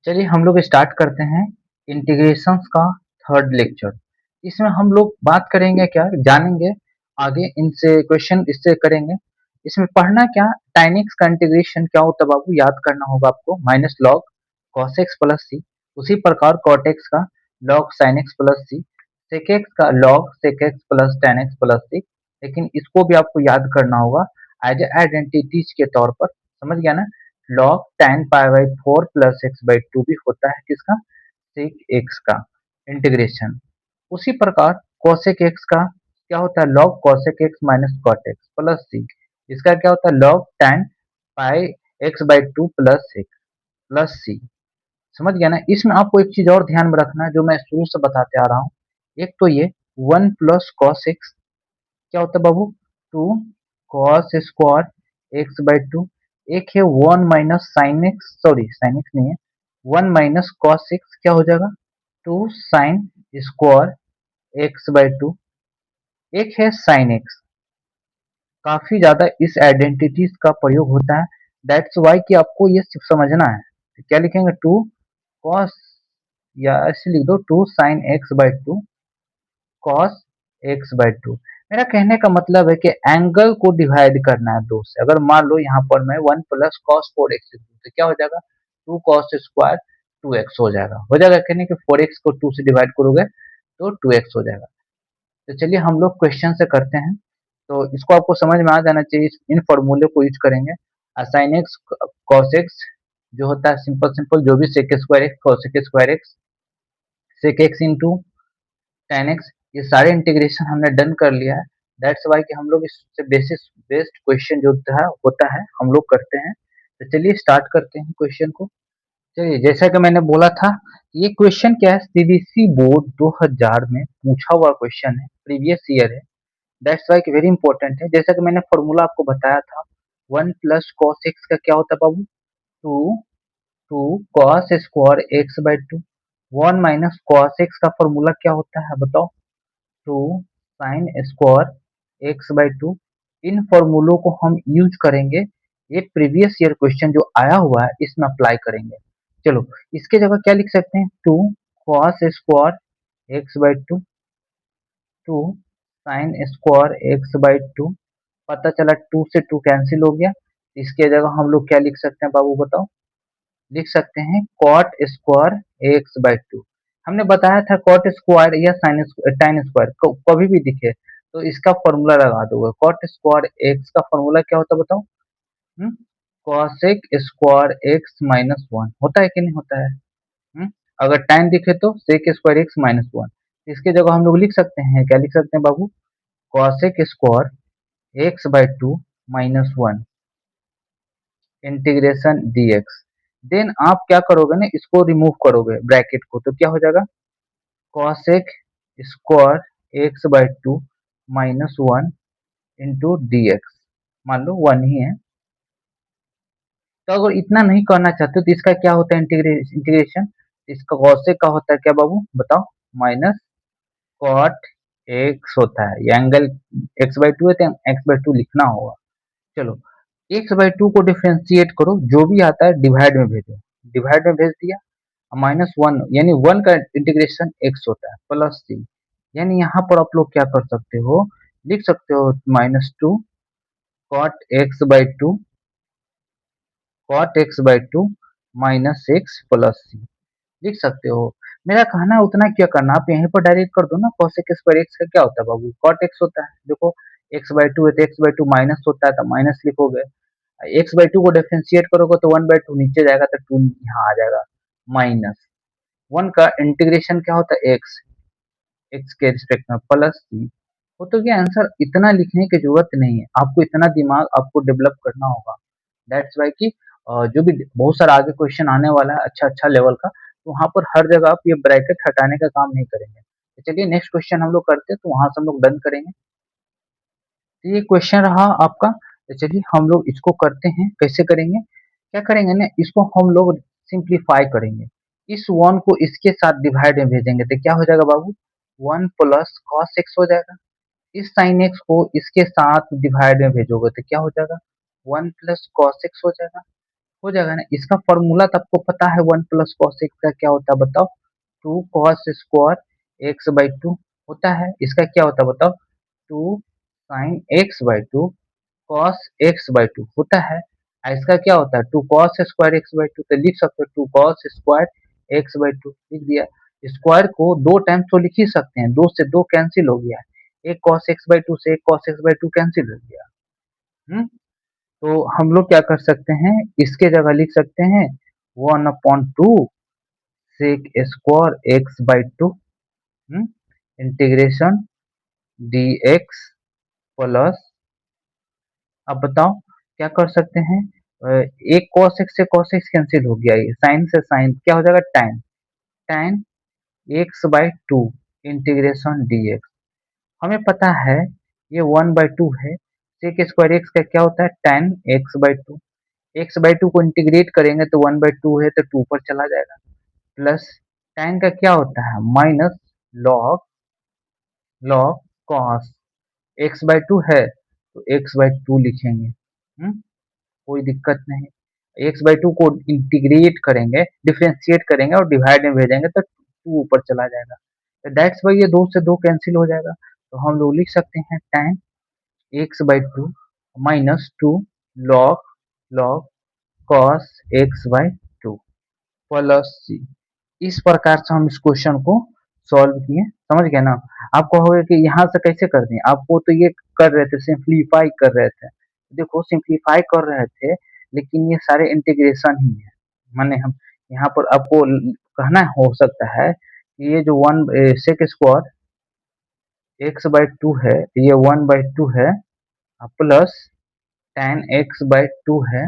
चलिए हम लोग स्टार्ट करते हैं इंटीग्रेशंस का थर्ड लेक्चर। इसमें हम लोग बात करेंगे क्या जानेंगे आगे इनसे क्वेश्चन इससे करेंगे। इसमें पढ़ना क्या tan x का इंटीग्रेशन क्या होता है बाबू याद करना होगा आपको minus log cos x plus C. उसी प्रकार cot x का log sin x plus C, sec x का log sec x plus tan x plus C. लेकिन इसको भी आपको याद करना होगा एज आइडेंटिटीज के तौर पर, समझ गया ना। log tan pi by 4 plus x by 2 भी होता है किसका, sec x का इंटीग्रेशन। उसी प्रकार cosec x का क्या होता है log cosec x minus cot x plus C. इसका क्या होता है log tan pi x by 2 plus x plus C. समझ गया ना। इसमें आपको एक चीज और ध्यान में रखना है जो मैं शुरू से बताते आ रहा हूँ। एक तो ये 1 प्लस कॉस एक्स क्या होता है बाबू, 2 कॉस स्क्वायर एक्स बाई 2। एक है 1 minus sine x, sorry sine x नहीं है, 1 माइनस कॉस एक्स क्या हो जाएगा 2 साइन स्क्वायर एक्स बाई 2। एक है साइन एक्स। काफी ज्यादा इस आइडेंटिटीज का प्रयोग होता है, दैट्स वाई कि आपको ये समझना है। तो क्या लिखेंगे 2 कॉस, या ऐसे लिख दो 2 sine x by 2 cos x by 2। मेरा कहने का मतलब है कि एंगल को डिवाइड करना है दो से। अगर मान लो यहाँ पर मैं 1 प्लस कॉस 4x लिख दूं तो क्या हो जाएगा 2 कॉस स्क्वायर 2x हो जाएगा कहने कि 4x को 2 से डिवाइड करोगे तो 2x हो जाएगा। तो चलिए हम लोग क्वेश्चन से करते हैं। तो इसको आपको समझ में आ जाना चाहिए, इन फॉर्मूले को यूज करेंगे। साइन एक्स कॉस एक्स जो होता है सिंपल सिंपल जो भी sec square x cosec square x sec x into tan x, ये सारे इंटीग्रेशन हमने डन कर लिया है। दैट्स वाई कि हम लोग इससे बेसिस बेस्ड क्वेश्चन जो होता है हम लोग करते हैं। तो चलिए स्टार्ट करते हैं क्वेश्चन को। चलिए जैसा कि मैंने बोला था, ये क्वेश्चन क्या है सीबीएसई बोर्ड 2000 में पूछा हुआ क्वेश्चन है, प्रीवियस ईयर है। दैट्स वाई वेरी इंपॉर्टेंट है। जैसा कि मैंने फॉर्मूला आपको बताया था 1 प्लस कॉस एक्स का क्या होता है बाबू 2 2 cos square x by 2। 1 minus cos x का फॉर्मूला क्या होता है बताओ 2 साइन स्क्वायर एक्स बाई 2। इन फॉर्मूलों को हम यूज करेंगे, ये प्रीवियस ईयर क्वेश्चन जो आया हुआ है इसमें अप्लाई करेंगे। चलो इसके जगह क्या लिख सकते हैं 2 cos square x by 2 2 sign square x by 2। पता चला 2 से 2 कैंसिल हो गया। इसके जगह हम लोग क्या लिख सकते हैं बाबू बताओ, लिख सकते हैं कॉट स्क्वायर एक्स बाई 2। हमने बताया था कॉट स्क्वायर या साइन टाइन स्क्वायर कभी भी दिखे तो इसका फॉर्मूला लगा दोगे। कॉट स्क्वायर एक्स का फॉर्मूला क्या होता है बताओ, कॉसेक स्क्वायर एक्स माइनस 1 होता है कि नहीं होता है। हम्म? अगर टाइन दिखे तो सेक स्क्वायर एक्स माइनस 1। इसके जगह हम लोग लिख सकते हैं, क्या लिख सकते हैं बाबू cosec square x by 2 minus 1 integration dx। Then आप क्या करोगे ना, इसको रिमूव करोगे ब्रैकेट को तो क्या हो जाएगा cosec square x by 2 minus 1 into d x. मान लो 1 ही है। तो अगर इतना नहीं करना चाहते तो इसका क्या होता है इंटीग्रेशन, इसका कॉसेक का होता है क्या बाबू बताओ माइनस कॉट एक्स होता है। ये एंगल एक्स बाई 2 है तो एक्स बाई 2 लिखना होगा। चलो एक्स बाई 2 को डिफ्रेंशिएट करो, जो भी आता है डिवाइड में भेजो। डिवाइड में भेज दिया, माइनस 1 यानी 1 का इंटीग्रेशन एक्स होता है प्लस सी। यानी यहाँ पर आप लोग क्या कर सकते हो, लिख सकते हो -2 cot x by 2 cot x by 2 minus x plus C लिख सकते हो। मेरा कहना है उतना क्या करना, आप यहीं पर डायरेक्ट कर दो ना। cosec स्क्वायर एक्स का क्या होता है बाबू कॉट एक्स होता है। देखो एक्स बाई 2 है तो एक्स बाई 2 माइनस होता है तो माइनस लिखोगे। एक्स बाई 2 को डिफरेंशिएट करोगे तो 1 बाई 2 नीचे जाएगा तो 2 यहाँ आ जाएगा। माइनस 1 का इंटीग्रेशन क्या होता है एक्स, एक्स के रिस्पेक्ट में प्लस सी। हो तो क्या आंसर, इतना लिखने की जरूरत नहीं है, आपको इतना दिमाग आपको डेवलप करना होगा। दैट्स वाई कि जो भी बहुत सारा आगे क्वेश्चन आने वाला है अच्छा अच्छा लेवल का, तो वहां पर हर जगह आप ये ब्रैकेट हटाने का काम नहीं करेंगे। तो चलिए नेक्स्ट क्वेश्चन हम लोग करते हैं, तो वहां से हम लोग डन करेंगे। तो ये क्वेश्चन रहा आपका। तो चलिए हम लोग इसको करते हैं, कैसे करेंगे, क्या करेंगे ना, इसको हम लोग सिंप्लीफाई करेंगे। इस वन को इसके साथ डिवाइड में भेजेंगे तो क्या हो जाएगा बाबू 1 प्लस कॉस एक्स हो जाएगा। इस साइन एक्स को इसके साथ डिवाइड में भेजोगे तो क्या हो जाएगा 1 प्लस कॉस एक्स हो जाएगा। हो जाएगा ना। इसका फॉर्मूला तो आपको पता है, 1 + cos x का क्या होता है बताओ, 2 cos² x/2 होता है। इसका क्या होता है बताओ, 2 sin x/2 cos x/2 होता है। और इसका क्या होता है, 2 cos² x/2, तो लिख सकते हो 2 cos² x/2 लिख दिया। स्क्वायर को दो टाइम्स तो लिख ही सकते हैं, दो से दो कैंसिल हो गया, एक cos x/2 से एक cos x/2 कैंसिल हो गया। तो हम लोग क्या कर सकते हैं, इसके जगह लिख सकते हैं 1/2 sec square x/2 integration dx plus, अब बताओ क्या कर सकते हैं, एक cos x से cos x कैंसिल हो गया, ये साइन से साइन क्या हो जाएगा, tan tan x/2 integration dx। हमें पता है ये 1/2 है, sec स्क्वायर x का क्या होता है, tan x/2, x/2 को इंटीग्रेट करेंगे तो 1/2 है तो 2 पर चला जाएगा, प्लस tan का क्या होता है, minus log log cos x/2 है तो x/2 लिखेंगे। कोई दिक्कत नहीं। x/2 को इंटीग्रेट करेंगे, डिफरेंशिएट करेंगे और डिवाइड में भेजेंगे तो 2 ऊपर चला जाएगा। तो दैट्स वाई ये 2 से 2 कैंसिल हो जाएगा। तो हम लोग लिख सकते हैं tan x/2 minus 2 log log cos x/2 plus c। इस प्रकार से हम इस क्वेश्चन को सॉल्व किए, समझ गए ना। आप कहोगे कि यहाँ से कैसे कर दें, आपको तो ये कर रहे थे, सिंप्लीफाई कर रहे थे। देखो सिंप्लीफाई कर रहे थे, लेकिन ये सारे इंटीग्रेशन ही है। माने हम यहाँ पर आपको कहना हो सकता है कि ये जो वन सेक स्क्वायर x/2 है, ये 1/2 है, प्लस tan x/2 है,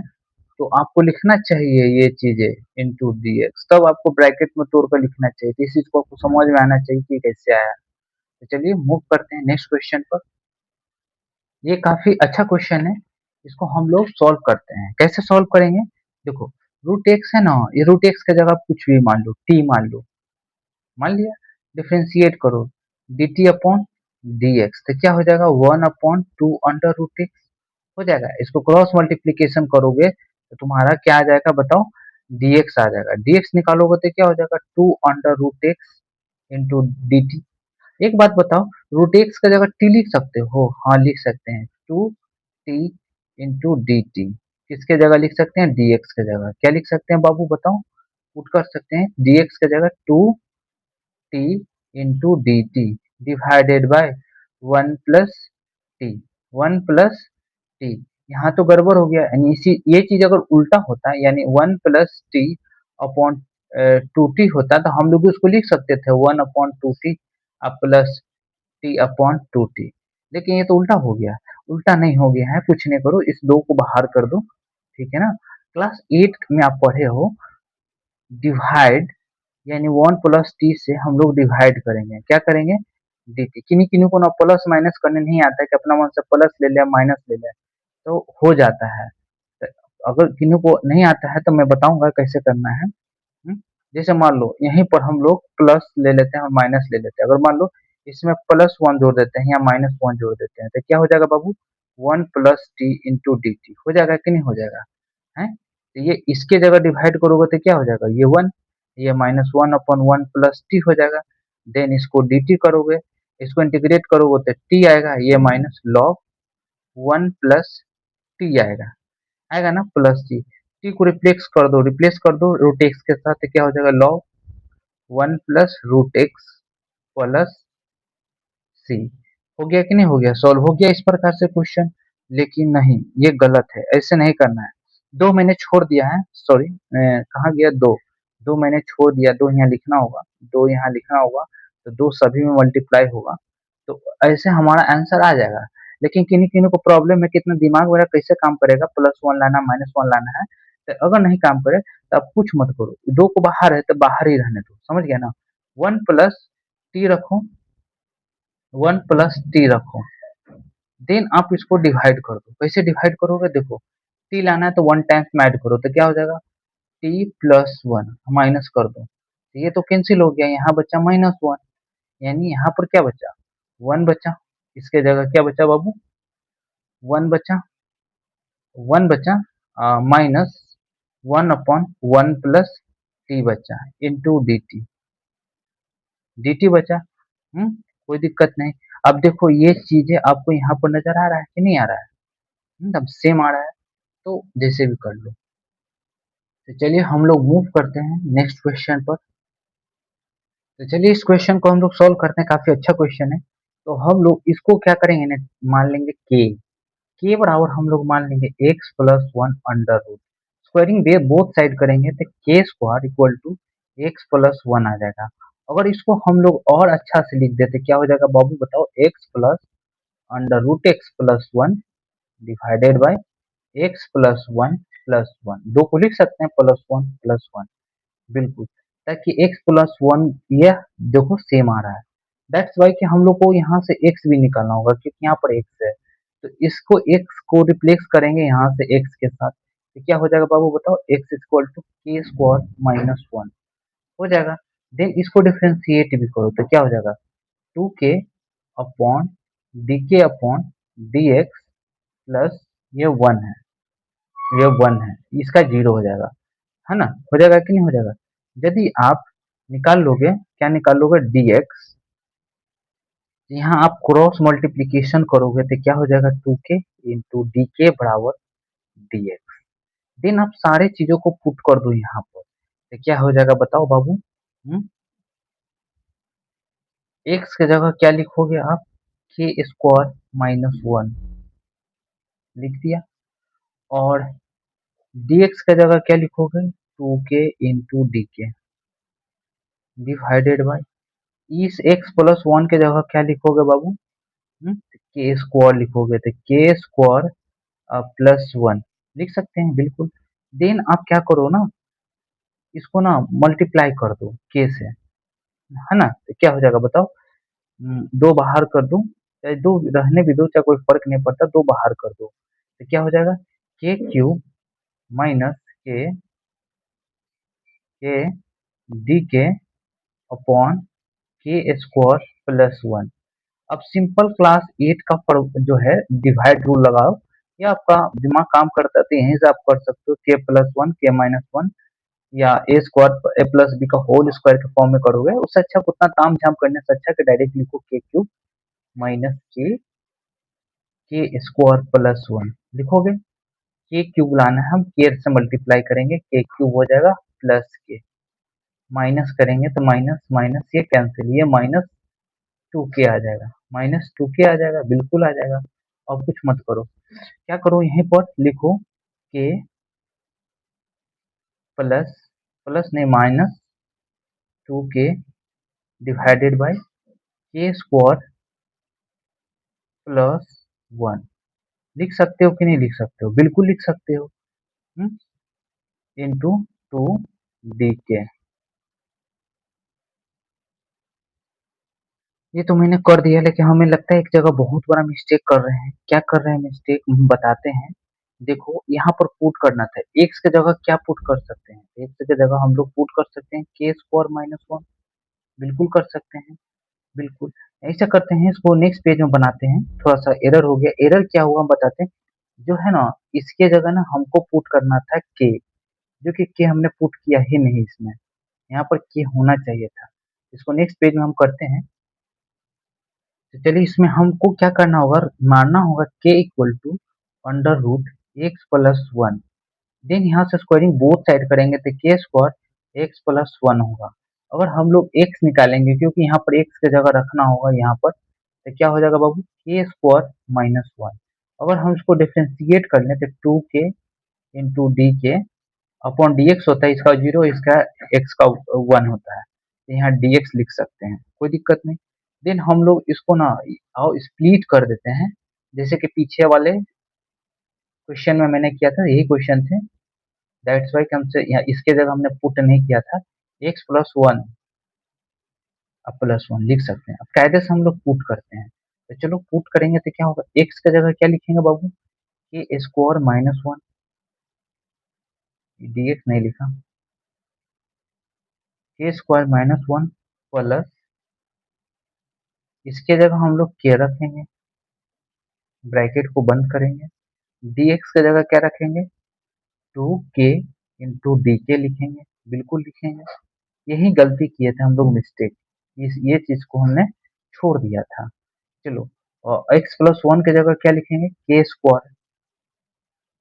तो आपको लिखना चाहिए ये चीजें इंटू dx, तब आपको ब्रैकेट में तोड़कर लिखना चाहिए। तो इस चीज को आपको समझ में आना चाहिए कि कैसे आया। तो चलिए मूव करते हैं नेक्स्ट क्वेश्चन पर। ये काफी अच्छा क्वेश्चन है, इसको हम लोग सॉल्व करते हैं। कैसे सॉल्व करेंगे, देखो रूट एक्स है ना, ये रूट एक्स की जगह आप कुछ भी मान लो, टी मान लो, मान लिया, डिफरेंशिएट करो dt अपॉन dx, तो क्या हो जाएगा 1/2 अंडर रूट एक्स हो जाएगा। इसको क्रॉस मल्टीप्लीकेशन करोगे तो तुम्हारा क्या आ जाएगा बताओ, dx आ जाएगा। dx निकालोगे तो क्या हो जाएगा 2 under root x into dt। एक बात बताओ, रूट एक्स का जगह t लिख सकते हो, हाँ लिख सकते हैं, 2t इंटू dt। किसके जगह लिख सकते हैं, dx के जगह क्या लिख सकते हैं बाबू बताओ, पुट कर सकते हैं dx के जगह 2t into dt divided by 1 plus T, 1 plus T. यहाँ तो गड़बड़ हो गया, यानी इसी ये चीज अगर उल्टा होता है, यानी 1 + t अपॉन 2t होता तो हम लोग उसको लिख सकते थे 1/2t प्लस t/2t, लेकिन ये तो उल्टा हो गया। उल्टा नहीं हो गया है, कुछ नहीं करो, इस दो को बाहर कर दो, ठीक है ना। क्लास 8 में आप पढ़े हो डिवाइड, यानी 1 + t से हम लोग डिवाइड करेंगे, क्या करेंगे, dt। किन्हीं किन्हीं को ना प्लस माइनस करने नहीं आता है कि अपना मन से प्लस ले लिया माइनस ले लिया, तो हो जाता है। तो अगर किन्हीं को नहीं आता है तो मैं बताऊंगा कैसे करना है। हम्म? जैसे मान लो यहीं पर हम लोग प्लस ले लेते हैं और माइनस ले लेते हैं, अगर मान लो इसमें +1 जोड़ देते हैं या -1 जोड़ देते हैं, तो क्या हो जाएगा बाबू, 1 + t इंटू डी टी हो जाएगा कि नहीं हो जाएगा है। तो ये इसके जगह डिवाइड करोगे तो क्या हो जाएगा, ये 1, ये -1/1 प्लस टी हो जाएगा। देन इसको डी टी करोगे, इसको इंटीग्रेट करोगे तो टी आएगा, ये माइनस लॉग 1 + टी आएगा, आएगा ना प्लस टी। टी को रिप्लेस कर दो रूट एक्स के साथ, तो क्या हो जाएगा लॉग 1 + √x प्लस सी। हो गया कि नहीं हो गया, सॉल्व हो गया इस प्रकार से क्वेश्चन। लेकिन नहीं, ये गलत है, ऐसे नहीं करना है। दो मैंने छोड़ दिया है, सॉरी कहाँ गया, दो, दो मैंने छोड़ दिया, दो यहाँ लिखना होगा, दो यहाँ लिखना होगा, तो दो सभी में मल्टीप्लाई होगा, तो ऐसे हमारा आंसर आ जाएगा। लेकिन किन्हीं किन्हीं को प्रॉब्लम है, कितना दिमाग मेरा कैसे काम करेगा, +1 लाना -1 लाना है, तो अगर नहीं काम करे तो आप कुछ मत करो, दो को बाहर है तो बाहर ही रहने दो, समझ गया ना। 1 + t रखो, 1 + t रखो, देन आप इसको डिवाइड कर दो। कैसे डिवाइड करोगे, देखो t लाना है तो 1 टाइम्स में ऐड करो, तो क्या हो जाएगा t+1 माइनस कर दो, तो ये तो कैंसिल हो गया, यहाँ बचा -1, यानी यहाँ पर क्या बचा, 1 बचा। इसके जगह क्या बचा बाबू, 1 बचा, 1 बचा माइनस 1/1 प्लस टी बचा into d T, D T बचा। कोई दिक्कत नहीं। अब देखो ये चीजें आपको यहाँ पर नजर आ रहा है कि नहीं आ रहा है? एकदम सेम आ रहा है। तो जैसे भी कर लो। तो चलिए हम लोग मूव करते हैं नेक्स्ट क्वेश्चन पर। तो चलिए इस क्वेश्चन को हम लोग सॉल्व करते हैं, काफी अच्छा क्वेश्चन है। तो हम लोग इसको क्या करेंगे ना, मान लेंगे के बराबर हम लोग मान लेंगे x plus one under root, squaring बे बोथ साइड करेंगे तो k square equal to x plus one आ जाएगा। अगर इसको हम लोग और अच्छा से लिख देते क्या हो जाएगा बाबू बताओ, x plus under root x plus one divided by x plus one, दो को लिख सकते हैं प्लस वन, बिल्कुल, ताकि x प्लस वन यह देखो सेम आ रहा है। दैट्स वाई कि हम लोग को यहाँ से x भी निकालना होगा क्योंकि यहाँ पर x है। तो इसको x को रिप्लेस करेंगे यहाँ से x के साथ, तो क्या हो जाएगा बाबू बताओ, x इक्वल टू के स्क्वायर माइनस वन हो जाएगा। देन इसको डिफ्रेंशिएट भी करो तो क्या हो जाएगा, टू के अपॉन डी के अपॉन डी एक्स प्लस ये वन है, ये वन है, इसका जीरो हो जाएगा, है ना, हो जाएगा कि नहीं हो जाएगा। यदि आप निकाल लोगे, क्या निकाल लोगे, dx, यहाँ आप क्रॉस मल्टीप्लीकेशन करोगे तो क्या हो जाएगा, टू के इंटू डी के बराबर dx। देन आप सारे चीजों को पुट कर दो यहाँ पर तो क्या हो जाएगा बताओ बाबू, x की जगह क्या लिखोगे आप, के स्क्वायर माइनस वन लिख दिया, और dx की जगह क्या लिखोगे, टू के इंटू डी के डिवाइडेड बाई, इस x प्लस वन की जगह क्या लिखोगे बाबू, के स्क्वायर लिखोगे तो के स्क्वायर प्लस वन लिख सकते हैं, बिल्कुल। देन आप क्या करो ना, इसको ना मल्टीप्लाई कर दो के से, है ना, तो क्या हो जाएगा बताओ, दो बाहर कर दो, चाहे दो रहने भी दो, चाहे कोई फर्क नहीं पड़ता, दो बाहर कर दो तो क्या हो जाएगा, के क्यूब माइनस के डी के अपॉन के स्क्वायर प्लस वन। अब सिंपल क्लास 8 का जो है डिवाइड रूल लगाओ, या आपका दिमाग काम करता है तो यहीं से आप कर सकते हो, के प्लस वन के माइनस वन, या ए स्क्वायर ए प्लस बी का होल स्क्वायर के फॉर्म में करोगे, उससे अच्छा उतना ताम झाम करने से अच्छा कि डायरेक्ट लिखो के क्यूब माइनस के स्क्वायर प्लस वन लिखोगे, के क्यूब लाना है, हम के से मल्टीप्लाई करेंगे, के क्यूब हो जाएगा प्लस के, माइनस करेंगे तो माइनस माइनस ये कैंसिल, ये माइनस टू के आ जाएगा, माइनस टू के आ जाएगा, बिल्कुल आ जाएगा। अब कुछ मत करो, क्या करो यहीं पर लिखो के प्लस, प्लस नहीं माइनस टू के डिवाइडेड बाई के स्क्वायर प्लस वन, लिख सकते हो कि नहीं लिख सकते हो, बिल्कुल लिख सकते हो, इंटू टू डी के। ये तो मैंने कर दिया, लेकिन हमें लगता है एक जगह बहुत बड़ा मिस्टेक कर रहे हैं। क्या कर रहे हैं मिस्टेक, हम बताते हैं। देखो यहाँ पर पुट करना था, एक्स की जगह क्या पुट कर सकते हैं, एक्स की जगह हम लोग पुट कर सकते हैं के स्क्वायर माइनस वन, बिल्कुल कर सकते हैं, बिल्कुल। ऐसा करते हैं, इसको नेक्स्ट पेज में बनाते हैं, थोड़ा सा एरर हो गया, एरर क्या हुआ हम बताते हैं। जो है ना, इसके जगह ना हमको पुट करना था के, जो कि के हमने पुट किया ही नहीं इसमें, यहाँ पर के होना चाहिए था। इसको नेक्स्ट पेज में हम करते हैं। तो चलिए इसमें हमको क्या करना होगा, मानना होगा k equal to under root x plus one. Then यहाँ से स्क्वायरिंग बोथ साइड करेंगे तो k square x plus one होगा। अगर हम लोग एक्स निकालेंगे, क्योंकि यहाँ पर एक्स की जगह रखना होगा यहाँ पर, तो क्या हो जाएगा बाबू, के स्क्वायर माइनस वन। अगर हम इसको डिफ्रेंशिएट कर लें तो टू के इंटू डी के अपॉन डी एक्स होता है, इसका जीरो, इसका एक्स का वन होता है, तो यहाँ डी एक्स लिख सकते हैं, कोई दिक्कत नहीं। देन हम लोग इसको ना आओ स्प्लिट कर देते हैं, जैसे कि पीछे वाले क्वेश्चन में मैंने किया था, यही क्वेश्चन थे। दैट्स वाई हमसे यहाँ इसके जगह हमने पुट नहीं किया था, एक्स प्लस वन, अब प्लस वन लिख सकते हैं। अब कायदे से हम लोग पुट करते हैं, तो चलो पुट करेंगे तो क्या होगा, एक्स की जगह क्या लिखेंगे बाबू, के square minus one, D x नहीं लिखा, के स्क्वायर माइनस वन प्लस, इसके जगह हम लोग के रखेंगे, ब्रैकेट को बंद करेंगे, डी एक्स की जगह क्या रखेंगे, टू के इंटू डी के लिखेंगे, बिल्कुल लिखेंगे। यही गलती किए थे हम लोग, मिस्टेक, ये चीज को हमने छोड़ दिया था। चलो, और एक्स प्लस वन की जगह क्या लिखेंगे, के स्क्वायर,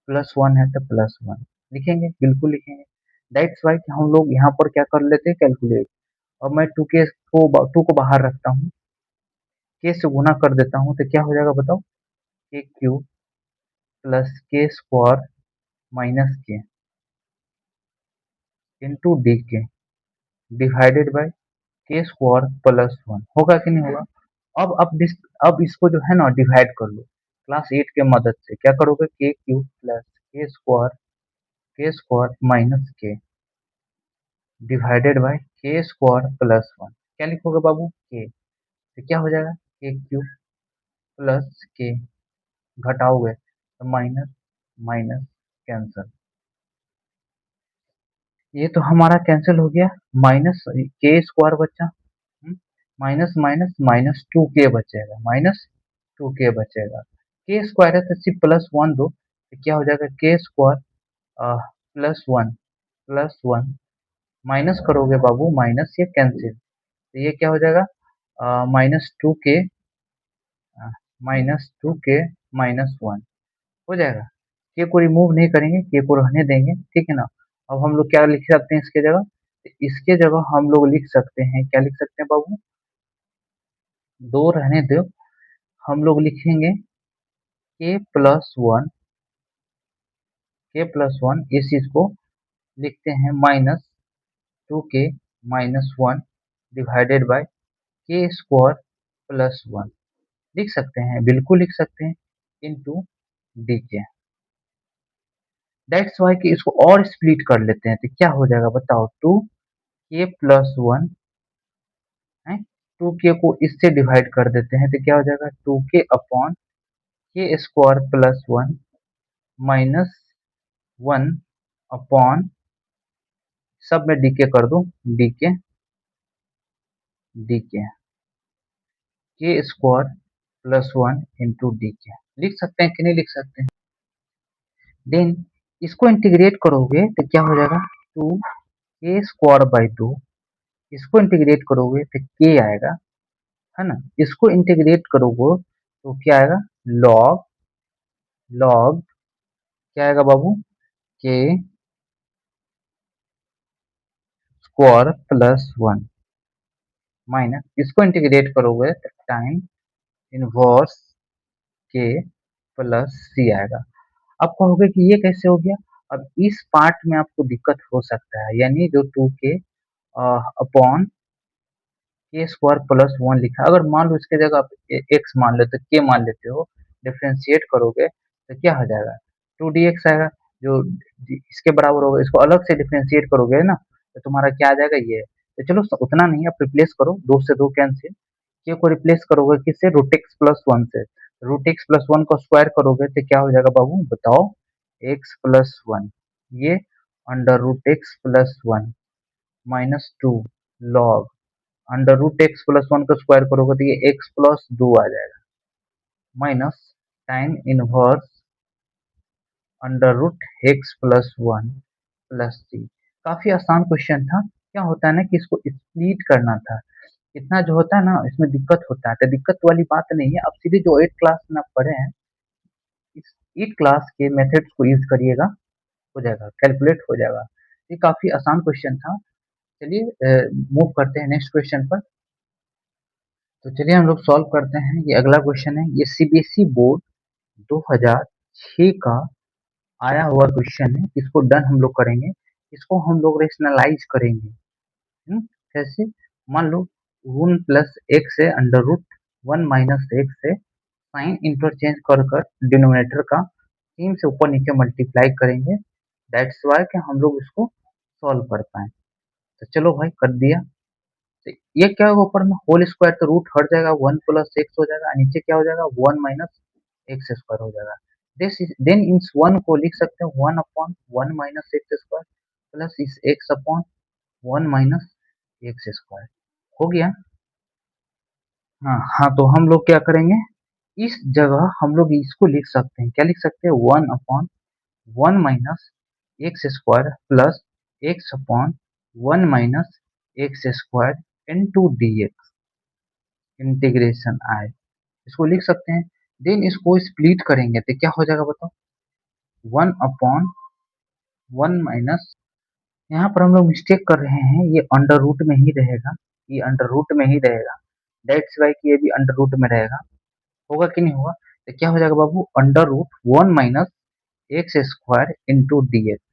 प्लस वन है तो प्लस वन लिखेंगे, बिल्कुल लिखेंगे। दैट्स वाई कि हम लोग यहाँ पर क्या कर लेते हैं, कैलकुलेट। अब मैं टू को बाहर रखता हूँ, के से गुना कर देता हूँ, तो क्या हो जाएगा बताओ, के क्यूब प्लस के स्क्वायर माइनस के इंटू डी के डिवाइडेड बाय के स्क्वायर प्लस वन, होगा कि नहीं होगा। अब इसको जो है ना डिवाइड कर लो क्लास 8 के मदद से। क्या करोगे, के क्यूब प्लस के स्क्वायर माइनस के डिवाइडेड बाय के स्क्वायर प्लस वन। क्या लिखोगे बाबू, के, तो क्या हो जाएगा, के क्यूब प्लस के, घटाओगे तो माइनस माइनस कैंसल, ये तो हमारा कैंसिल हो गया। माइनस के स्क्वायर बचा, माइनस माइनस माइनस टू के बचेगा, माइनस टू के बचेगा। के स्क्वायर है तो सिर्फ प्लस वन दो, तो क्या हो जाएगा, के स्क्वायर प्लस वन माइनस करोगे बाबू, माइनस ये कैंसिल, तो ये क्या हो जाएगा, माइनस टू के माइनस वन हो जाएगा। के को रिमूव नहीं करेंगे, के को रहने देंगे, ठीक है ना। अब हम लोग क्या लिख सकते हैं इसके जगह, तो इसके जगह हम लोग लिख सकते हैं, क्या लिख सकते हैं बाबू, दो रहने दो, हम लोग लिखेंगे के प्लस वन, के प्लस वन, इस चीज को लिखते हैं माइनस टू के माइनस वन डिवाइडेड बाय के स्क्वायर प्लस वन, लिख सकते हैं, बिल्कुल लिख सकते हैं, इनटू डी के। दैट्स वाई कि इसको और स्प्लिट कर लेते हैं, तो क्या हो जाएगा बताओ, टू के प्लस वन है, टू के को इससे डिवाइड कर देते हैं, तो क्या हो जाएगा, टू के अपॉन के square plus one minus one upon, सब में डीके कर दो, डीके डीके के square plus one into d के, लिख सकते हैं कि नहीं लिख सकते हैं। देन इसको इंटीग्रेट करोगे तो क्या हो जाएगा, टू के स्क्वायर बाई टू, इसको इंटीग्रेट करोगे तो के आएगा, है ना। इसको इंटीग्रेट करोगे तो क्या आएगा, लॉग लॉग क्या आएगा बाबू, के स्क्वायर प्लस वन माइनस, इसको इंटीग्रेट करोगे तो टाइम इनवर्स के प्लस सी आएगा। आप कहोगे कि ये कैसे हो गया, अब इस पार्ट में आपको दिक्कत हो सकता है, यानी जो टू के अपॉन के स्क्वायर प्लस वन लिखा है, अगर मान लो इसके जगह आप एक्स मान लेते के मान लेते हो, डिफ्रेंशिएट करोगे तो क्या हो जाएगा, टू डी एक्स आएगा, जो इसके बराबर होगा, इसको अलग से डिफ्रेंशिएट करोगे ना, तो तुम्हारा क्या आ जाएगा, ये। तो चलो उतना नहीं, आप रिप्लेस करो, दो से दो कैंसिल, के को रिप्लेस करोगे किससे, रूट एक्स प्लस वन से, रूट एक्स प्लस वन को स्क्वायर करोगे तो क्या हो जाएगा बाबू बताओ, एक्स प्लस वन, ये under root x plus one minus two log under root x plus one का स्क्वायर करोगे तो ये एक्स प्लस दो आ जाएगा, minus time inverse under root x plus one plus three. काफी आसान क्वेश्चन था। क्या होता है ना कि इसको स्प्लिट करना था, इतना जो होता है ना इसमें दिक्कत होता है, तो दिक्कत वाली बात नहीं है, अब सीधे जो 8 क्लास में आप पढ़े हैं, इस 8 क्लास के मेथड्स को यूज करिएगा, हो जाएगा, कैलकुलेट हो जाएगा। ये काफी आसान क्वेश्चन था। चलिए मूव करते हैं नेक्स्ट क्वेश्चन पर। तो चलिए हम लोग सॉल्व करते हैं, ये अगला क्वेश्चन है, ये सीबीएसई बोर्ड 2006 का आया हुआ क्वेश्चन है, इसको डन हम लोग करेंगे, इसको हम लोग रेशनलाइज करेंगे। कैसे, मान लो वन प्लस एक्स है under root one minus x है, साइन इंटरचेंज कर कर डिनोमिनेटर का 3 से ऊपर नीचे मल्टीप्लाई करेंगे, दैट्स वाई कि हम लोग इसको सॉल्व कर पाए। तो चलो भाई कर दिया, तो ये क्या होगा, ऊपर में होल स्क्वायर तो रूट हट जाएगा, वन प्लस एक्स हो जाएगा, नीचे क्या हो जाएगा, वन माइनस एक्स स्क्वायर हो जाएगा। देन इस वन को लिख सकते हैं one upon one minus x square plus इस x upon one minus x square, हो गया। हाँ हाँ, तो हम लोग क्या करेंगे, इस जगह हम लोग इसको लिख सकते हैं, क्या लिख सकते हैं, one upon one minus x square plus x upon 1 minus x square into d x integration आए, इसको लिख सकते हैं। देन इसको स्प्लिट करेंगे तो क्या हो जाएगा बताओ, 1 अपॉन 1 माइनस, यहाँ पर हम लोग मिस्टेक कर रहे हैं, ये अंडर रूट में ही रहेगा, ये अंडर रूट में ही रहेगा, दैट्स वाई कि ये भी अंडर रूट में रहेगा, होगा कि नहीं होगा, तो क्या हो जाएगा बाबू, under root 1 minus x square into d x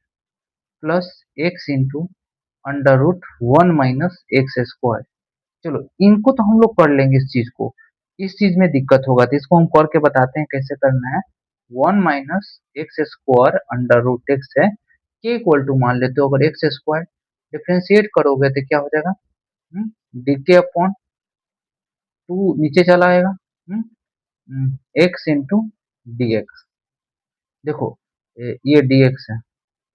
plus x into under root 1 minus x square. चलो इनको तो हम लोग कर लेंगे, इस चीज को, इस चीज में दिक्कत होगा तो इसको हम करके बताते हैं कैसे करना है। 1 minus x square under root x है, के इक्वल टू मान लेते हो, अगर एक्स स्क्वायर डिफ्रेंशिएट करोगे तो क्या हो जाएगा, डी के अपॉन 2 नीचे चला आएगा, एक्स इंटू डी एक्स। देखो ये डी एक्स है,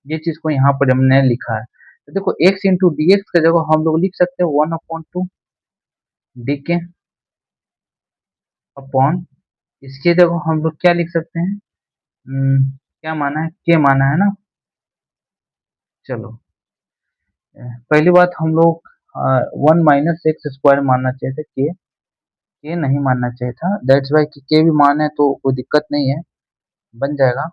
ये चीज को यहाँ पर हमने लिखा है, तो देखो एक्स इंटू डी एक्स की जगह हम लोग लिख सकते हैं 1/2 डी के अपॉन, इसकी जगह हम लोग क्या लिख सकते हैं, क्या माना है, के माना है ना। चलो पहली बात हम लोग 1 माइनस एक्स स्क्वायर मानना चाहिए था, के नहीं मानना चाहिए था, दैट्स वाई कि के भी मान है तो कोई दिक्कत नहीं है, बन जाएगा।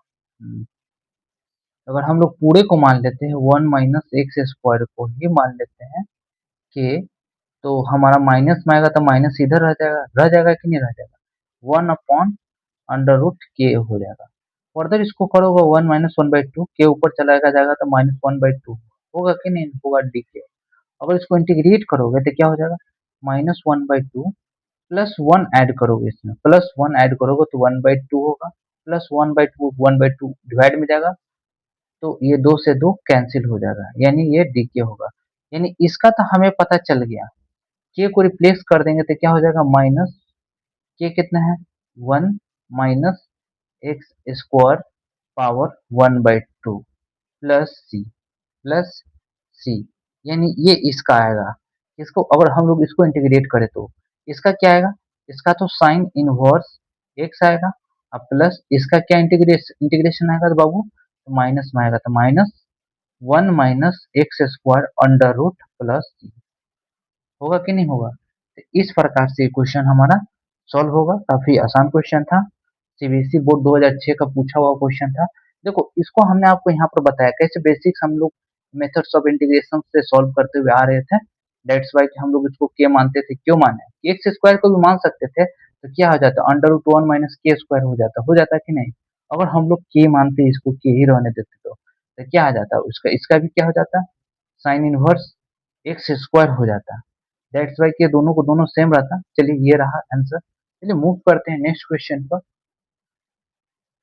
अगर हम लोग पूरे को मान लेते हैं 1 माइनस एक्स स्क्वायर को ही मान लेते हैं के, तो हमारा माइनस में आएगा तो माइनस इधर रह जाएगा कि नहीं रह जाएगा, 1 अपॉन अंडर रूट के हो जाएगा। फर्दर इसको करोगे 1 - 1/2, के ऊपर चला जाएगा तो -1/2 होगा कि नहीं होगा, डी के। अगर इसको इंटीग्रेट करोगे तो क्या हो जाएगा, -1/2 प्लस 1 ऐड करोगे, इसमें प्लस 1 ऐड करोगे तो 1/2 होगा, प्लस 1/2 1/2 डिवाइड में जाएगा, तो ये 2 से 2 कैंसिल हो जाएगा, यानी ये डी के होगा। यानी इसका तो हमें पता चल गया, के को रिप्लेस कर देंगे तो क्या हो जाएगा, माइनस के कितना है 1 minus x square power 1/2 plus C, यानी ये इसका आएगा। इसको अगर हम लोग इसको इंटीग्रेट करें तो इसका क्या आएगा, इसका तो साइन इनवर्स एक्स आएगा, अब प्लस इसका क्या इंटीग्रेशन आएगा तो बाबू, तो माइनस में आएगा, तो -1 minus x square under root plus सी, होगा कि नहीं होगा। तो इस प्रकार से क्वेश्चन हमारा सॉल्व होगा, काफी आसान क्वेश्चन था, सीबीएसई बोर्ड 2006 का पूछा हुआ क्वेश्चन था। देखो इसको हमने आपको यहाँ पर बताया कैसे बेसिक्स हम लोग मेथड्स ऑफ इंटीग्रेशन से सॉल्व करते हुए आ रहे थे, दैट्स वाई कि हम लोग इसको के मानते थे, क्यों माने, एक्स स्क्वायर को भी मान सकते थे तो क्या हो जाता, अंडर रूट 1 माइनस के स्क्वायर हो जाता कि नहीं। अगर हम लोग के मानते इसको के ही रहने देते तो क्या आ जाता, उसका इसका भी क्या हो जाता, साइन इनवर्स एक्स स्क्वायर हो जाता, दैट्स वाई कि दोनों को दोनों सेम रहता। चलिए ये रहा आंसर, चलिए मूव करते हैं नेक्स्ट क्वेश्चन पर।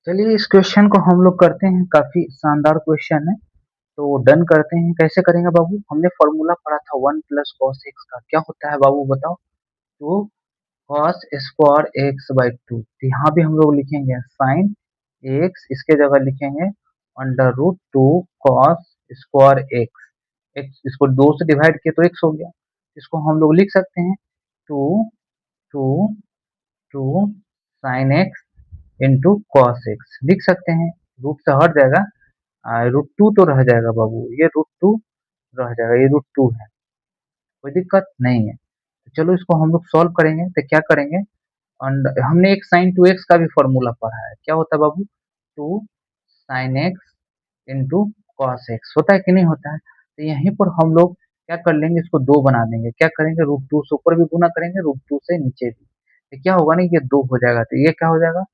चलिए इस क्वेश्चन को हम लोग करते हैं, काफी शानदार क्वेश्चन है, तो डन करते हैं। कैसे करेंगे बाबू, हमने फॉर्मूला पढ़ा था 1 प्लस कॉस एक्स का, क्या होता है बाबू बताओ, तो कॉस स्क्वायर एक्स बाई 2, यहाँ भी हम लोग लिखेंगे साइन एक्स, इसके जगह लिखेंगे under root 2 cos square x, x इसको 2 से डिवाइड किया तो एक्स हो गया, इसको हम लोग लिख सकते हैं 2 2 2 sine x into cos x, लिख सकते हैं, रूट से हट जाएगा, √2 तो रह जाएगा बाबू, ये √2 रह जाएगा, ये √2 है, कोई दिक्कत नहीं है। तो चलो इसको हम लोग सॉल्व करेंगे तो क्या करेंगे, हमने एक साइन 2x का भी फॉर्मूला पढ़ा है, क्या होता है बाबू, 2 sine x into cos x, होता है कि नहीं होता है। तो यहीं पर हम लोग क्या कर लेंगे, इसको 2 बना देंगे, क्या करेंगे, √2 से ऊपर भी गुना करेंगे, √2 से नीचे भी, तो क्या होगा ना, ये 2 हो जाएगा, तो ये क्या हो जाएगा,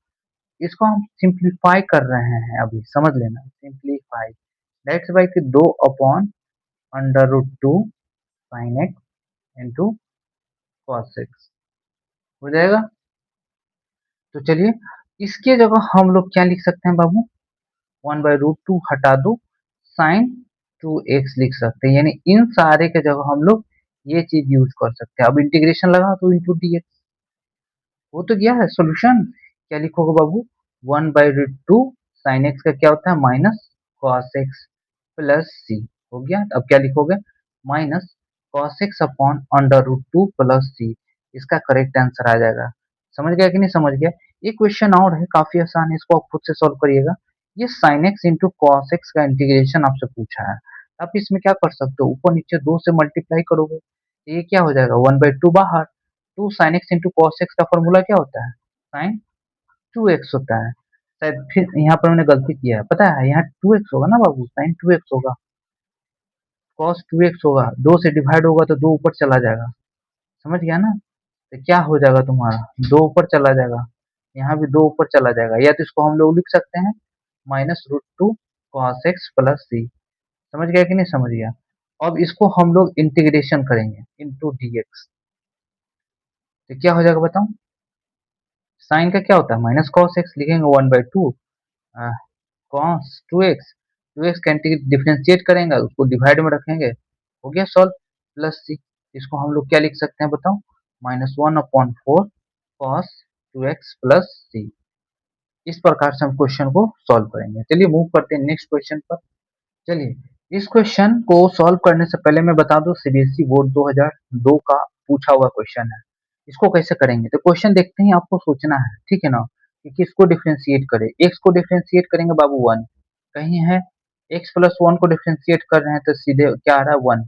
इसको हम सिंप्लीफाई कर रहे हैं, अभी समझ लेना, सिंप्लीफाई, दैट्स बाई कि 2 upon under root 2 sine x into cos x हो जाएगा। तो चलिए इसके जगह हम लोग क्या लिख सकते हैं बाबू, 1/√2 हटा दो, साइन 2x लिख सकते हैं, यानी इन सारे के जगह हम लोग ये चीज यूज कर सकते हैं। अब इंटीग्रेशन लगा तो इंटू डी एक्स, वो तो गया है सोल्यूशन, क्या लिखोगे बाबू, 1/√2 साइन एक्स का क्या होता है minus cos x plus C, हो गया। अब क्या लिखोगे, minus cos x upon under root 2 plus C, इसका करेक्ट आंसर आ जाएगा। समझ गया कि नहीं समझ गया। एक क्वेश्चन और है, काफी आसान है, इसको आप खुद से सॉल्व करिएगा। ये sign x into cos x का इंटीग्रेशन आपसे पूछा है। आप इसमें क्या कर सकते हो, ऊपर नीचे 2 से मल्टीप्लाई करोगे तो ये क्या हो जाएगा, 1/2 बाहर। 2 sine x into cos x का फॉर्मूला क्या होता है, साइन 2x होता है। शायद फिर यहाँ पर मैंने गलती किया है, पता है यहाँ 2x होगा ना बाबू, साइन 2x होगा, कॉस 2x होगा, 2 से डिवाइड होगा तो 2 ऊपर चला जाएगा, समझ गया ना। तो क्या हो जाएगा तुम्हारा, 2 ऊपर चला जाएगा, यहाँ भी 2 ऊपर चला जाएगा, या तो इसको हम लोग लिख सकते हैं -√2 cos x प्लस सी। समझ गया कि नहीं समझ गया। अब इसको हम लोग इंटीग्रेशन करेंगे इंटू dx, तो क्या हो जाएगा बताओ, साइन का क्या होता है माइनस कॉस एक्स, लिखेंगे 1/2 कॉस 2x, 2x का डिफरेंशिएट करेंगे उसको डिवाइड में रखेंगे, हो गया सॉल्व, प्लस सी। इसको हम लोग क्या लिख सकते हैं बताओ, -1/4 कॉस 2x प्लस सी। इस प्रकार से हम क्वेश्चन को सॉल्व करेंगे। चलिए मूव करते हैं नेक्स्ट क्वेश्चन पर। चलिए इस क्वेश्चन को सॉल्व करने से पहले मैं बता दूं, सीबीएसई बोर्ड 2002 का पूछा हुआ क्वेश्चन है। इसको कैसे करेंगे, तो क्वेश्चन देखते ही आपको सोचना है, ठीक है ना, कि किसको डिफरेंशिएट करें। एक्स को डिफरेंशिएट करेंगे बाबू 1, कहीं है एक्स प्लस 1 को डिफरेंशिएट कर रहे हैं तो सीधे क्या आ रहा है 1,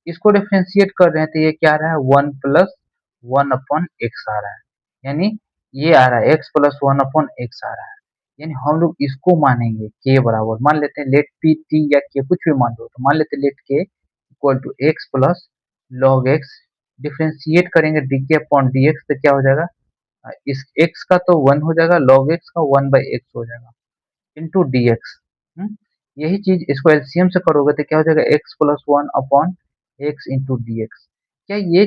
इसको डिफरेंशिएट कर रहे हैं तो ये क्या आ रहा है 1 प्लस 1 अपॉन एक्स आ रहा है, यानी ये आ रहा है एक्स प्लस 1 अपॉन एक्स आ रहा है। यानी हम लोग इसको मानेंगे के बराबर, मान लेते हैं लेट पी टी या के कुछ भी मान लो, तो मान लेते हैं let k equal to x plus log x, differentiate करेंगे डी के अपॉन डी एक्स तो क्या हो जाएगा, इस एक्स का तो 1 हो जाएगा, लॉग एक्स का 1/x हो जाएगा इंटू डी एक्स। यही चीज इसको एलसीएम से करोगे तो क्या हो जाएगा, x plus 1 upon x into d x. क्या ये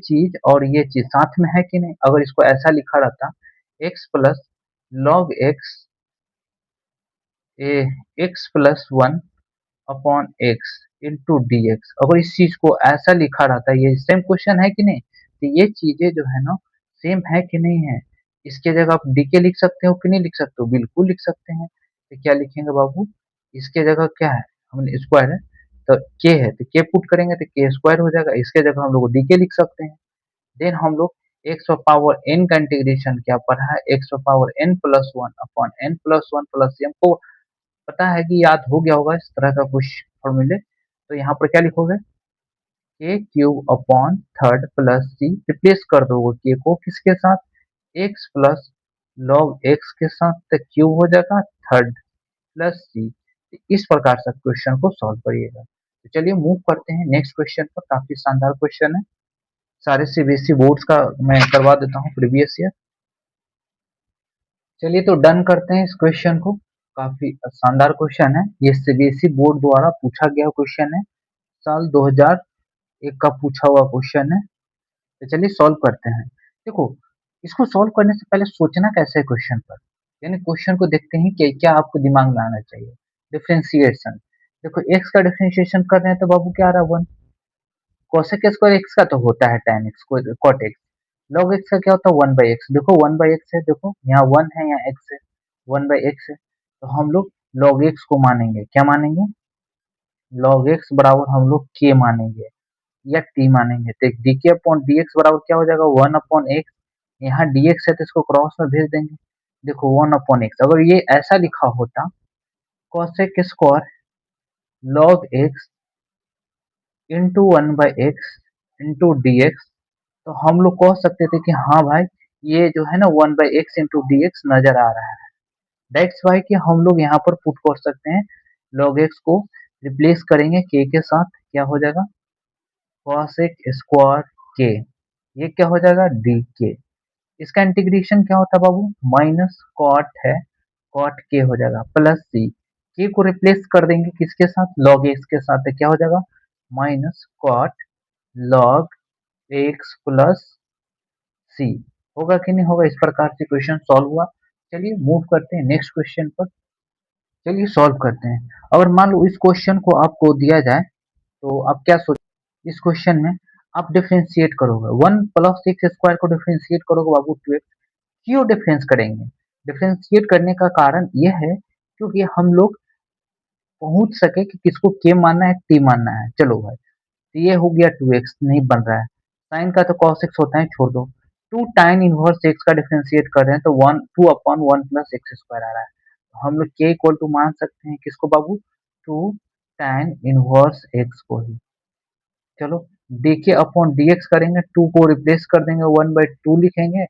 चीज और ये चीज साथ में है कि नहीं, अगर इसको ऐसा लिखा रहता x plus log x x plus 1 upon x into d x, अगर इस चीज को ऐसा लिखा रहता, ये सेम क्वेश्चन है कि नहीं, तो ये चीजें जो है ना सेम है कि नहीं है। इसके जगह आप डी के लिख सकते हो कि नहीं लिख सकते हो, बिल्कुल लिख सकते हैं। तो क्या लिखेंगे बाबू, इसके जगह क्या है, हमने स्क्वायर है तो के है, तो के पुट करेंगे तो के स्क्वायर हो जाएगा, इसके जगह हम लोग डी के लिख सकते हैं। देन हम लोग एक्स पावर एन का इंटीग्रेशन क्या पढ़ा है, x power n plus 1 upon n plus 1 plus C, हमको पता है कि याद हो गया होगा इस तरह का कुछ फॉर्मूले। तो यहाँ पर क्या लिखोगे, के क्यूब अपॉन थर्ड प्लस सी, रिप्लेस कर दोगे के को किसके साथ, एक्स प्लस लॉग एक्स के साथ, तो क्यूब हो जाएगा थर्ड प्लस सी। इस प्रकार से क्वेश्चन को सॉल्व करिएगा। तो चलिए मूव करते हैं नेक्स्ट क्वेश्चन पर, काफी शानदार क्वेश्चन है, सारे सीबीएसई बोर्ड्स का मैं करवा देता हूँ प्रीवियस ईयर। चलिए तो डन करते हैं इस क्वेश्चन को, काफी शानदार क्वेश्चन है, ये सीबीएसई बोर्ड द्वारा पूछा गया क्वेश्चन है, साल 2001 का पूछा हुआ क्वेश्चन है। तो चलिए सॉल्व करते हैं। देखो इसको सॉल्व करने से पहले सोचना कैसे है क्वेश्चन पर, यानी क्वेश्चन को देखते ही कि क्या आपको दिमाग में आना चाहिए। डिफरेंशिएशन, देखो एक्स का डिफरेंशिएशन कर रहे हैं तो बाबू क्या आ रहा है 1, कोसेक स्क्वायर एक्स का तो होता है tan x, cot x, log x का क्या होता है 1/x, देखो 1/x है, देखो यहाँ 1 है यहाँ x है, 1/x है, तो हम लोग log x को मानेंगे, क्या मानेंगे, log x बराबर हम लोग k मानेंगे या t मानेंगे, तो डी के अपॉन डी एक्स बराबर क्या हो जाएगा 1/x, यहाँ dx है तो इसको क्रॉस में भेज देंगे, देखो 1/x, अगर ये ऐसा लिखा होता cosec square log x into 1/x into d x, तो हम लोग कह सकते थे कि हाँ भाई ये जो है ना 1/x इंटू डी एक्स नजर आ रहा है। दैट्स वाई कि हम लोग यहाँ पर पुट कर सकते हैं, log x को रिप्लेस करेंगे k के साथ, क्या हो जाएगा cosec स्क्वायर k, ये क्या हो जाएगा डी के। इसका इंटीग्रेशन क्या होता है बाबू, माइनस कॉट है, कॉट के हो जाएगा प्लस सी, के को रिप्लेस कर देंगे किसके साथ, log x के साथ, तो क्या हो जाएगा minus cot log x plus सी, होगा कि नहीं होगा। इस प्रकार से क्वेश्चन सॉल्व हुआ। चलिए मूव करते हैं नेक्स्ट क्वेश्चन पर, चलिए सॉल्व करते हैं। अगर मान लो इस क्वेश्चन को आपको दिया जाए तो आप क्या सोच, इस क्वेश्चन में आप डिफरेंशिएट करोगे 1 प्लस एक्स स्क्वायर को डिफरेंशिएट करोगे बाबू 2x, क्यों डिफरेंस करेंगे, डिफरेंशिएट करने का कारण यह है क्योंकि हम लोग पहुंच सके कि किसको के मानना है टी मानना है। चलो भाई, तो ये हो गया 2x, नहीं बन रहा है, साइन का तो cos x होता है, छोड़ दो, 2 tan इनवर्स x का डिफरेंशिएट कर रहे हैं तो 1 2/1 प्लस एक्स स्क्वायर आ रहा है, हम लोग के इक्वल टू मान सकते हैं किसको बाबू, टू tan इनवर्स एक्स को ही। चलो डीके अपॉन डीएक्स करेंगे, टू को रिप्लेस कर देंगे, 1/2 लिखेंगे।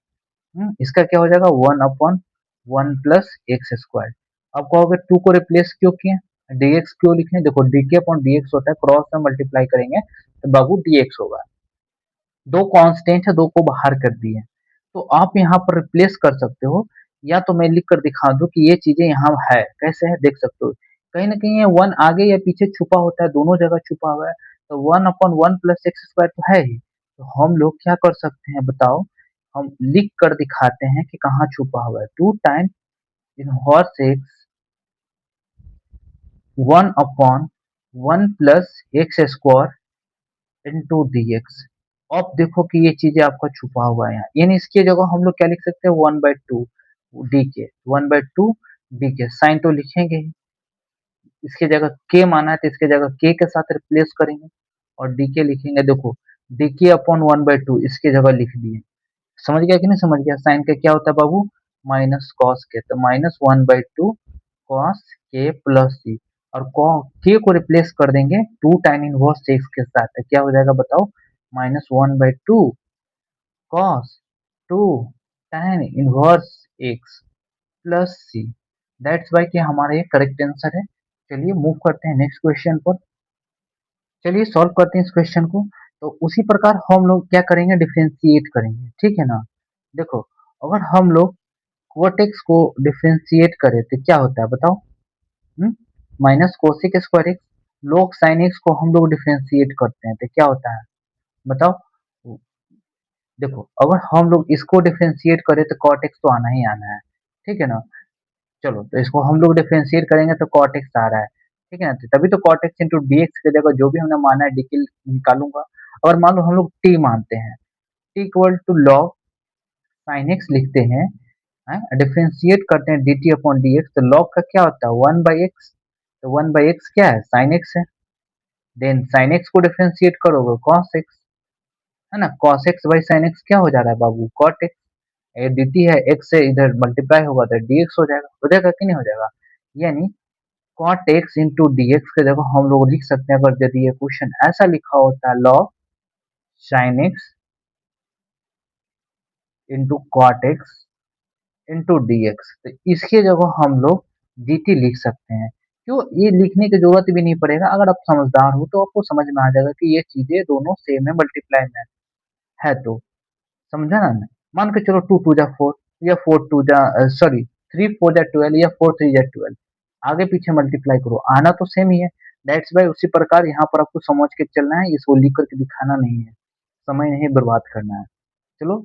इसका क्या हो जाएगा, 1/1 प्लस एक्स स्क्वायर। अब कहोगे टू को रिप्लेस क्यों किए, डीएक्स क्यों लिखे, देखो डीके अपॉन डीएक्स होता है, क्रॉस में मल्टीप्लाई करेंगे तो बाबू डीएक्स होगा। दो कांस्टेंट है, दो को बाहर कर दिए, तो आप यहाँ पर रिप्लेस कर सकते हो, या तो मैं लिख कर दिखा दूं कि ये चीजें यहाँ है, कैसे है देख सकते हो, कहीं ना कहीं ये वन आगे या पीछे छुपा होता है, दोनों जगह छुपा हुआ है, तो 1/1 प्लस एक्स स्क्वायर तो है ही, तो हम लोग क्या कर सकते हैं बताओ, हम लिख कर दिखाते हैं कि कहाँ छुपा हुआ है, 2 time inverse x 1/1 plus x square into d x. अब देखो कि ये चीजें आपका छुपा हुआ है यहाँ, यानी इसकी जगह हम लोग क्या लिख सकते हैं, 1/2 डी के, 1/2 डी के, साइन तो लिखेंगे ही, इसकी जगह के माना है तो इसकी जगह के साथ रिप्लेस करेंगे और डी के लिखेंगे, देखो डी के अपॉन 1/2 इसकी जगह लिख दिए, समझ गया कि नहीं समझ गया, साइन का क्या होता है बाबू, माइनस कॉस के, तो -1/2 कॉस के प्लस सी, और के को रिप्लेस कर देंगे 2 tan 1 एक्स के साथ, तो क्या हो जाएगा बताओ, -1/2 cos 2 tan 1 x plus c, that's why कि हमारा ये करेक्ट आंसर है। चलिए मूव करते हैं नेक्स्ट क्वेश्चन पर, चलिए सॉल्व करते हैं इस क्वेश्चन को। तो उसी प्रकार हम लोग क्या करेंगे, डिफरेंशिएट करेंगे, ठीक है ना। देखो अगर हम लोग कोटेक्स को डिफरेंशिएट करें तो क्या होता है बताओ, माइनस कोसिक स्क्वायर एक्स, लोग साइन एक्स को हम लोग डिफरेंशिएट करते हैं तो क्या होता है बताओ, देखो अगर हम लोग इसको डिफरेंशिएट करें तो कॉट एक्स तो आना ही आना है, ठीक है ना। चलो तो इसको हम लोग डिफरेंशिएट करेंगे तो कॉट एक्स आ रहा है, ठीक है ना, तो तभी तो cot x into d x की जगह जो भी हमने माना है डी निकालूंगा। और मान लो हम लोग टी मानते हैं, t equal to log sine x लिखते हैं, डिफरेंशिएट करते हैं d t upon d x, तो लॉग का क्या होता है 1/x, तो 1/x क्या है साइन एक्स है, देन साइन एक्स को डिफरेंशिएट करोगे कॉस एक्स, है ना, cos x by sin x क्या हो जा रहा है बाबू, cot x, ये dt है, x से इधर मल्टीप्लाई होगा तो dx हो जाएगा कि नहीं हो जाएगा, यानी cot x into d x की जगह हम लोग लिख सकते हैं, अगर यदि ये क्वेश्चन ऐसा लिखा होता है log sin x into cot x into d x, तो इसकी जगह हम लोग dt लिख सकते हैं। क्यों, ये लिखने की जरूरत भी नहीं पड़ेगा, अगर आप समझदार हो तो आपको समझ में आ जाएगा कि ये चीजें दोनों सेम है, मल्टीप्लाई में है तो, समझा ना। मान के चलो 2 2 जा 4, या 3 4 जा 12, या 4 3 जा 12, आगे पीछे मल्टीप्लाई करो आना तो सेम ही है, दैट्स वाई उसी प्रकार यहाँ पर आपको समझ के चलना है, इसको लिख करके दिखाना नहीं है, समय नहीं बर्बाद करना है। चलो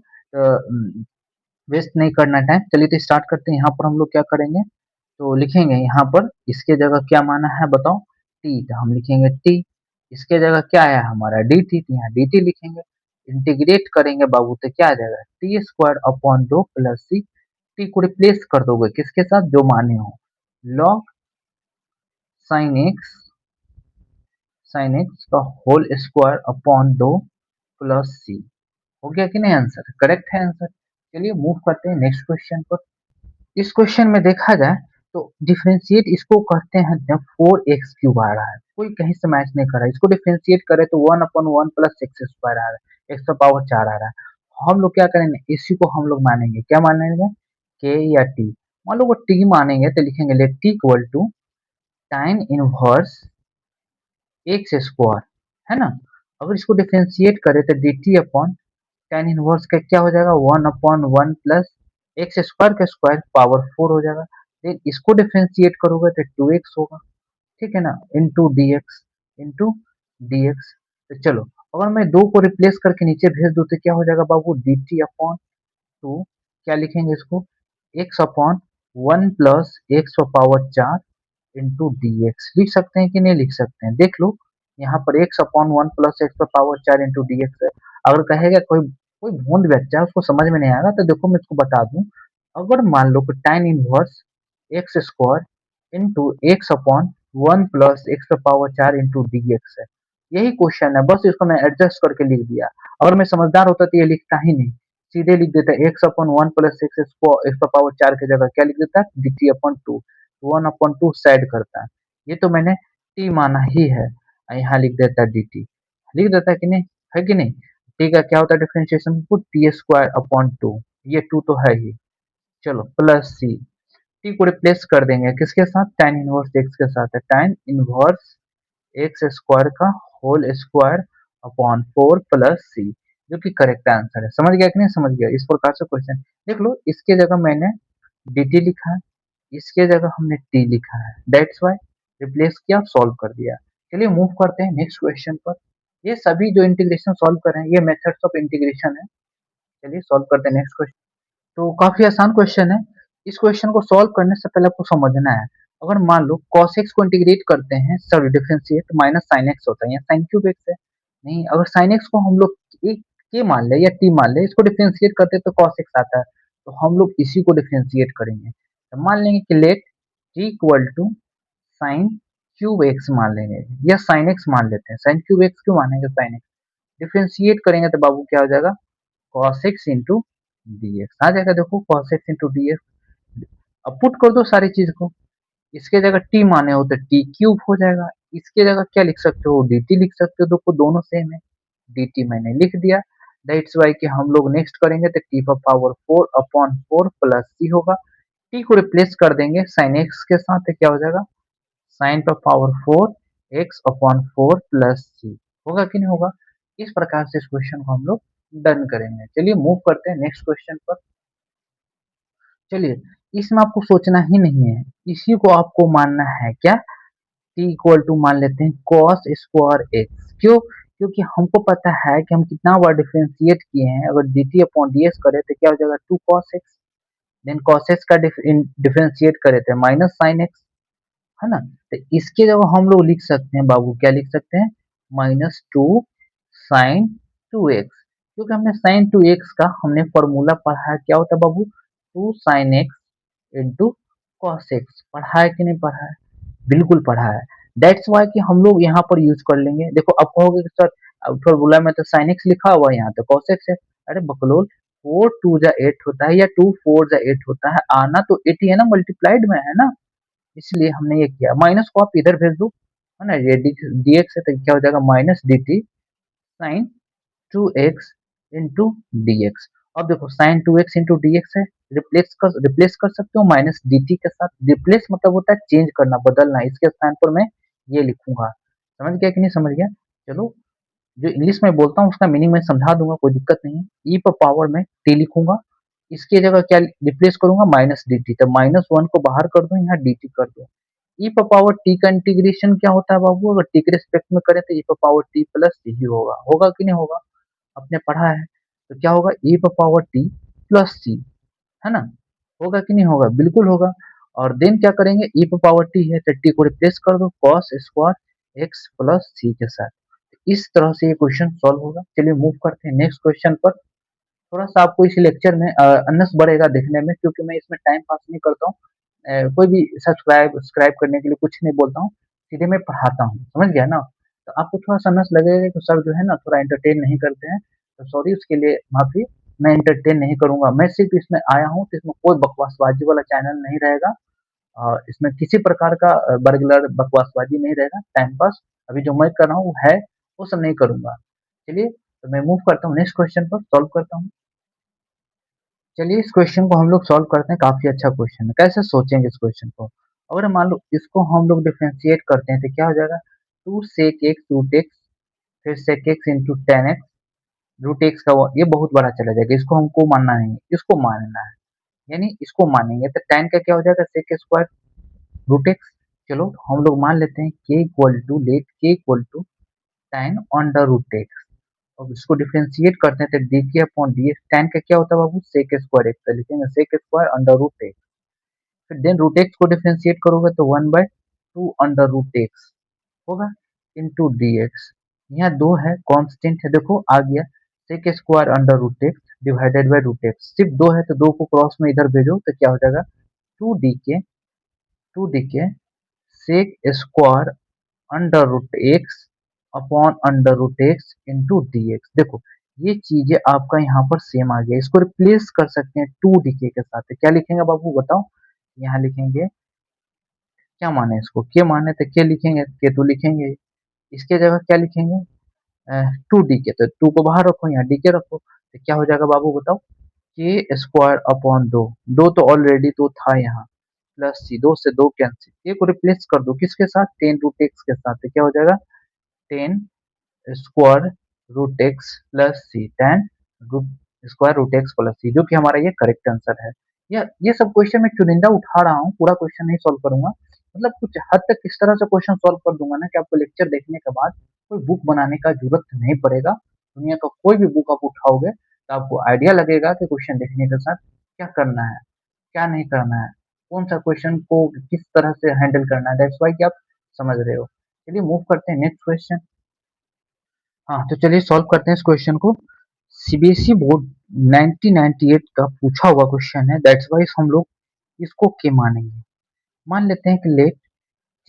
वेस्ट नहीं करना टाइम, चलिए तो स्टार्ट करते हैं। यहाँ पर हम लोग क्या करेंगे, तो लिखेंगे यहाँ पर इसके जगह क्या माना है बताओ, टी, तो हम लिखेंगे टी, इसके जगह क्या है हमारा डी टी, तो यहाँ डी टी लिखेंगे, इंटीग्रेट करेंगे बाबू तो क्या आ जाएगा, टी स्क्वायर अपॉन 2 प्लस सी, टी को रिप्लेस कर दोगे किसके साथ जो माने हो, log sine x, sine x का whole square upon 2 plus C, हो गया कि नहीं आंसर, करेक्ट है आंसर। चलिए मूव करते हैं नेक्स्ट क्वेश्चन पर। इस क्वेश्चन में देखा जाए तो डिफरेंशिएट इसको कहते हैं जब 4x³ आ रहा है, कोई कहीं से मैच नहीं कर रहा है, इसको डिफरेंशिएट करे तो 1/1 प्लस एक्स स्क्वायर आ रहा है, एक्स पावर 4 आ रहा है। हम लोग क्या करेंगे, इसी को हम लोग मानेंगे, क्या मानेंगे, के या टी, मान लो वो टी मानेंगे तो लिखेंगे लेट टी इक्वल टू टाइन इनवर्स एक्स स्क्वायर, है ना। अगर इसको डिफरेंशिएट करें तो D t upon tan inverse का क्या हो जाएगा, 1/1 प्लस एक्स स्क्वायर का स्क्वायर पावर 4 हो जाएगा, देन इसको डिफरेंशिएट करोगे तो 2x होगा, ठीक है ना, इंटू डी एक्स। तो चलो अगर मैं दो को रिप्लेस करके नीचे भेज दूं तो क्या हो जाएगा बाबू, डी टी अपॉन टू, क्या लिखेंगे इसको, x upon 1 plus x power 4 into d x, लिख सकते हैं कि नहीं लिख सकते हैं, देख लो यहाँ पर x upon 1 plus x power 4 into d x है। अगर कहेगा कोई कोई भूंद बच्चा उसको समझ में नहीं आएगा तो देखो मैं इसको बता दूं, अगर मान लो कि tan inverse x square into x upon 1 plus x power 4 into d x है, यही क्वेश्चन है, बस इसको मैं एडजस्ट करके लिख दिया। अगर मैं समझदार होता तो ये लिखता ही नहीं, सीधे लिख देता x upon 1 plus x power 4 की जगह क्या लिख देता डी टी अपॉन 2, 1/2 साइड करता है। ये तो मैंने टी माना ही है, यहाँ लिख देता डी टी, लिख देता है कि नहीं, है कि नहीं। टी का क्या होता है differentiation, T square upon two, ये टू तो है ही। चलो प्लस सी, टी को रिप्लेस कर देंगे किसके साथ, tan इनवर्स एक्स के साथ है, tan इनवर्स एक्स स्क्वायर का होल स्क्वायर अपॉन 4 प्लस सी, जो कि करेक्ट आंसर है। समझ गया कि नहीं समझ गया। इस प्रकार से क्वेश्चन देख लो, इसके जगह मैंने dt लिखा है, इसके जगह हमने t लिखा है, दैट्स वाई रिप्लेस किया, सॉल्व कर दिया। चलिए मूव करते हैं नेक्स्ट क्वेश्चन पर। ये सभी जो इंटीग्रेशन सॉल्व कर रहे हैं, ये मेथड्स ऑफ इंटीग्रेशन है। चलिए सॉल्व करते हैं नेक्स्ट क्वेश्चन। तो काफी आसान क्वेश्चन है। इस क्वेश्चन को सॉल्व करने से पहले आपको समझना है, अगर मान लो cos x को इंटीग्रेट करते हैं, सॉरी डिफरेंशिएट, तो माइनस साइन एक्स होता है, या साइन क्यूब एक्स है। नहीं, अगर साइन एक्स को हम लोग एक के मान ले या टी मान ले, इसको डिफरेंशिएट करते हैं तो cos x आता है, तो हम लोग इसी को डिफरेंशिएट करेंगे। तो मान लेंगे कि let t equal to sine cube x मान लेंगे, या साइन एक्स मान लेते हैं। साइन क्यूब एक्स क्यों मानेंगे, साइन एक्स डिफरेंशिएट करेंगे तो बाबू क्या हो जाएगा, cos x into d x आ जाएगा। देखो cos x into d x, अब पुट कर दो सारी चीज को। इसके जगह टी माने हो तो टी क्यूब हो जाएगा, इसके जगह क्या लिख सकते हो, डी टी लिख सकते हो, देखो दोनों सेम है। डी टी मैंने लिख दिया, दैट्स वाई कि हम लोग नेक्स्ट करेंगे तो टी पर पावर 4 अपॉन 4 प्लस सी होगा। टी को रिप्लेस कर देंगे साइन एक्स के साथ, तो क्या हो जाएगा, साइन पर पावर 4 एक्स अपॉन 4 प्लस सी, होगा कि नहीं होगा। इस प्रकार से इस क्वेश्चन को हम लोग डन करेंगे। चलिए मूव करते हैं नेक्स्ट क्वेश्चन पर। चलिए, इसमें आपको सोचना ही नहीं है, इसी को आपको मानना है क्या, टी इक्वल टू मान लेते हैं कॉस स्क्वायर एक्स। क्यों, क्योंकि हमको पता है कि हम कितना बार डिफरेंशिएट किए हैं, अगर d t upon d x करे तो क्या हो जाएगा, two cos x, then cos x का डिफरेंशिएट करे थे माइनस साइन एक्स, है ना। तो इसके जगह हम लोग लिख सकते हैं बाबू, क्या लिख सकते हैं, minus two sign two x, क्योंकि हमने साइन टू एक्स का हमने फॉर्मूला पढ़ा है, क्या होता है बाबू, two sine x into cos x. पढ़ा है कि नहीं पढ़ा है, बिल्कुल पढ़ा है। दैट्स वाई कि हम लोग यहाँ पर यूज कर लेंगे। देखो अब कहोगे कि सर फॉर्मूला में तो साइन एक्स लिखा हुआ है, यहाँ तो कॉस एक्स है। अरे बकलोल, फोर टू जा एट होता है या टू फोर जा एट होता है, आना तो एट ही है ना, मल्टीप्लाइड में है ना, इसलिए हमने ये किया। माइनस को आप इधर भेज दो, है ना, ये डी एक्स है तो क्या हो जाएगा, minus d t sign two x into d x. अब देखो sine two x into d x है, रिप्लेस कर सकते हो माइनस डी टी के साथ। रिप्लेस मतलब होता है चेंज करना, बदलना, इसके स्थान पर मैं ये लिखूंगा। समझ गया कि नहीं समझ गया। चलो, जो इंग्लिश में बोलता हूँ उसका मीनिंग मैं समझा दूंगा, कोई दिक्कत नहीं है। ई पर पावर में टी लिखूंगा, इसकी जगह क्या रिप्लेस करूंगा, माइनस डी टी, तो माइनस वन को बाहर कर दो, यहाँ डी टी कर दो। ई पर पावर टी का इंटीग्रेशन क्या होता है बाबू, अगर टी के रिस्पेक्ट में करें तो ई पर पावर टी प्लस टी ही होगा, होगा कि नहीं होगा, आपने पढ़ा है। तो क्या होगा, ई पर पावर टी प्लस सी, है ना, होगा कि नहीं होगा, बिल्कुल होगा। और देन क्या करेंगे, ई पर पावर टी है तो टी को रिप्लेस कर दो कॉस स्क्वायर एक्स प्लस सी के साथ। इस तरह से ये क्वेश्चन सॉल्व होगा। चलिए मूव करते हैं नेक्स्ट क्वेश्चन पर। थोड़ा सा आपको इस लेक्चर में अनस बढ़ेगा देखने में, क्योंकि मैं इसमें टाइम पास नहीं करता हूँ, कोई भी सब्सक्राइब करने के लिए कुछ नहीं बोलता हूँ, सीधे मैं पढ़ाता हूँ, समझ गया ना। तो आपको थोड़ा सा अनस लगेगा कि सर जो है ना थोड़ा एंटरटेन नहीं करते हैं, तो सॉरी उसके लिए माफी। मैं एंटरटेन नहीं करूंगा, मैं सिर्फ इसमें आया हूँ तो इसमें कोई बकवासबाजी वाला चैनल नहीं रहेगा, इसमें किसी प्रकार का बर्गलर बकवासबाजी नहीं रहेगा, टाइम पास अभी जो मैं कर रहा हूँ वो है, वो सब नहीं करूंगा। चलिए, तो मैं मूव करता हूँ नेक्स्ट क्वेश्चन पर, सॉल्व करता हूँ। चलिए इस क्वेश्चन को हम लोग सॉल्व करते हैं, काफी अच्छा क्वेश्चन है। कैसे सोचेंगे इस क्वेश्चन को, अगर मान लो इसको हम लोग डिफरेंशिएट करते हैं तो क्या हो जाएगा, two sec x root x, फिर sec x into tan x root x का ये बहुत बड़ा चला जाएगा, इसको हमको मानना नहीं है, इसको मानना है। यानी इसको मानेंगे तो टेन का क्या हो जाएगा, सेक स्क्वायर रूट एक्स। चलो हम लोग मान लेते हैं k equal to, let k equal to tan under root x. अब इसको डिफरेंशिएट करते हैं तो डी के अपॉन डी एक्स, टेन का क्या होता है बाबू, सेक स्क्वायर एक्स, तो लिखेंगे sec square under root x. फिर देन रूट एक्स को डिफरेंशिएट करोगे तो one by two under root x होगा इंटू डी एक्स। यहाँ दो है कांस्टेंट है, देखो आ गया, sec square under root x divided by root x, सिर्फ दो है तो दो को क्रॉस में इधर भेजो तो क्या हो जाएगा, two d k sec square under root x upon under root x into d x. देखो ये चीजें आपका यहाँ पर सेम आ गया, इसको रिप्लेस कर सकते हैं टू डी के साथ, क्या लिखेंगे बाबू बताओ, यहाँ लिखेंगे क्या माने इसको, के माने तो के लिखेंगे, के तो लिखेंगे। इसके जगह क्या लिखेंगे, 2 डी के, तो 2 को बाहर रखो, यहाँ डी के रखो, तो क्या हो जाएगा बाबू बताओ, के स्क्वायर अपॉन 2, 2 तो ऑलरेडी तो था यहाँ, प्लस सी, 2 से 2 कैंसिल, के को रिप्लेस कर दो किसके साथ, टेन रूट एक्स के साथ, तो क्या हो जाएगा, tan square root x plus C, tan root square root x plus सी, जो कि हमारा ये करेक्ट आंसर है। ये सब क्वेश्चन मैं चुनिंदा उठा रहा हूँ, पूरा क्वेश्चन नहीं सॉल्व करूंगा, मतलब कुछ हद तक इस तरह से क्वेश्चन सॉल्व कर दूंगा ना कि आपको लेक्चर देखने के बाद कोई बुक बनाने का जरूरत नहीं पड़ेगा। दुनिया का कोई भी बुक आप उठाओगे तो आपको आइडिया लगेगा कि क्वेश्चन देखने के साथ क्या करना है, क्या नहीं करना है, कौन सा क्वेश्चन को किस तरह से हैंडल करना है, दैट्स वाई कि आप समझ रहे हो। चलिए मूव करते हैं नेक्स्ट क्वेश्चन। हाँ, तो चलिए सॉल्व करते हैं इस क्वेश्चन को। सीबीएसई बोर्ड 1998 का पूछा हुआ क्वेश्चन है, दैट्स वाइज हम लोग इसको के मानेंगे। मान लेते हैं कि let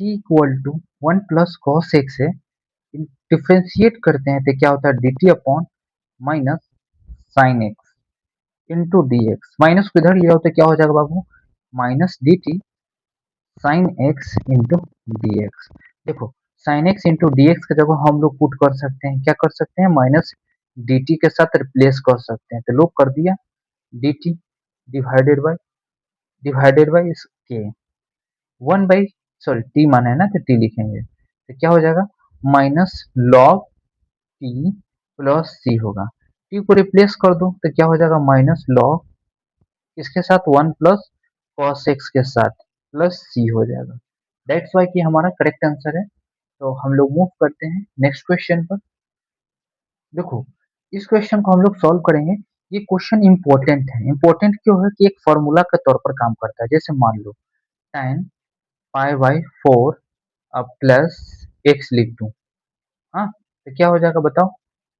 t equal to 1 plus cos x है, डिफ्रेंशिएट करते हैं तो क्या होता है, d t upon minus sine x into d x, minus को इधर लिया हो तो क्या हो जाएगा बाबू, minus d t sine x into d x. देखो sine x into d x की जगह हम लोग पुट कर सकते हैं, क्या कर सकते हैं, माइनस डी टी के साथ रिप्लेस कर सकते हैं, तो लोग कर दिया डी टी डिवाइडेड बाई के, वन बाई, सॉरी टी माना है ना तो टी लिखेंगे, तो क्या हो जाएगा, माइनस लॉग टी प्लस सी होगा, टी को रिप्लेस कर दो तो क्या हो जाएगा, माइनस लॉग इसके साथ 1 प्लस कॉस एक्स के साथ प्लस सी हो जाएगा। दैट्स वाई कि हमारा करेक्ट आंसर है। तो हम लोग मूव करते हैं नेक्स्ट क्वेश्चन पर। देखो इस क्वेश्चन को हम लोग सॉल्व करेंगे। ये क्वेश्चन इंपॉर्टेंट है, इंपॉर्टेंट क्यों है कि एक फॉर्मूला के तौर पर काम करता है। जैसे मान लो tan पाई बाई 4 अब प्लस एक्स लिख दूं, हाँ तो क्या हो जाएगा बताओ,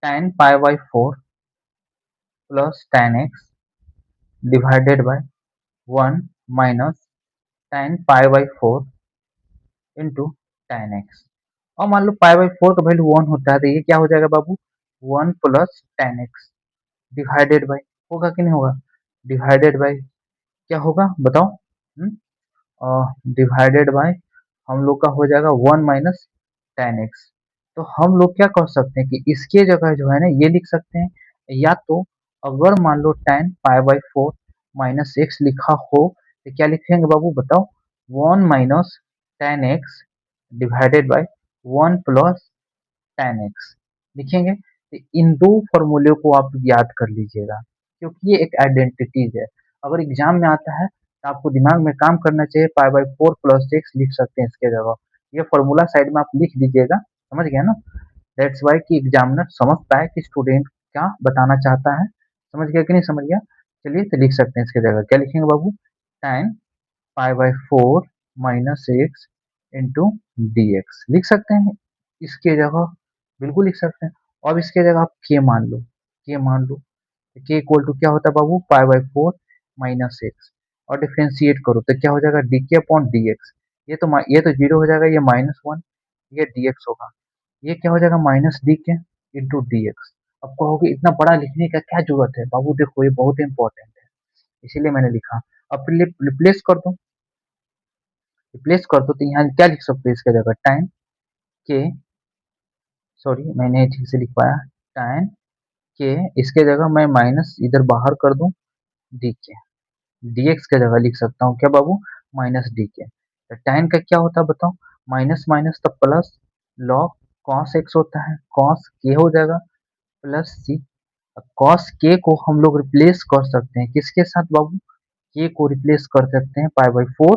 tan pi by 4 plus tan x divided bye 1 minus tan pi by 4 into tan x. और मान लो पाई बाई 4 का वैल्यू 1 होता है तो ये क्या हो जाएगा बाबू, 1 plus tan x divided bye, होगा कि नहीं होगा, डिवाइडेड बाय क्या होगा बताओ, डिवाइडेड बाय हम लोग का हो जाएगा 1 माइनस tan एक्स। तो हम लोग क्या कर सकते हैं कि इसके जगह जो है ना ये लिख सकते हैं, या तो अगर मान लो tan pi by 4 minus x लिखा हो तो क्या लिखेंगे बाबू बताओ, 1 minus tan x divided bye 1 plus tan x लिखेंगे। तो इन दो फॉर्मूले को आप याद कर लीजिएगा क्योंकि ये एक आइडेंटिटीज है। अगर एग्जाम में आता है तो आपको दिमाग में काम करना चाहिए, पाई बाई 4 प्लस एक्स लिख सकते हैं इसके जगह, ये फॉर्मूला साइड में आप लिख दीजिएगा, समझ गया ना। दैट्स वाई कि एग्जामिनर समझ पाए कि स्टूडेंट क्या बताना चाहता है, समझ गया कि नहीं समझ गया। चलिए तो लिख सकते हैं इसके जगह, क्या लिखेंगे बाबू, tan pi by 4 minus x into d x लिख सकते हैं इसके जगह, बिल्कुल लिख सकते हैं। अब इसके जगह आप के मान लो, के मान लो, के इक्वल टू क्या होता है बाबू, पाई बाई 4 माइनस एक्स, और डिफ्रेंशिएट करो तो क्या हो जाएगा, डी के अपॉन डी एक्स, ये तो जीरो हो जाएगा, ये माइनस वन, ये डी एक्स होगा, ये क्या हो जाएगा माइनस डी के इंटू डी एक्स। अब कहोगे इतना बड़ा लिखने का क्या जरूरत है बाबू, देखो ये बहुत इंपॉर्टेंट है इसीलिए मैंने लिखा। अब रिप्लेस कर दो, रिप्लेस कर दो तो यहाँ क्या लिख सकते हो इसके जगह, टाइम के, सॉरी मैंने ठीक से लिख पाया, टाइम के, इसके जगह मैं माइनस इधर बाहर कर दूं, डी के, dx के जगह लिख सकता हूँ क्या बाबू, माइनस डी के। तो tan का क्या होता है बताओ, माइनस माइनस तो प्लस, log cos x होता है, cos k हो जाएगा प्लस c। cos k को हम लोग रिप्लेस कर सकते हैं किसके साथ बाबू, k को रिप्लेस कर सकते हैं पाई बाई 4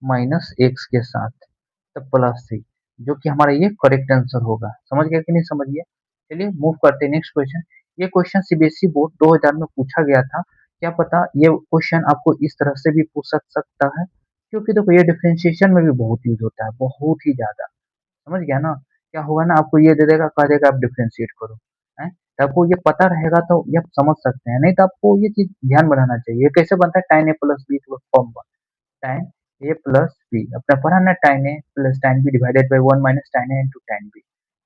माइनस एक्स के साथ, तो प्लस सी, जो कि हमारा ये करेक्ट आंसर होगा। समझ गया कि नहीं समझ गया। चलिए मूव करते हैं नेक्स्ट क्वेश्चन। ये क्वेश्चन सीबीएसई बोर्ड 2000 में पूछा गया था, क्या पता ये क्वेश्चन आपको इस तरह से भी पूछ सकता है, क्योंकि देखो ये डिफरेंशिएशन में भी बहुत यूज होता है, बहुत ही ज्यादा। समझ गया ना, क्या होगा ना, आपको ये दे देगा, कह देगा आप डिफरेंशिएट करो, है तो आपको ये पता रहेगा तो ये आप समझ सकते हैं, नहीं तो आपको ये चीज ध्यान में रहना चाहिए। ये कैसे बनता है, tan a plus b form, tan a plus b, अपना पढ़ा ना, tan a plus tan b divided by 1 minus tan a into tan b।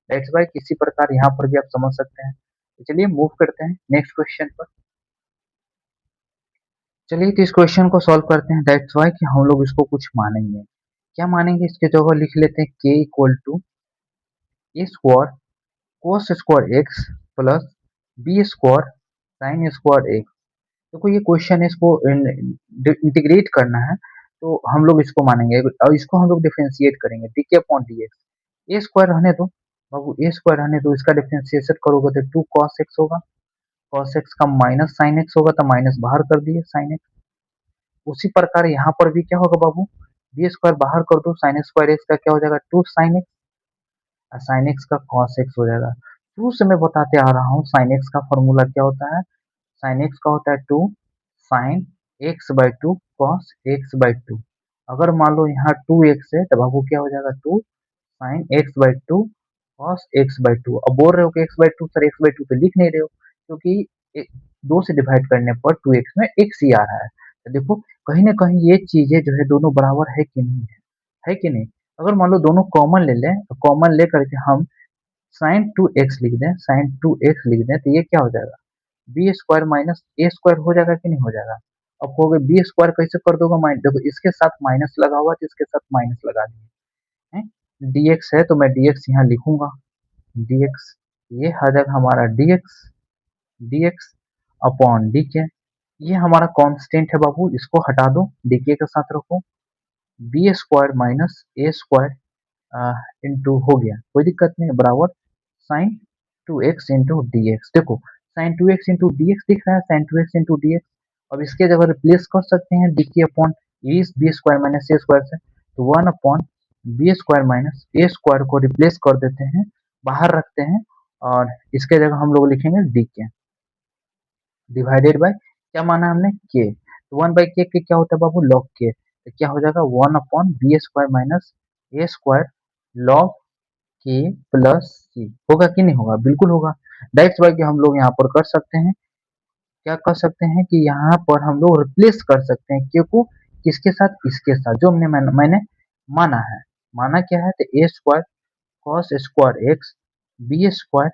That's why किसी प्रकार यहाँ पर भी आप समझ सकते हैं। तो चलिए मूव करते हैं नेक्स्ट क्वेश्चन पर। चलिए तो इस क्वेश्चन को सॉल्व करते हैं, दैट्स वाई कि हम लोग इसको कुछ मानेंगे। क्या मानेंगे, इसके जगह लिख लेते हैं k equal to a square cos square x plus b square sine square x. देखो ये क्वेश्चन है, इसको इंटीग्रेट करना है, तो हम लोग इसको मानेंगे और इसको हम लोग डिफरेंशिएट करेंगे डी के अपॉन डी एक्स। ए स्क्वायर रहने दो बाबू, ए स्क्वायर रहने दो, इसका डिफरेंशिएशन करोगे तो टू कॉस एक्स होगा, कॉस एक्स का माइनस साइन एक्स होगा, तो माइनस बाहर कर दिए साइन एक्स। उसी प्रकार यहाँ पर भी क्या होगा बाबू, बी स्क्वायर बाहर कर दो, साइन स्क्वायर एक्स का क्या हो जाएगा two sine x, sine x का कॉस एक्स हो जाएगा। शुरू से मैं बताते आ रहा हूँ साइन एक्स का फॉर्मूला क्या होता है, साइन एक्स का होता है two sine x by two cos x by two. अगर मान लो यहाँ टू एक्स है तो बाबू क्या हो जाएगा two sine x by two cos x by two. अब बोल रहे हो कि x by two sir, x by two तो लिख नहीं रहे हो क्योंकि दो से डिवाइड करने पर टू एक्स में एक्स ही आ रहा है। तो देखो कहीं ना कहीं ये चीजें जो है दोनों बराबर है कि नहीं है कि नहीं। अगर मान लो दोनों कॉमन ले लें तो कॉमन ले करके हम साइन टू एक्स लिख दें, साइन टू एक्स लिख दें, तो ये क्या हो जाएगा b square minus a square हो जाएगा कि नहीं हो जाएगा। अब कहोगे बी स्क्वायर कैसे कर दोगे माइनस, देखो इसके साथ माइनस लगा हुआ तो इसके साथ माइनस लगा दिए हैं, dx है तो मैं dx यहाँ लिखूंगा, dx ये आ जाएगा हमारा dx अपॉन dk। ये हमारा कांस्टेंट है बाबू, इसको हटा दो dk के साथ रखो, b square minus a square into हो गया, कोई दिक्कत नहीं है, बराबर sine two x into d x. देखो sine two x into d x दिख रहा है, sine two x into d x. अब इसके जगह रिप्लेस कर सकते हैं डी के अपॉन इस b square minus a square से, तो one upon b square minus a square को रिप्लेस कर देते हैं, बाहर रखते हैं, और इसके जगह हम लोग लिखेंगे डी के डिवाइडेड बाय क्या माना हमने के, तो वन बाई के क्या होता है बाबू लॉग के, तो क्या हो जाएगा one upon b square minus a square log k plus सी। होगा कि नहीं होगा, बिल्कुल होगा। दैट्स वाई कि हम लोग यहाँ पर कर सकते हैं, क्या कर सकते हैं कि यहाँ पर हम लोग रिप्लेस कर सकते हैं क्यू को किसके साथ, इसके साथ जो मैंने माना है। माना क्या है तो a square cos square x b square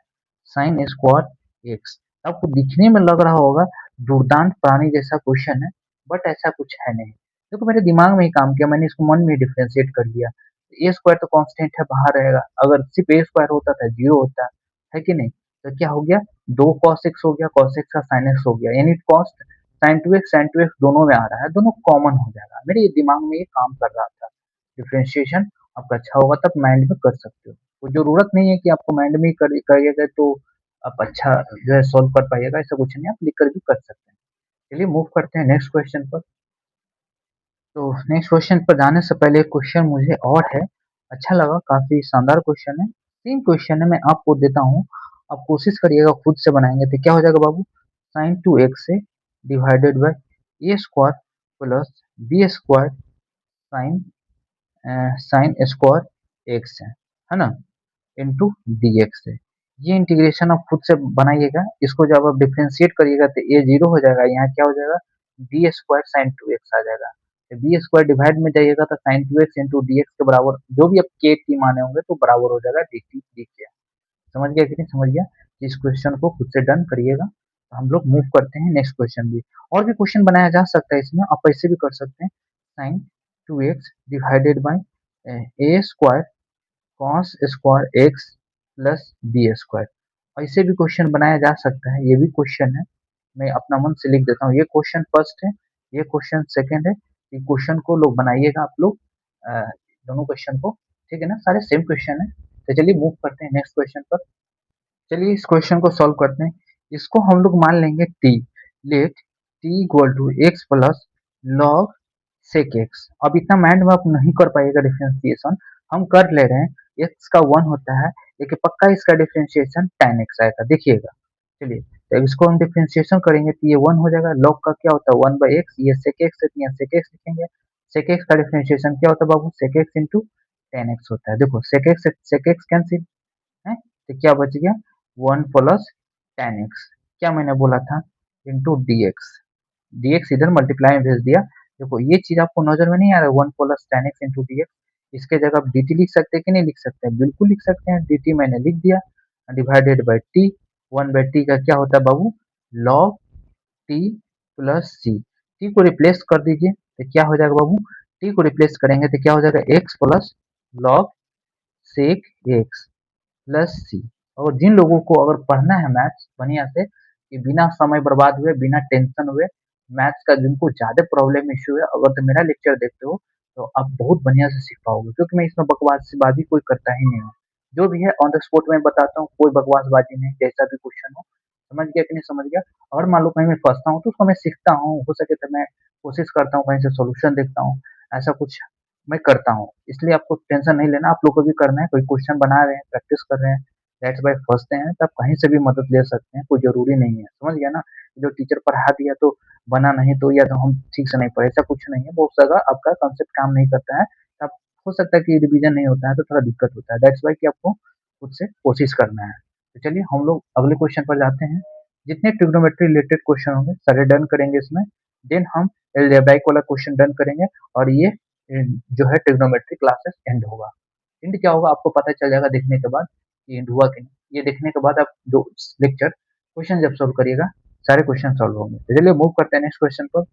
sine square x. आपको दिखने में लग रहा होगा दुर्दांत प्राणी जैसा क्वेश्चन है, बट ऐसा कुछ है नहीं। देखो मेरे दिमाग में ही काम किया, मैंने इसको मन में डिफ्रेंशिएट कर लिया। ए स्क्वायर तो कांस्टेंट है, बाहर रहेगा, अगर सिर्फ ए स्क्वायर होता था जीरो होता है कि नहीं। तो क्या हो गया दो कॉस एक्स हो गया, कॉस एक्स का साइन एक्स हो गया, यानी कॉस साइन टू एक्स दोनों में आ रहा है, दोनों कॉमन हो जाएगा। मेरे दिमाग में ये काम कर रहा था, डिफ्रेंशिएशन आपका अच्छा होगा तब माइंड में कर सकते हो। तो जरूरत नहीं है कि आपको माइंड में ही करिएगा तो आप अच्छा जो है सॉल्व कर पाइएगा, ऐसा कुछ नहीं, आप लिख कर भी कर सकते हैं। चलिए मूव करते हैं नेक्स्ट क्वेश्चन पर। तो नेक्स्ट क्वेश्चन पर जाने से पहले एक क्वेश्चन मुझे और है, अच्छा लगा, काफी शानदार क्वेश्चन है, सेम क्वेश्चन है, मैं आपको देता हूँ, आप कोशिश करिएगा खुद से बनाएंगे तो क्या हो जाएगा बाबू साइन टू एक्स से divided by a square plus b square sine sine square x है ना, इंटू डी एक्स है। ये इंटीग्रेशन आप खुद से बनाइएगा, इसको जब आप डिफ्रेंशिएट करिएगा तो ए जीरो हो जाएगा, यहाँ क्या हो जाएगा b square sine two x आ जाएगा। बी स्क्वायर डिवाइड में जाइएगा तो sine two x into d x के बराबर जो भी आप के टी माने होंगे तो बराबर हो जाएगा डी टी डी के। समझ गया कि नहीं समझ गया, इस क्वेश्चन को खुद से डन करिएगा। तो हम लोग मूव करते हैं नेक्स्ट क्वेश्चन भी, और भी क्वेश्चन बनाया जा सकता है इसमें, आप ऐसे भी कर सकते हैं sine two x divided by a square cos square x plus b square. ऐसे भी क्वेश्चन बनाया जा सकता है, ये भी क्वेश्चन है, मैं अपना मन से लिख देता हूँ, ये क्वेश्चन फर्स्ट है, ये क्वेश्चन सेकंड है। ये क्वेश्चन को लोग बनाइएगा आप लोग, दोनों क्वेश्चन को, ठीक है ना, सारे सेम क्वेश्चन है। तो चलिए मूव करते हैं नेक्स्ट क्वेश्चन पर। चलिए इस क्वेश्चन को सॉल्व करते हैं, इसको हम लोग मान लेंगे t, let t equal to x plus log sec x. अब इतना माइंड में आप नहीं कर पाइएगा डिफरेंशिएशन, हम कर ले रहे हैं, एक्स का वन होता है लेकिन पक्का इसका डिफरेंशिएशन tan एक्स आएगा, देखिएगा। चलिए तो इसको हम डिफरेंशिएशन करेंगे तो ये वन हो जाएगा, लॉग का क्या होता है वन बाई एक्स, ये सेक एक्स है तो यहाँ सेक एक्स लिखेंगे। सेक एक्स का डिफरेंशिएशन क्या होता है बाबू sec x into tan x होता है। देखो सेक एक्स कैंसिल है तो क्या बच गया वन प्लस tan एक्स, क्या मैंने बोला था into d x, D x इधर मल्टीप्लाई में भेज दिया। देखो ये चीज आपको नजर में नहीं आ रहा है one plus tan x into d x, इसके जगह आप डी टी लिख सकते हैं कि नहीं लिख सकते हैं, बिल्कुल लिख सकते हैं, डी टी मैंने लिख दिया divided by T, one by T का क्या होता है बाबू लॉग टी प्लस सी, टी को रिप्लेस कर दीजिए तो क्या हो जाएगा बाबू टी को रिप्लेस करेंगे तो क्या हो जाएगा x plus log sec x plus C. और जिन लोगों को अगर पढ़ना है मैथ्स बढ़िया से कि बिना समय बर्बाद हुए बिना टेंशन हुए मैथ्स का जिनको ज्यादा प्रॉब्लम इश्यू है अगर तो मेरा लेक्चर देखते हो तो आप बहुत बढ़िया से सीख पाओगे क्योंकि मैं इसमें बकवासबाजी कोई करता ही नहीं हूँ। जो भी है ऑन द स्पॉट में बताता हूँ, कोई बकवासबाजी नहीं, जैसा भी क्वेश्चन हो। समझ गया कि नहीं समझ गया। और मान लो कहीं मैं फंसता हूँ तो उसको मैं सीखता हूँ, हो सके तो मैं कोशिश करता हूँ कहीं से सोल्यूशन देखता हूँ। ऐसा कुछ मैं करता हूँ, इसलिए आपको टेंशन नहीं लेना। आप लोग को भी करना है, कोई क्वेश्चन बना रहे हैं, प्रैक्टिस कर रहे हैं, दैट्स वाई फंसते हैं, तो आप कहीं से भी मदद ले सकते हैं, कोई जरूरी नहीं है। समझ गया ना। जो टीचर पढ़ा दिया तो बना नहीं तो या तो हम ठीक से नहीं पढ़े, ऐसा कुछ नहीं है। बहुत जगह आपका कंसेप्ट काम नहीं करता है, आप हो सकता है कि रिवीजन नहीं होता है तो थोड़ा दिक्कत होता है, दैट्स वाई कि आपको खुद से कोशिश करना है। तो चलिए हम लोग अगले क्वेश्चन पर जाते हैं। जितने ट्रिग्नोमेट्री रिलेटेड क्वेश्चन होंगे सारे डन करेंगे इसमें, देन हम एलजेब्राइक वाला क्वेश्चन डन करेंगे और ये जो है ट्रिग्नोमेट्री क्लासेस एंड होगा। एंड क्या होगा आपको पता चल जाएगा देखने के बाद कि एंड हुआ कि नहीं। ये देखने के बाद आप जो लेक्चर क्वेश्चन जब सॉल्व करिएगा सारे क्वेश्चन सॉल्व होंगे। तो चलिए मूव करते हैं नेक्स्ट क्वेश्चन पर।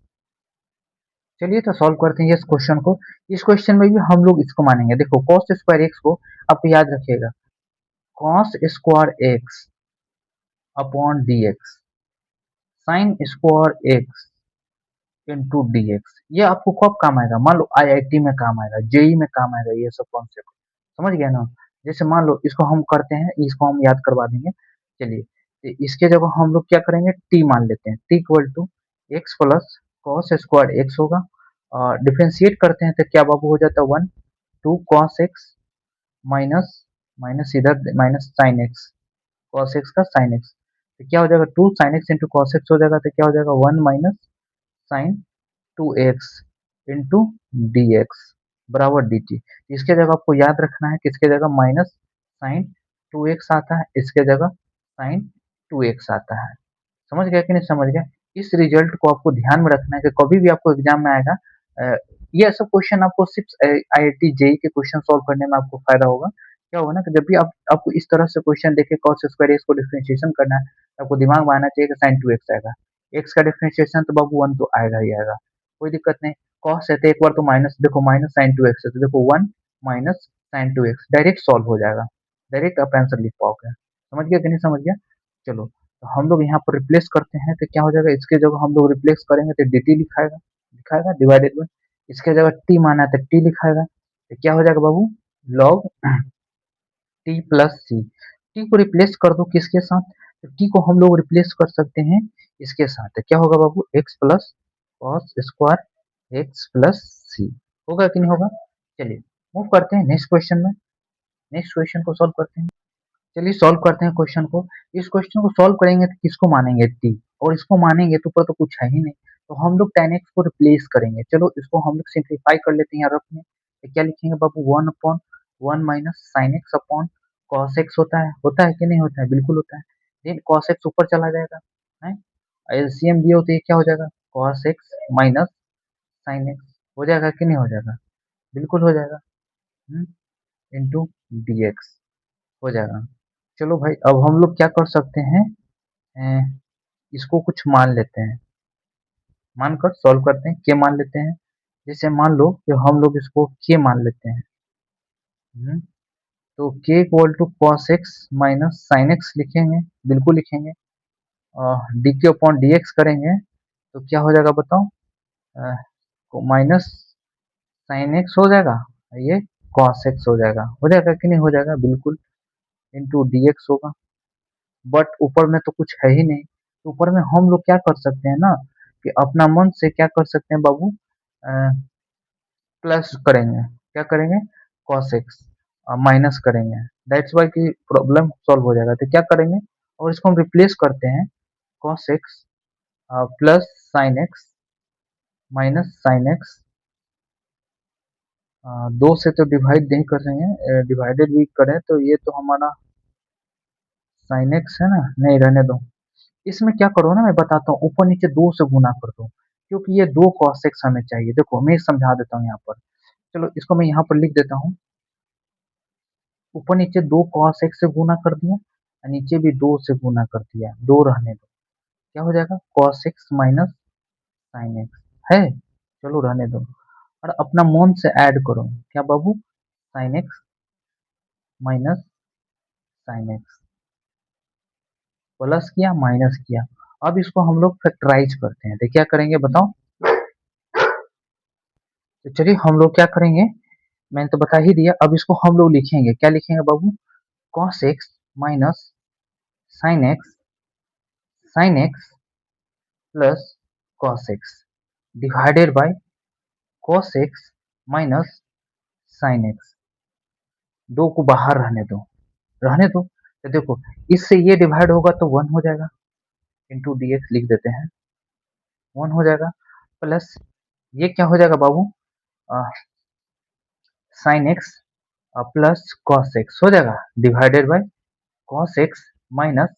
चलिए तो सॉल्व करते हैं इस क्वेश्चन को। इस क्वेश्चन में भी हम लोग इसको मानेंगे। देखो कॉस स्क्वायर एक्स को आपको याद रखिएगा, cos square x upon d x sign square x into d x. ये आपको कब काम आएगा, मान लो आईआईटी में काम आएगा, जेई में काम आएगा ये सब कॉन्सेप्ट। समझ गया ना। जैसे मान लो इसको हम करते हैं, इसको हम याद करवा देंगे। चलिए तो इसके जगह हम लोग क्या करेंगे, टी मान लेते हैं, t equal to x plus cos square x होगा। और डिफ्रेंशिएट करते हैं तो क्या बाबू हो जाता है, one two cos x minus minus इधर minus sine x, cos x का साइन एक्स। तो क्या हो जाएगा, two sine x into cos x हो जाएगा। तो क्या हो जाएगा, one minus sine two x into d x बराबर डी टी। इसके जगह आपको याद रखना है, किसके जगह माइनस साइन टू एक्स आता है, इसके जगह साइन टू एक्स आता है। समझ गया कि नहीं समझ गया। इस रिजल्ट को आपको ध्यान में रखना है कि कभी भी आपको एग्जाम में आएगा ये सब क्वेश्चन आपको सिर्फ आईआईटी जेई के क्वेश्चन सॉल्व करने में आपको फायदा होगा। क्या होगा ना कि जब भी आप आपको इस तरह से क्वेश्चन देखे कॉस स्क्वायर एक्स को डिफरेंशिएशन करना है तो आपको दिमाग में आना चाहिए कि साइन टू एक्स आएगा। एक्स का डिफरेंशिएशन तो बाबू वन तो आएगा ही आएगा, कोई दिक्कत नहीं। कॉस है तो एक बार तो माइनस, देखो माइनस साइन टू एक्स है तो देखो one minus sine two x direct solve हो जाएगा, डायरेक्ट आप आंसर लिख पाओगे। समझ गया कि नहीं समझ गया। चलो तो हम लोग यहाँ पर रिप्लेस करते हैं तो क्या हो जाएगा, इसके जगह हम लोग रिप्लेस करेंगे तो डी टी लिखाएगा, लिखाएगा डिवाइडेड बाय, इसके जगह टी माना है तो टी लिखाएगा। तो क्या हो जाएगा बाबू, लॉग टी प्लस सी। टी को रिप्लेस कर दो किसके साथ, तो टी को हम लोग रिप्लेस कर सकते हैं इसके साथ। तो क्या होगा बाबू, x plus cos square x plus सी। होगा कि नहीं होगा। चलिए मूव करते हैं नेक्स्ट क्वेश्चन में, नेक्स्ट क्वेश्चन को सॉल्व करते हैं। चलिए सॉल्व करते हैं क्वेश्चन को। इस क्वेश्चन को सॉल्व करेंगे तो किसको मानेंगे, टी, और इसको मानेंगे तो ऊपर तो कुछ है ही नहीं, तो हम लोग tan x को रिप्लेस करेंगे। चलो इसको हम लोग सिंप्लीफाई कर लेते हैं यहाँ रफ में। तो क्या लिखेंगे बाबू, one upon one minus sine x upon cos x होता है कि नहीं होता है, बिल्कुल होता है। देन कॉस एक्स ऊपर चला जाएगा है, एलसीएम दिया हो तो ये क्या हो जाएगा, cos x minus sine x हो जाएगा कि नहीं हो जाएगा, बिल्कुल हो जाएगा। इंटू डी एक्स हो जाएगा। चलो भाई अब हम लोग क्या कर सकते हैं, अ, इसको कुछ मान लेते हैं, मानकर सॉल्व करते हैं, के मान लेते हैं। जैसे मान लो कि हम लोग इसको के मान लेते हैं। हम्म, तो k equal to cos x minus sine x लिखेंगे, बिल्कुल लिखेंगे। डी के अपॉन डी एक्स करेंगे तो क्या हो जाएगा बताओ, माइनस साइन एक्स हो जाएगा, ये कॉस एक्स हो जाएगा कि नहीं हो जाएगा, बिल्कुल। इंटू डी एक्स होगा, बट ऊपर में तो कुछ है ही नहीं। तो ऊपर में हम लोग क्या कर सकते हैं ना कि अपना मन से क्या कर सकते हैं बाबू, प्लस करेंगे, क्या करेंगे, कॉस एक्स माइनस करेंगे, दैट्स वाई की प्रॉब्लम सॉल्व हो जाएगा। तो क्या करेंगे, और इसको हम रिप्लेस करते हैं, cos x plus sine x minus sine x, दो से तो डिवाइड नहीं करेंगे, डिवाइडेड भी करें तो ये तो हमारा साइन एक्स है ना, नहीं रहने दो। इसमें क्या करो ना, मैं बताता हूँ, ऊपर नीचे दो से गुना कर दो, क्योंकि ये दो कॉस एक्स हमें चाहिए। देखो मैं समझा देता हूँ यहाँ पर, चलो इसको मैं यहाँ पर लिख देता हूँ। ऊपर नीचे दो कॉस एक्स से गुना कर दिया और नीचे भी दो से गुना कर दिया, दो रहने दो, क्या हो जाएगा, cos x minus sine x है, चलो रहने दो। और अपना मन से ऐड करो। क्या बाबू? Sine x minus sine x, plus किया माइनस किया। अब इसको हम लोग फैक्टराइज करते हैं, तो क्या करेंगे बताओ? तो चलिए हम लोग क्या करेंगे, मैंने तो बता ही दिया। अब इसको हम लोग लिखेंगे, क्या लिखेंगे बाबू? Cos x minus sine x, sine x plus cos x divided by cos x minus sine x. दो को बाहर रहने दो, रहने दो। तो देखो, इससे ये डिवाइड होगा तो वन हो जाएगा, इंटू डी एक्स लिख देते हैं, वन हो जाएगा। प्लस ये क्या हो जाएगा बाबू? Sine x plus cos x हो जाएगा, divided by cos x minus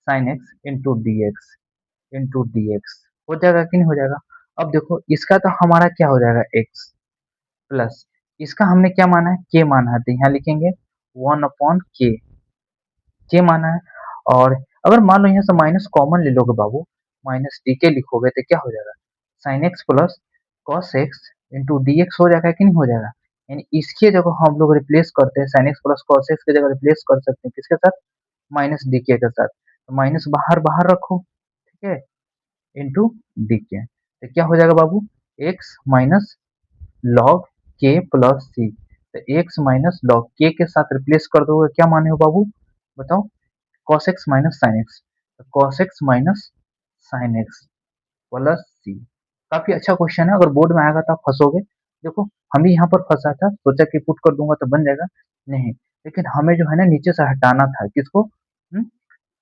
sine x into d x हो जाएगा कि नहीं हो जाएगा? अब देखो, इसका तो हमारा क्या हो जाएगा? एक्स प्लस इसका हमने क्या माना है? के माना है, तो यहाँ लिखेंगे वन अपॉन के माना है। और अगर मान लो यहाँ से माइनस कॉमन ले लोगे बाबू, माइनस डी के लिखोगे तो क्या हो जाएगा? Sign x plus cos x into d x हो जाएगा कि नहीं हो जाएगा? यानी इसके जगह हम लोग रिप्लेस करते हैं, sine x plus cos x की जगह रिप्लेस कर सकते हैं किसके साथ? माइनस डी के साथ। तो माइनस बाहर बाहर रखो, ठीक है, इंटू डी के। तो क्या हो जाएगा बाबू? X minus log k plus सी। तो एक्स माइनस लॉग के साथ रिप्लेस कर दोगे, क्या माने हो बाबू बताओ? Cos x minus sine x, cos x minus sine x plus C. काफी अच्छा क्वेश्चन है, अगर बोर्ड में आएगा तो आप फंसोगे। देखो, हम भी यहाँ पर फंसा था, सोचा कि पुट कर दूंगा तो बन जाएगा, नहीं। लेकिन हमें जो है ना नीचे से हटाना था किसको?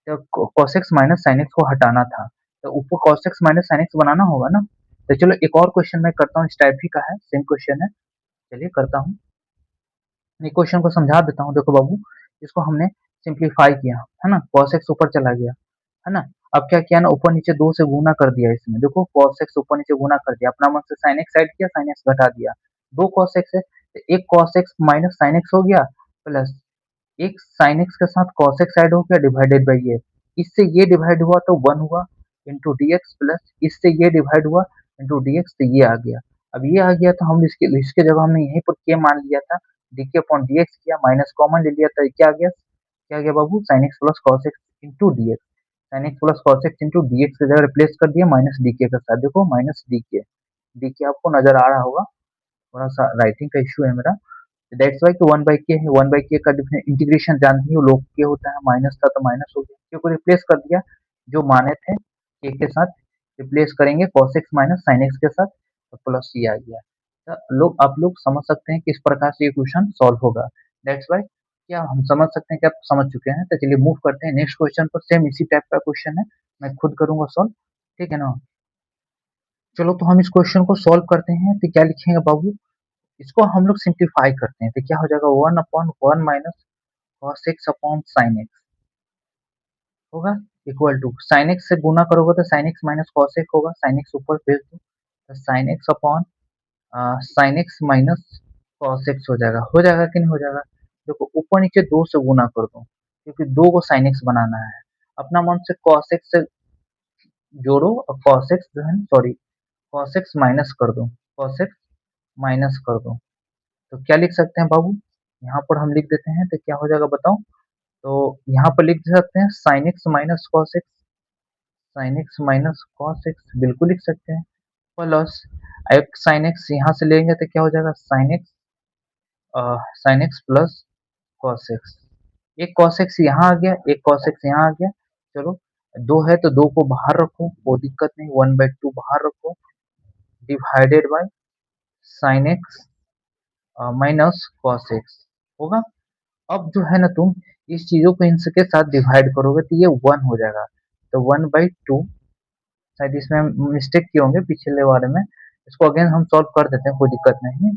तो cos x minus sine x को हटाना था, तो ऊपर cos x minus sine x बनाना होगा ना। तो चलो एक और क्वेश्चन मैं करता हूँ, इस टाइप ही का है, सेम क्वेश्चन है, चलिए करता हूँ। ये क्वेश्चन को समझा देता हूँ। देखो बाबू, इसको हमने सिंप्लीफाई किया है ना, cos x ऊपर चला गया है ना। अब क्या किया ना, ऊपर नीचे दो से गुना कर दिया इसमें। देखो cos x ऊपर नीचे गुना कर दिया, अपना मन से sin x ऐड किया, sin x घटा दिया। दो cos x है तो एक cos x minus sin x हो गया, प्लस एक sin x के साथ cos x ऐड हो गया, डिवाइडेड बाई ये। इससे ये डिवाइड हुआ तो वन हुआ, इंटू डी एक्स, प्लस इससे ये डिवाइड हुआ इंटू डी एक्स, तो ये आ गया। अब ये आ गया तो हम इसके इसके जगह हमने यहीं पर के मान लिया था, डी के अपॉन डी एक्स किया, माइनस कॉमन ले लिया था, क्या आ गया? क्या आ गया बाबू? Sine x plus cos x into d x. Sine x plus cos x into d x की जगह रिप्लेस कर दिया माइनस डी के साथ। देखो माइनस डी के आपको नजर आ रहा होगा, थोड़ा सा राइटिंग का इश्यू है मेरा। दैट्स वाई कि वन बाई के है, वन बाई के का इंटीग्रेशन जानती हो लोग के होता है, माइनस था तो माइनस हो गया, के को रिप्लेस कर दिया जो माने थे के साथ, रिप्लेस करेंगे cos x minus sin x के साथ, तो प्लस सी आ गया। तो लोग आप लोग समझ सकते हैं कि इस प्रकार से ये क्वेश्चन सॉल्व होगा। दैट्स वाई क्या हम समझ सकते हैं कि आप समझ चुके हैं। तो चलिए मूव करते हैं नेक्स्ट क्वेश्चन पर, सेम इसी टाइप का क्वेश्चन है, मैं खुद करूंगा सॉल्व, ठीक है ना। चलो तो हम इस क्वेश्चन को सॉल्व करते हैं, तो क्या लिखेंगे बाबू? इसको हम लोग सिंप्लीफाई करते हैं, तो क्या हो जाएगा? One upon one minus cos x upon sine x होगा, इक्वल टू साइन एक्स से गुना करोगे तो sign x minus cos x होगा, साइन एक्स ऊपर भेज दो, तो sign x upon sine x minus cos x हो जाएगा कि नहीं हो जाएगा? देखो ऊपर नीचे दो से गुना कर दो, क्योंकि दो को साइन एक्स बनाना है। अपना मन से कॉस एक्स से जोड़ो और कॉस एक्स जो है, सॉरी, कॉस एक्स माइनस कर दो, कॉस एक्स माइनस कर दो। तो क्या लिख सकते हैं बाबू? यहाँ पर हम लिख देते हैं, तो क्या हो जाएगा बताओ? तो यहाँ पर लिख सकते हैं sine x minus cos x, sine x minus cos x बिल्कुल लिख सकते हैं, प्लस एक साइन एक्स यहाँ से लेंगे तो क्या हो जाएगा? Sign x plus cos x. एक कॉस एक्स यहाँ आ गया, एक कॉस एक्स यहाँ आ गया। चलो, दो है तो दो को बाहर रखो, कोई दिक्कत नहीं, वन बाई टू बाहर रखो, divided by sine x minus cos x होगा। अब जो है ना, तुम इस चीजों को इनके साथ डिवाइड करोगे तो ये वन हो जाएगा, तो वन बाई टू। शायद इसमें मिस्टेक किए होंगे पिछले वाले में, इसको अगेन हम सॉल्व कर देते हैं, कोई दिक्कत नहीं।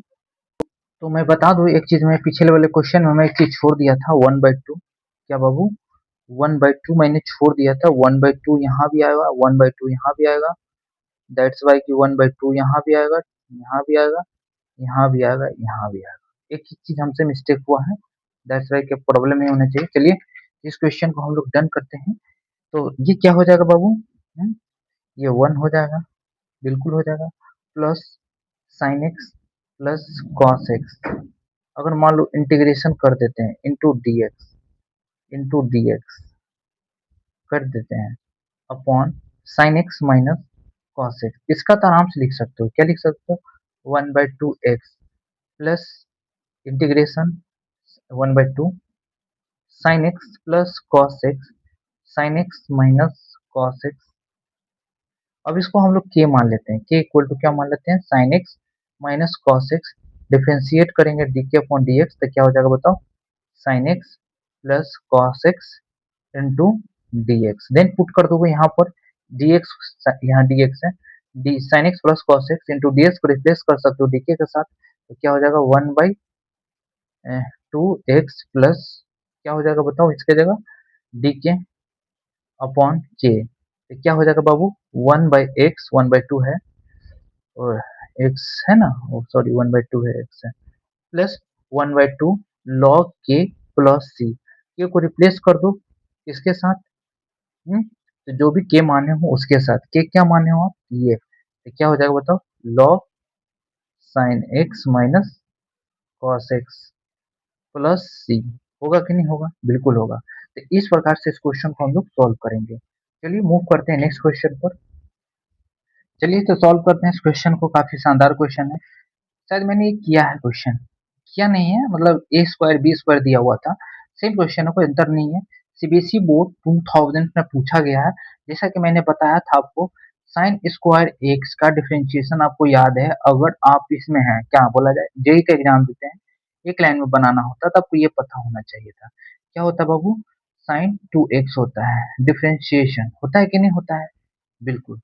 तो मैं बता दूं एक चीज, मैं पिछले वाले क्वेश्चन में मैं एक चीज छोड़ दिया था, वन बाई टू। क्या बाबू? वन बाई टू मैंने छोड़ दिया था, वन बाई टू यहाँ भी आएगा, वन बाई टू यहाँ भी आएगा। दैट्स वाई कि वन बाई टू यहाँ भी आएगा, यहाँ भी आएगा, यहाँ भी आएगा, यहाँ भी आएगा। एक ही चीज हमसे मिस्टेक हुआ है, दैट्स वाई कि प्रॉब्लम नहीं होना चाहिए। चलिए इस क्वेश्चन को हम लोग डन करते हैं। तो ये क्या हो जाएगा बाबू? ये वन हो जाएगा, बिल्कुल हो जाएगा, plus sine x plus cos x. अगर मान लो इंटीग्रेशन कर देते हैं इंटू डी एक्स कर देते हैं upon sine x minus cos x. इसका तो आराम से लिख सकते हो, क्या लिख सकते हो, 1/2 x plus integration 1/2 sign x plus cos x sine x minus cos x. अब इसको हम लोग के मान लेते हैं, के इक्वल टू क्या मान लेते हैं, sine x minus cos x. Differentiate करेंगे डी के अपॉन डी एक्स तो क्या हो जाएगा बताओ, sine x plus cos x into d x. Then put कर दोगे यहाँ पर डी एक्स, यहाँ डी एक्स है, d sine x plus cos x into d x को रिप्लेस कर सकते हो डी के साथ, तो क्या हो जाएगा 1/2 एक्स प्लस क्या हो जाएगा बताओ इसके जगह, डी के अपॉन के। तो क्या हो जाएगा बाबू, 1/x 1/2 है और x है ना, सॉरी 1/2 है, x है, plus 1/2 log k plus c। के को रिप्लेस कर दो इसके साथ, तो जो भी के माने हो उसके साथ, के क्या माने हो आप, ये तो क्या हो जाएगा बताओ, log sine x minus cos x plus सी। होगा कि नहीं होगा, बिल्कुल होगा। तो इस प्रकार से इस क्वेश्चन को हम लोग सॉल्व करेंगे। चलिए मूव करते हैं नेक्स्ट क्वेश्चन पर। चलिए तो सॉल्व करते हैं इस क्वेश्चन को, काफी शानदार क्वेश्चन है। शायद मैंने ये किया है क्वेश्चन, किया नहीं है मतलब ए स्क्वायर बी स्क्वायर दिया हुआ था, सेम क्वेश्चन है, कोई अंतर नहीं है। सीबीएसई बोर्ड 2000 में पूछा गया है। जैसा कि मैंने बताया था आपको, साइन स्क्वायर एक्स का डिफरेंशिएशन आपको याद है, अगर आप इसमें हैं क्या बोला जाए, जेई का एग्जाम देते हैं, एक लाइन में बनाना होता है तो आपको ये पता होना चाहिए था। क्या होता है बाबू, साइन 2x होता है, डिफरेंशिएशन होता है कि नहीं होता है, बिल्कुल।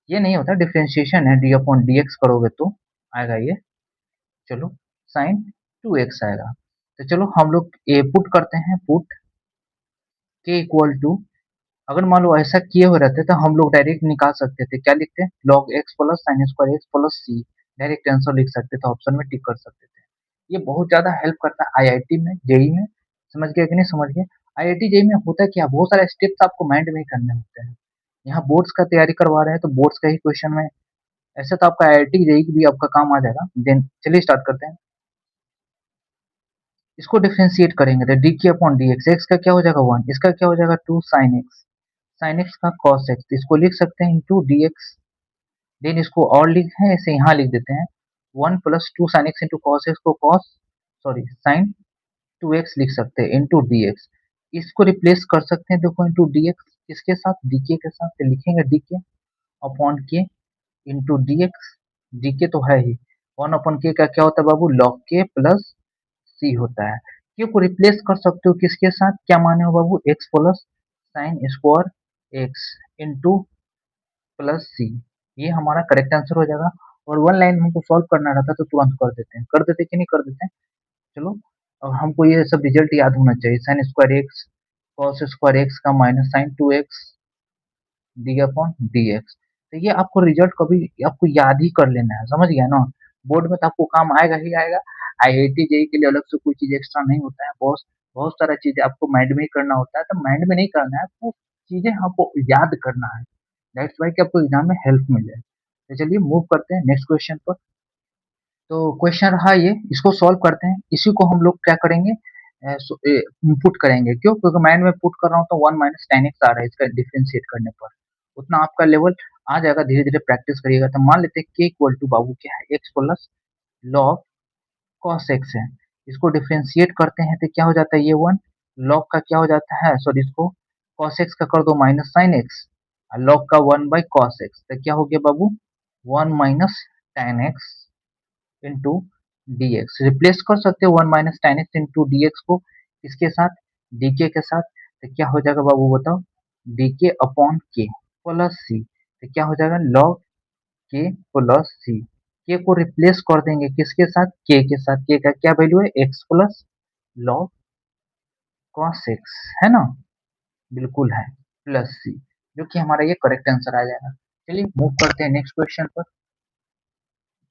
ये नहीं होता, डिफरेंशिएशन है, डी अपॉन डी एक्स करोगे तो आएगा ये, चलो साइन 2x आएगा। तो चलो हम लोग ए पुट करते हैं, पुट के इक्वल टू, अगर मान लो ऐसा किए हुए रहते तो हम लोग डायरेक्ट निकाल सकते थे, क्या लिखते हैं, log x plus sine square x plus c, direct answer लिख सकते थे, ऑप्शन में टिक कर सकते थे। ये बहुत ज्यादा हेल्प करता है आईआईटी में, जेई में, समझ गए कि नहीं समझ गए। आईआईटी जेई में होता है क्या, बहुत सारे स्टेप्स आपको माइंड में ही करने होते हैं। यहाँ बोर्ड्स का तैयारी करवा रहे हैं तो बोर्ड्स का ही क्वेश्चन में, ऐसे तो आपका आईआईटी जेई भी आपका काम आ जाएगा। देन चलिए स्टार्ट करते हैं। इसको डिफरेंशिएट करेंगे तो डी के अपॉन डी एक्स, एक्स का क्या हो जाएगा 1, इसका क्या हो जाएगा 2 साइन एक्स, साइन एक्स का कॉस एक्स, इसको लिख सकते हैं इंटू डी एक्स। देन इसको और लिखे हैं ऐसे यहाँ लिख देते हैं 1 plus 2 sine x into cos x को कॉस, सॉरी साइन 2x लिख सकते हैं इंटू डी एक्स। इसको रिप्लेस कर सकते हैं देखो इंटू डी एक्स, किसके साथ, डी के साथ, तो लिखेंगे डी के अपॉन के इंटू डी एक्स। डी के तो है ही, 1 अपॉन के का क्या होता है बाबू, लॉग के प्लस सी होता है। क्यू को रिप्लेस कर सकते हो किसके साथ, क्या माने हो बाबू, x plus sine square x into plus c. ये हमारा करेक्ट आंसर हो जाएगा। और वन लाइन हमको सॉल्व करना रहता तो तुरंत कर देते हैं, कर देते कि नहीं कर देते हैं। चलो अब हमको ये सब रिजल्ट याद होना चाहिए, sine square x cos square x का minus sine 2x d upon d x. तो ये आपको रिजल्ट कभी आपको याद ही कर लेना है, समझ गया ना। बोर्ड में तो आपको काम आएगा ही आएगा, आईआईटी जेई के लिए अलग से कोई चीज एक्स्ट्रा नहीं होता है, बहुत बहुत सारा चीजें आपको माइंड में ही करना होता है, तो माइंड में नहीं करना है आपको, चीजें आपको याद करना है, दैट्स वाई कि आपको एग्जाम में हेल्प मिले। तो चलिए मूव करते हैं नेक्स्ट क्वेश्चन पर। तो क्वेश्चन रहा ये, इसको सॉल्व करते हैं, इसी को हम लोग क्या करेंगे, पुट करेंगे, क्यों, क्योंकि माइंड में पुट कर रहा हूँ तो 1 माइनस टेन एक्स आ रहा है, इसका डिफ्रेंशिएट करने पर उतना आपका लेवल आ जाएगा, धीरे धीरे प्रैक्टिस करिएगा। तो मान लेते हैं के इक्वल टू बाबू क्या है, x plus log cos x है, इसको डिफ्रेंशिएट करते हैं तो क्या हो जाता है, ये 1 लॉग का क्या हो जाता है, सॉरी इसको कॉस एक्स का कर दो माइनस साइन एक्स, लॉग का 1 बाई कॉस एक्स, तो क्या हो गया बाबू, 1 minus ten x into d x. Replace कर सकते हो 1 minus ten x into d x को इसके साथ, डी के साथ, तो क्या हो जाएगा बाबू बताओ, डी के अपॉन के प्लस सी, तो क्या हो जाएगा लॉग के प्लस सी। के को रिप्लेस कर देंगे किसके साथ, के साथ, के का क्या वैल्यू है, x plus log cos x, है ना, बिल्कुल है, प्लस सी, जो कि हमारा ये करेक्ट आंसर आ जाएगा। चलिए मूव करते हैं नेक्स्ट क्वेश्चन पर।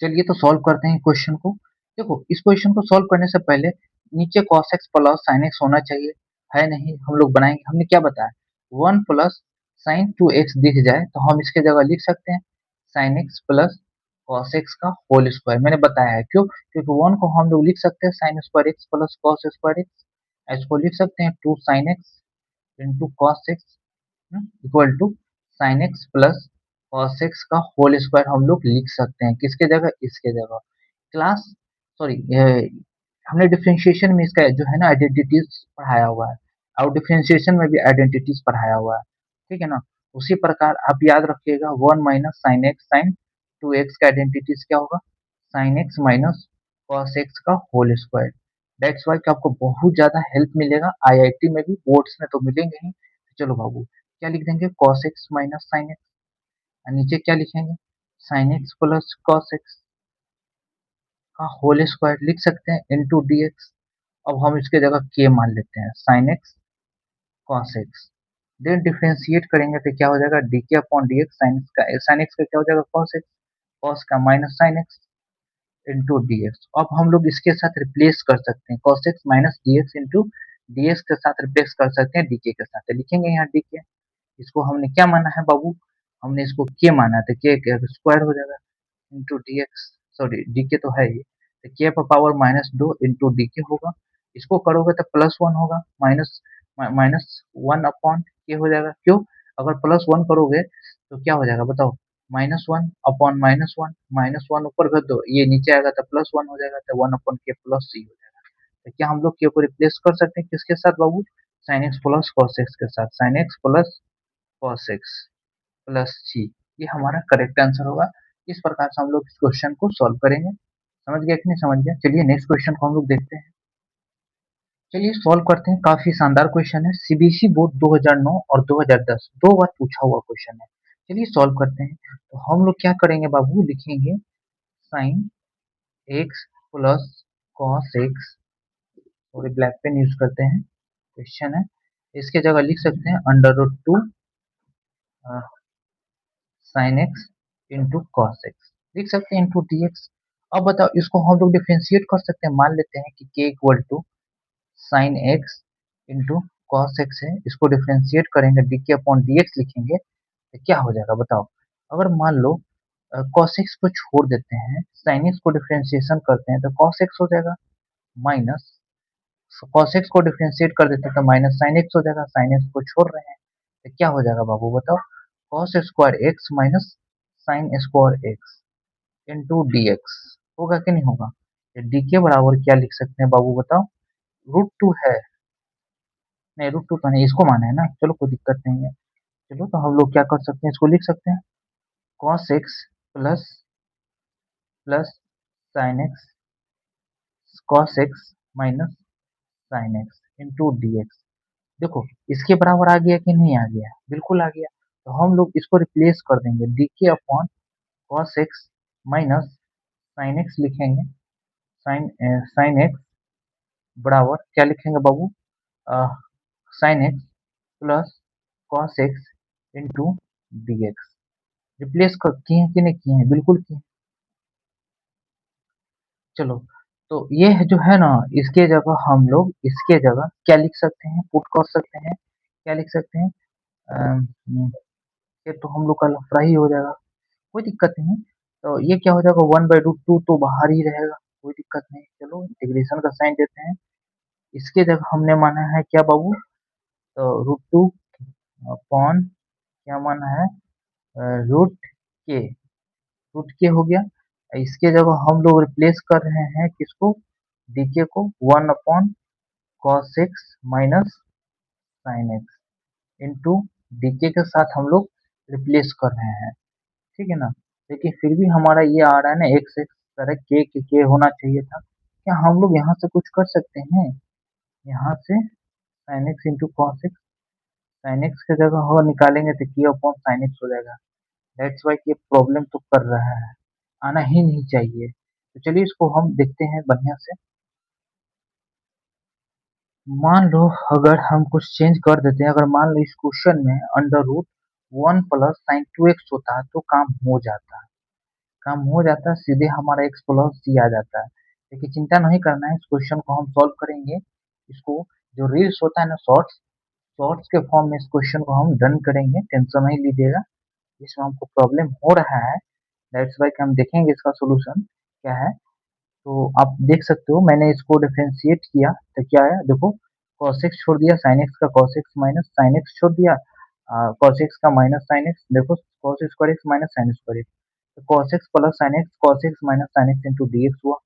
चलिए तो सॉल्व करते हैं क्वेश्चन को। देखो इस क्वेश्चन को सॉल्व करने से पहले नीचे cos x plus sin x होना चाहिए, है नहीं, हम लोग बनाएंगे, हमने क्या बताया, 1 प्लस साइन 2x दिख जाए तो हम इसके जगह लिख सकते हैं sin x plus cos x का होल स्क्वायर मैंने बताया है क्यों, क्योंकि 1 को हम लोग लिख सकते हैं sin square x plus cos square x, इसको लिख सकते हैं 2 sin x into cos x equal to sin x plus cos x का होल स्क्वायर हम लोग लिख सकते हैं किसके जगह, इसके जगह। क्लास सॉरी हमने डिफरेंशिएशन में इसका जो है ना आइडेंटिटीज पढ़ाया हुआ है और डिफरेंशिएशन में भी आइडेंटिटीज पढ़ाया हुआ है, ठीक है ना। उसी प्रकार आप याद रखिएगा 1 minus sine x sign 2x का आइडेंटिटीज क्या होगा, sine x minus cos x का होल स्क्वायर। दैट्स वाई कि आपको बहुत ज्यादा हेल्प मिलेगा आईआईटी में भी, बोर्ड्स में तो मिलेंगे ही। चलो बाबू क्या लिख देंगे, cos x minus sine x, नीचे क्या लिखेंगे, sine x plus cos x का होल स्क्वायर लिख सकते हैं इनटू dx। अब हम इसके जगह k मान लेते हैं sin x cos x, then differentiate करेंगे तो क्या हो जाएगा dk अपॉन dx, sin x का क्या हो जाएगा cos x, cos का minus sin x into dx। अब हम लोग इसके साथ रिप्लेस कर सकते हैं cos x minus dx into dx के साथ रिप्लेस कर सकते हैं dk के साथ, लिखेंगे यहाँ dk। इसको हमने क्या माना है बाबू, हमने इसको k माना है तो k स्क्वायर हो जाएगा into d x, sorry D के तो है ही, तो के पर पावर माइनस 2 इंटू डी के होगा। इसको करोगे तो प्लस 1 होगा, माइनस माइनस 1 अपॉन के हो जाएगा क्यों, अगर प्लस 1 करोगे तो क्या हो जाएगा बताओ, -1 अपॉन -1 ऊपर कर दो, ये नीचे आएगा तो प्लस 1 हो जाएगा, तो 1 अपॉन के प्लस सी हो जाएगा। तो क्या हम लोग के को रिप्लेस कर सकते हैं किसके साथ बाबू, sine x plus cos x के साथ, sine x plus cos x plus c, ये हमारा करेक्ट आंसर होगा। इस प्रकार से हम लोग इस क्वेश्चन को सॉल्व करेंगे। समझ गया कि नहीं समझ गया, चलिए नेक्स्ट क्वेश्चन को हम लोग देखते हैं। चलिए सॉल्व करते हैं, काफी शानदार क्वेश्चन है, सीबीएसई बोर्ड 2009 और 2010 दो बार पूछा हुआ क्वेश्चन है। चलिए सॉल्व करते हैं। तो हम लोग क्या करेंगे बाबू, लिखेंगे sine x plus cos x, और ब्लैक पेन यूज करते हैं, क्वेश्चन है, इसके जगह लिख सकते हैं under root 2 sine x into cos x, लिख सकते हैं इंटू डी एक्स। अब बताओ इसको हम लोग डिफ्रेंशिएट कर सकते हैं, मान लेते हैं कि k equal to sine x into cos x है, इसको डिफ्रेंशिएट करेंगे डी के अपॉन डी एक्स लिखेंगे तो क्या हो जाएगा बताओ। अगर मान लो कॉस एक्स को छोड़ देते हैं, साइन एक्स को डिफ्रेंशिएशन करते हैं तो कॉस एक्स हो जाएगा, माइनस कॉस एक्स को डिफ्रेंशिएट कर देते हैं तो माइनस साइन एक्स हो जाएगा, साइन एक्स को छोड़ रहे हैं तो क्या हो जाएगा बाबू बताओ, cos square x minus sign square x into d x, होगा कि नहीं होगा। डी के बराबर क्या लिख सकते हैं बाबू बताओ, रूट टू है, नहीं रूट टू तो नहीं, इसको माना है ना, चलो कोई दिक्कत नहीं है। चलो तो हम लोग क्या कर सकते हैं, इसको लिख सकते हैं cos x plus plus sine x cos x minus sine x into d x. देखो इसके बराबर आ गया कि नहीं आ गया, बिल्कुल आ गया। तो हम लोग इसको रिप्लेस कर देंगे डी के upon cos x minus sine x लिखेंगे, साइन एक्स बराबर क्या लिखेंगे बाबू, sine x plus cos x into d x. Replace कर किए हैं कि नहीं किए हैं, बिल्कुल किए हैं। चलो तो ये जो है ना, इसके जगह हम लोग इसके जगह क्या लिख सकते हैं, पुट कर सकते हैं, क्या लिख सकते हैं, अम, ये तो हम लोग का लफड़ा ही हो जाएगा, कोई दिक्कत नहीं। तो ये क्या हो जाएगा, 1/√2 तो बाहर ही रहेगा, कोई दिक्कत नहीं। चलो इंटीग्रेशन का साइन देते हैं, इसके जगह हमने माना है क्या बाबू, तो √2 अपॉन क्या माना है, रूट के, रूट के हो गया। इसके जगह हम लोग रिप्लेस कर रहे हैं किसको, डीके को 1 upon cos x minus sine x into d k के साथ हम लोग रिप्लेस कर रहे हैं, ठीक है ना। लेकिन फिर भी हमारा ये आ रहा है ना एक्स एक्स तरह के होना चाहिए था। क्या हम लोग यहाँ से कुछ कर सकते हैं, यहाँ से sine x into cos x, sine x की जगह हो निकालेंगे तो के अपॉन साइन एक्स हो जाएगा। दैट्स वाई ये प्रॉब्लम तो कर रहा है, आना ही नहीं चाहिए। तो चलिए इसको हम देखते हैं बढ़िया से। मान लो अगर हम कुछ चेंज कर देते हैं, अगर मान लो इस क्वेश्चन में under root 1 plus sign 2x होता है तो काम हो जाता है, काम हो जाता है, सीधे हमारा x प्लस सी आ जाता है। लेकिन चिंता नहीं करना है, इस क्वेश्चन को हम सॉल्व करेंगे। इसको जो रील्स होता है ना शॉर्ट्स, शॉर्ट्स के फॉर्म में इस क्वेश्चन को हम डन करेंगे, टेंशन नहीं लीजिएगा। इसमें हमको प्रॉब्लम हो रहा है दैट्स वाई कि हम देखेंगे इसका सॉल्यूशन क्या है। तो आप देख सकते हो मैंने इसको डिफरेंशिएट किया तो क्या आया देखो, cos x छोड़ दिया sin x का cos x minus sin x छोड़ दिया cos x का माइनस sin x, देखो cos square x minus sin square x, तो cos x plus sin x cos x minus sin x into dx हुआ।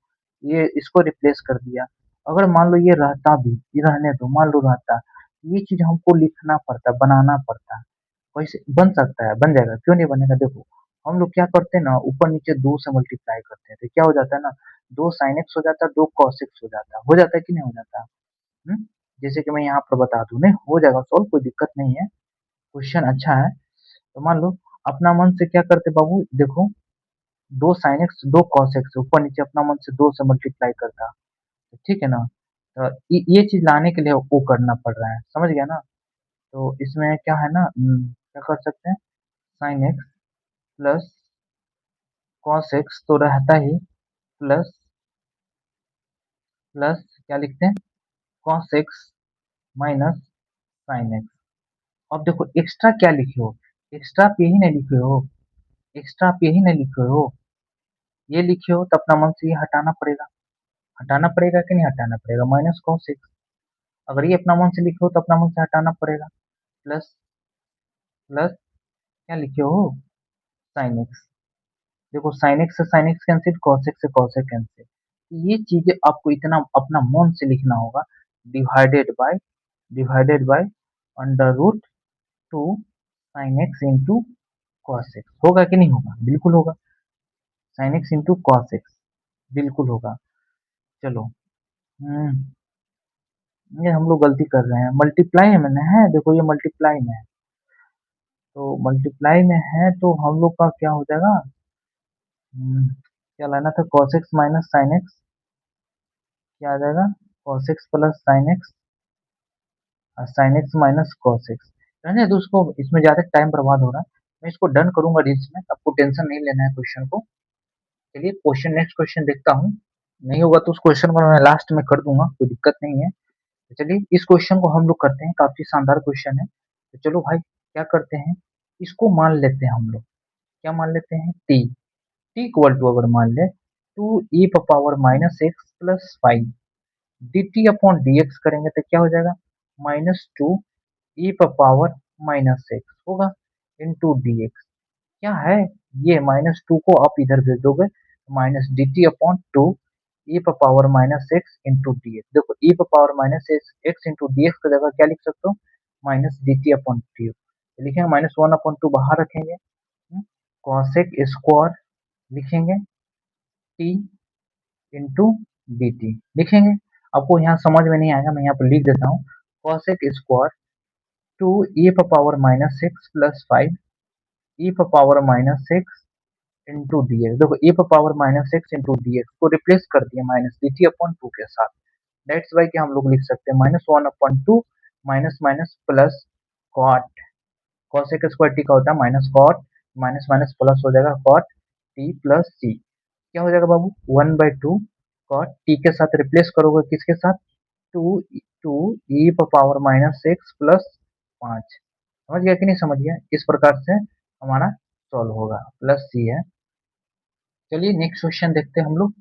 ये इसको replace कर दिया। अगर मान लो ये रहता भी, ये रहने दो, मान लो रहता, ये चीज हमको लिखना पड़ता, बनाना पड़ता। वैसे बन सकता है, बन जाएगा, क्यों नहीं बनेगा। देखो हम लोग क्या करते हैं ना, ऊपर नीचे दो से मल्टीप्लाई करते हैं तो क्या हो जाता है ना, दो साइन एक्स हो जाता है, दो कॉस एक्स हो जाता है कि नहीं हो जाता। हम्म? जैसे कि मैं यहाँ पर बता दूं, नहीं हो जाएगा सॉल्व, कोई दिक्कत नहीं है, क्वेश्चन अच्छा है। तो मान लो अपना मन से क्या करते बाबू, देखो दो साइन एक्स दो कॉस एक्स ऊपर नीचे अपना मन से दो से मल्टीप्लाई करता, तो ठीक है ना। तो ये चीज लाने के लिए वो करना पड़ रहा है, समझ गया ना। तो इसमें क्या है ना, क्या कर सकते हैं, sine x plus cos x तो रहता ही, प्लस प्लस क्या लिखते हैं, cos x minus sine x. अब देखो एक्स्ट्रा क्या लिखे हो, एक्स्ट्रा आप यही नहीं लिखे हो, एक्स्ट्रा आप यही नहीं लिखे हो, ये लिखे हो तो अपना मन से ये हटाना पड़ेगा, हटाना पड़ेगा कि नहीं हटाना पड़ेगा, माइनस कॉस एक्स। अगर ये अपना मन से लिखे हो तो अपना मन से हटाना पड़ेगा, प्लस प्लस क्या लिखे हो, साइन एक्स। देखो साइन एक्स से sine x cancel, cos x से कॉस एक्स कैंसिल। ये चीजें आपको इतना अपना मन से लिखना होगा, divided by under root two sine x into cos x, होगा कि नहीं होगा, बिल्कुल होगा, sine x into cos x, बिल्कुल होगा। चलो, ये हम लोग गलती कर रहे हैं, मल्टीप्लाई में ना है, देखो ये मल्टीप्लाई में है, तो मल्टीप्लाई में है तो हम लोग का क्या हो जाएगा, क्या लाना था, cos x minus sine x, क्या आ जाएगा, cos x plus sine x, sine x minus cos x। रहने दो उसको, इसमें ज्यादा टाइम बर्बाद हो रहा है, मैं इसको डन करूंगा रील्स में, आपको टेंशन नहीं लेना है क्वेश्चन को। चलिए क्वेश्चन, नेक्स्ट क्वेश्चन देखता हूँ, नहीं होगा तो उस क्वेश्चन को मैं लास्ट में कर दूंगा, कोई दिक्कत नहीं है। तो चलिए इस क्वेश्चन को हम लोग करते हैं, काफी शानदार क्वेश्चन है। तो चलो भाई क्या करते हैं, इसको मान लेते हैं हम लोग, क्या मान लेते हैं, टी, टी इक्वल टू अगर मान ले two e power minus x plus five d t upon d x करेंगे तो क्या हो जाएगा, minus two e power minus x होगा इंटू डी एक्स। क्या है, ये माइनस टू को आप इधर भेज दोगे, minus d t upon two e power minus x into d x. देखो e power minus x x into d x की जगह क्या लिख सकते हो, minus d t upon two, लिखेंगे माइनस वन अपॉन टू बाहर रखेंगे, कॉसेक स्क्वायर लिखेंगे, टी इंटू डी टी लिखेंगे। आपको यहाँ समझ में नहीं आएगा, मैं यहाँ पर लिख देता हूँ, cosec square two e power minus six plus five e power minus six into d x. देखो e power minus six into d x को रिप्लेस कर दिया minus d t upon two के साथ, दैट्स वाई कि हम लोग लिख सकते हैं minus one upon two minus minus plus cot, cosec square t का होता है minus cot, minus minus plus हो जाएगा कॉट टी प्लस सी, क्या हो जाएगा बाबू, one by two cot t के साथ रिप्लेस करोगे किसके साथ, two two e power minus six plus पाँच, समझ गया कि नहीं समझ गया, इस प्रकार से हमारा सॉल्व होगा, प्लस सी है। चलिए नेक्स्ट क्वेश्चन देखते हैं हम लोग,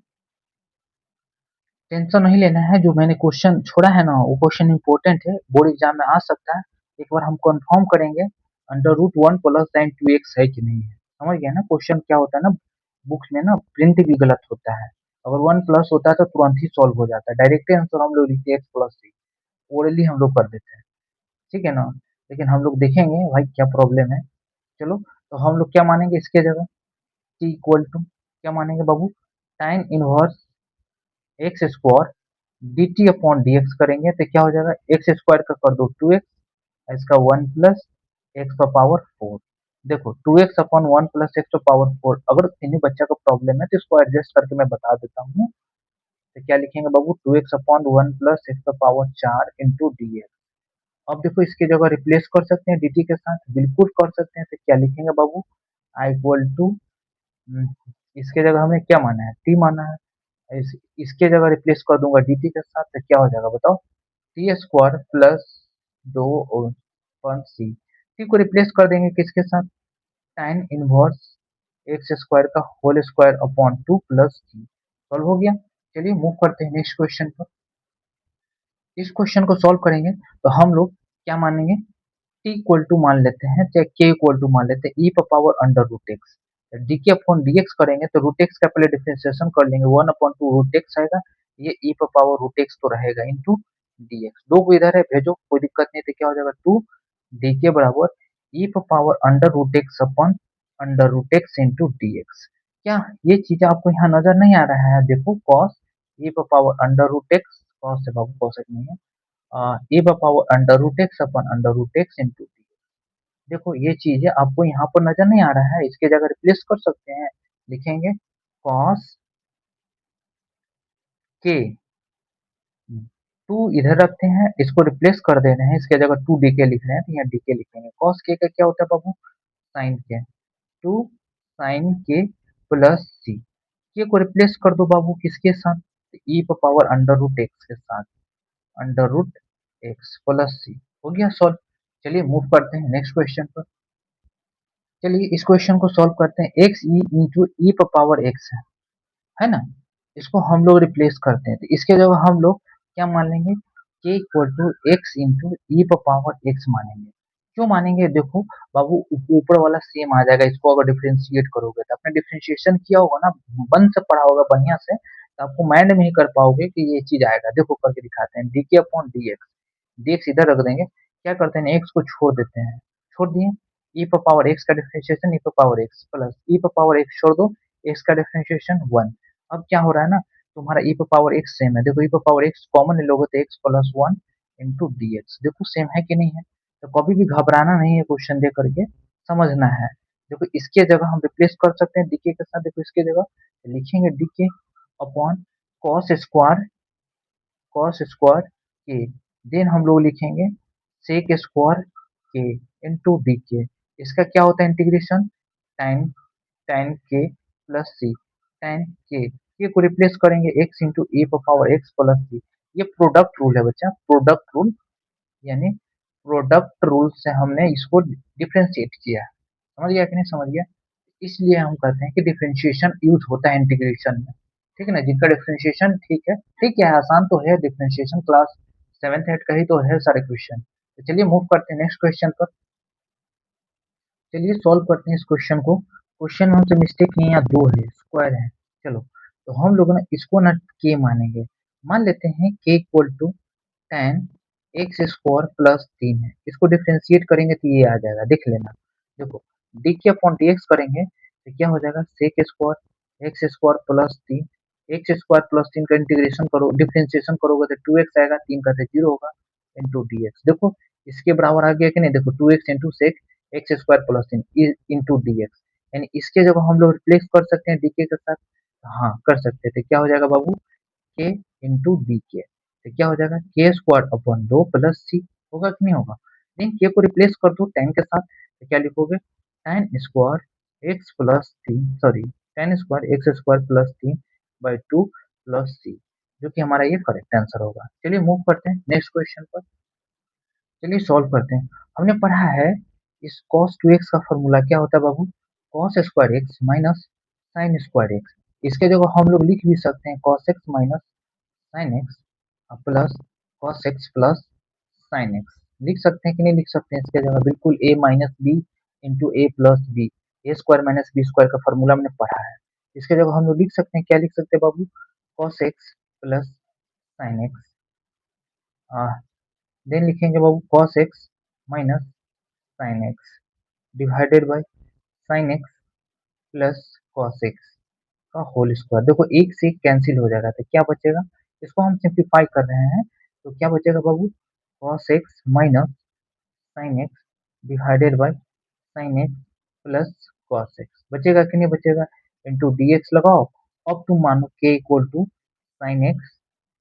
टेंशन नहीं लेना है, जो मैंने क्वेश्चन छोड़ा है ना वो क्वेश्चन इंपॉर्टेंट है, बोर्ड एग्जाम में आ सकता है, एक बार हम कंफर्म करेंगे under root one plus sine two x है कि नहीं है, समझ गया ना। क्वेश्चन क्या होता है ना, बुक्स में ना प्रिंट भी गलत होता है, अगर वन प्लस होता है तो तुरंत ही सॉल्व हो जाता है, डायरेक्टली आंसर हम लोग लिखते हैं एक्स प्लस सी, ओरली हम लोग कर देते हैं, ठीक है ना। लेकिन हम लोग देखेंगे भाई क्या प्रॉब्लम है। चलो तो हम लोग क्या मानेंगे इसके जगह, टी इक्वल टू क्या मानेंगे बाबू, टाइन inverse x square D t upon d x करेंगे तो क्या हो जाएगा, एक्स स्क्वायर का कर दो टू एक्स, इसका वन प्लस एक्स का पावर फोर। देखो two x upon one plus x का पावर फोर, अगर इन्हीं बच्चा का प्रॉब्लम है तो इसको एडजस्ट करके मैं बता देता हूँ। तो क्या लिखेंगे बाबू, two x upon one plus x का पावर चार इंटू डी एक्स। अब देखो इसकी जगह रिप्लेस कर सकते हैं डी टी के साथ, बिल्कुल कर सकते हैं, तो क्या लिखेंगे बाबू, आई इक्वल टू, इसके जगह हमें क्या माना है, टी माना है, इसके जगह रिप्लेस कर दूंगा dt के साथ तो क्या हो जाएगा बताओ, टी स्क्वायर प्लस दो वन सी, टी को रिप्लेस कर देंगे किसके साथ, tan इनवर्स एक्स स्क्वायर का होल स्क्वायर अपॉन 2 प्लस सी। सॉल्व हो गया। चलिए मूव करते हैं नेक्स्ट क्वेश्चन पर। इस क्वेश्चन को सॉल्व करेंगे तो हम लोग क्या मानेंगे, t इक्वल टू मान लेते हैं, चाहे k इक्वल टू मान लेते हैं, e पर power under root x. D के अपॉन डी एक्स करेंगे तो रूट एक्स का पहले डिफरेंशिएशन कर लेंगे, 1/2 रूट एक्स आएगा, ये e पर पावर रूट एक्स तो रहेगा इंटू डी एक्स। दो को इधर है भेजो, कोई दिक्कत नहीं, तो क्या हो जाएगा 2 डी के बराबर e पर power under root x upon under root x into d x. क्या ये चीज आपको यहाँ नजर नहीं आ रहा है? देखो कॉस e पर power under root x, cos से बाबू कॉस नहीं है, e power under root x upon under root x into d. देखो ये चीज है आपको यहाँ पर नजर नहीं आ रहा है, इसके जगह रिप्लेस कर सकते हैं, लिखेंगे कॉस के, टू इधर रखते हैं, इसको रिप्लेस कर दे रहे हैं, इसके जगह टू डी के लिख रहे हैं तो यहाँ डी के लिखेंगे। कॉस के का क्या होता है बाबू, साइन के, टू साइन के प्लस सी। के को रिप्लेस कर दो बाबू किसके साथ, ई पावर अंडर रूट एक्स के साथ, under root x plus C. हो गया सॉल्व। चलिए मूव करते हैं नेक्स्ट क्वेश्चन पर। चलिए इस क्वेश्चन को सॉल्व करते हैं। एक्स ई इंटू ई पर पावर एक्स है ना, इसको हम लोग रिप्लेस करते हैं, तो इसके जगह हम लोग क्या मान लेंगे, के इक्वल टू एक्स इंटू ई पर पावर एक्स मानेंगे। क्यों मानेंगे, देखो बाबू ऊपर वाला सेम आ जाएगा, इसको अगर डिफ्रेंशिएट करोगे तो आपने डिफ्रेंशिएशन किया होगा ना, बन से पढ़ा होगा बढ़िया से, तो आपको माइंड में ही कर पाओगे कि ये चीज आएगा। देखो करके दिखाते हैं, डी के upon d x, D x इधर रख देंगे, क्या करते हैं एक्स को छोड़ देते हैं, छोड़ दिए, ई पर पावर एक्स का डिफरेंशिएशन ई पर पावर एक्स प्लस ई पर पावर एक्स छोड़ दो, एक्स का डिफरेंशिएशन 1। अब क्या हो रहा है ना, तुम्हारा ई पर पावर एक्स सेम है, देखो ई पर पावर एक्स कॉमन ले लोगे तो x plus 1 into d x, देखो सेम है कि नहीं है। तो कभी भी घबराना नहीं है, क्वेश्चन दे करके समझना है। देखो इसके जगह हम रिप्लेस कर सकते हैं डीके के साथ, देखो इसके जगह लिखेंगे d k upon cos square, cos square k, then हम लोग लिखेंगे sec square k into d k. इसका क्या होता है इंटीग्रेशन, टाइन, टाइन के प्लस सी, टाइन के को रिप्लेस करेंगे एक्स इंटू ए पावर एक्स प्लस सी। ये प्रोडक्ट रूल है बच्चा, प्रोडक्ट रूल, यानी प्रोडक्ट रूल से हमने इसको डिफ्रेंशिएट किया, समझ गया कि नहीं समझ गया। इसलिए हम कहते हैं कि डिफरेंशिएशन यूज होता है इंटीग्रेशन में, ठीक है ना। जिनका डिफरेंशिएशन ठीक है, ठीक है, आसान तो है डिफरेंशिएशन, क्लास 7th 8 का ही तो है सारे क्वेश्चन। तो चलिए मूव करते हैं नेक्स्ट क्वेश्चन पर। चलिए सॉल्व करते हैं इस क्वेश्चन को। क्वेश्चन में हमसे मिस्टेक नहीं है, दो है स्क्वायर है। चलो तो हम लोग ना इसको ना के मानेंगे, मान लेते हैं k equal to ten x square plus 3 है, इसको डिफ्रेंशिएट करेंगे तो ये आ जाएगा, देख लेना। देखो डी के अपॉन डी एक्स करेंगे तो क्या हो जाएगा, sec square x square plus 3, x square plus 3 का इंटीग्रेशन करो, डिफ्रेंशिएशन करोगे तो 2x आएगा, 3 का तो 0 होगा इंटू डी एक्स। देखो इसके बराबर आ गया कि नहीं, देखो 2x into sec x square plus 3 into d x, यानी इसके जगह हम लोग रिप्लेस कर सकते हैं डी के साथ, हाँ कर सकते थे। क्या हो जाएगा बाबू, के इंटू डी के, तो क्या हो जाएगा के स्क्वायर अपॉन 2 प्लस सी, होगा कि नहीं होगा। लेकिन के को रिप्लेस कर दो टेन के साथ, तो क्या लिखोगे, ten square x plus 3, sorry ten square x square plus 3 by 2 plus सी, जो कि हमारा ये करेक्ट आंसर होगा। चलिए मूव करते हैं नेक्स्ट क्वेश्चन पर। चलिए सॉल्व करते हैं। हमने पढ़ा है इस cos 2x का फॉर्मूला क्या होता है बाबू, cos square x minus sign square x. इसके जगह हम लोग लिख भी सकते हैं cos x minus sine x plus cos x plus sine x, लिख सकते हैं कि नहीं लिख सकते हैं। इसके जगह बिल्कुल a minus b into a plus b, a square minus b square का फॉर्मूला हमने पढ़ा है। इसके जगह हम लोग लिख सकते हैं, क्या लिख सकते हैं बाबू, cos x plus sine x, then लिखेंगे बाबू cos x minus sine x divided by sine x plus cos x का होल स्क्वायर। देखो एक से एक कैंसिल हो जाएगा तो क्या बचेगा, इसको हम सिंप्लीफाई कर रहे हैं, तो क्या बचेगा बाबू, cos x minus sine x divided by sine x plus cos x, बचेगा कि नहीं बचेगा, इंटू डी एक्स लगाओ। अब तुम मानो k equal to sine x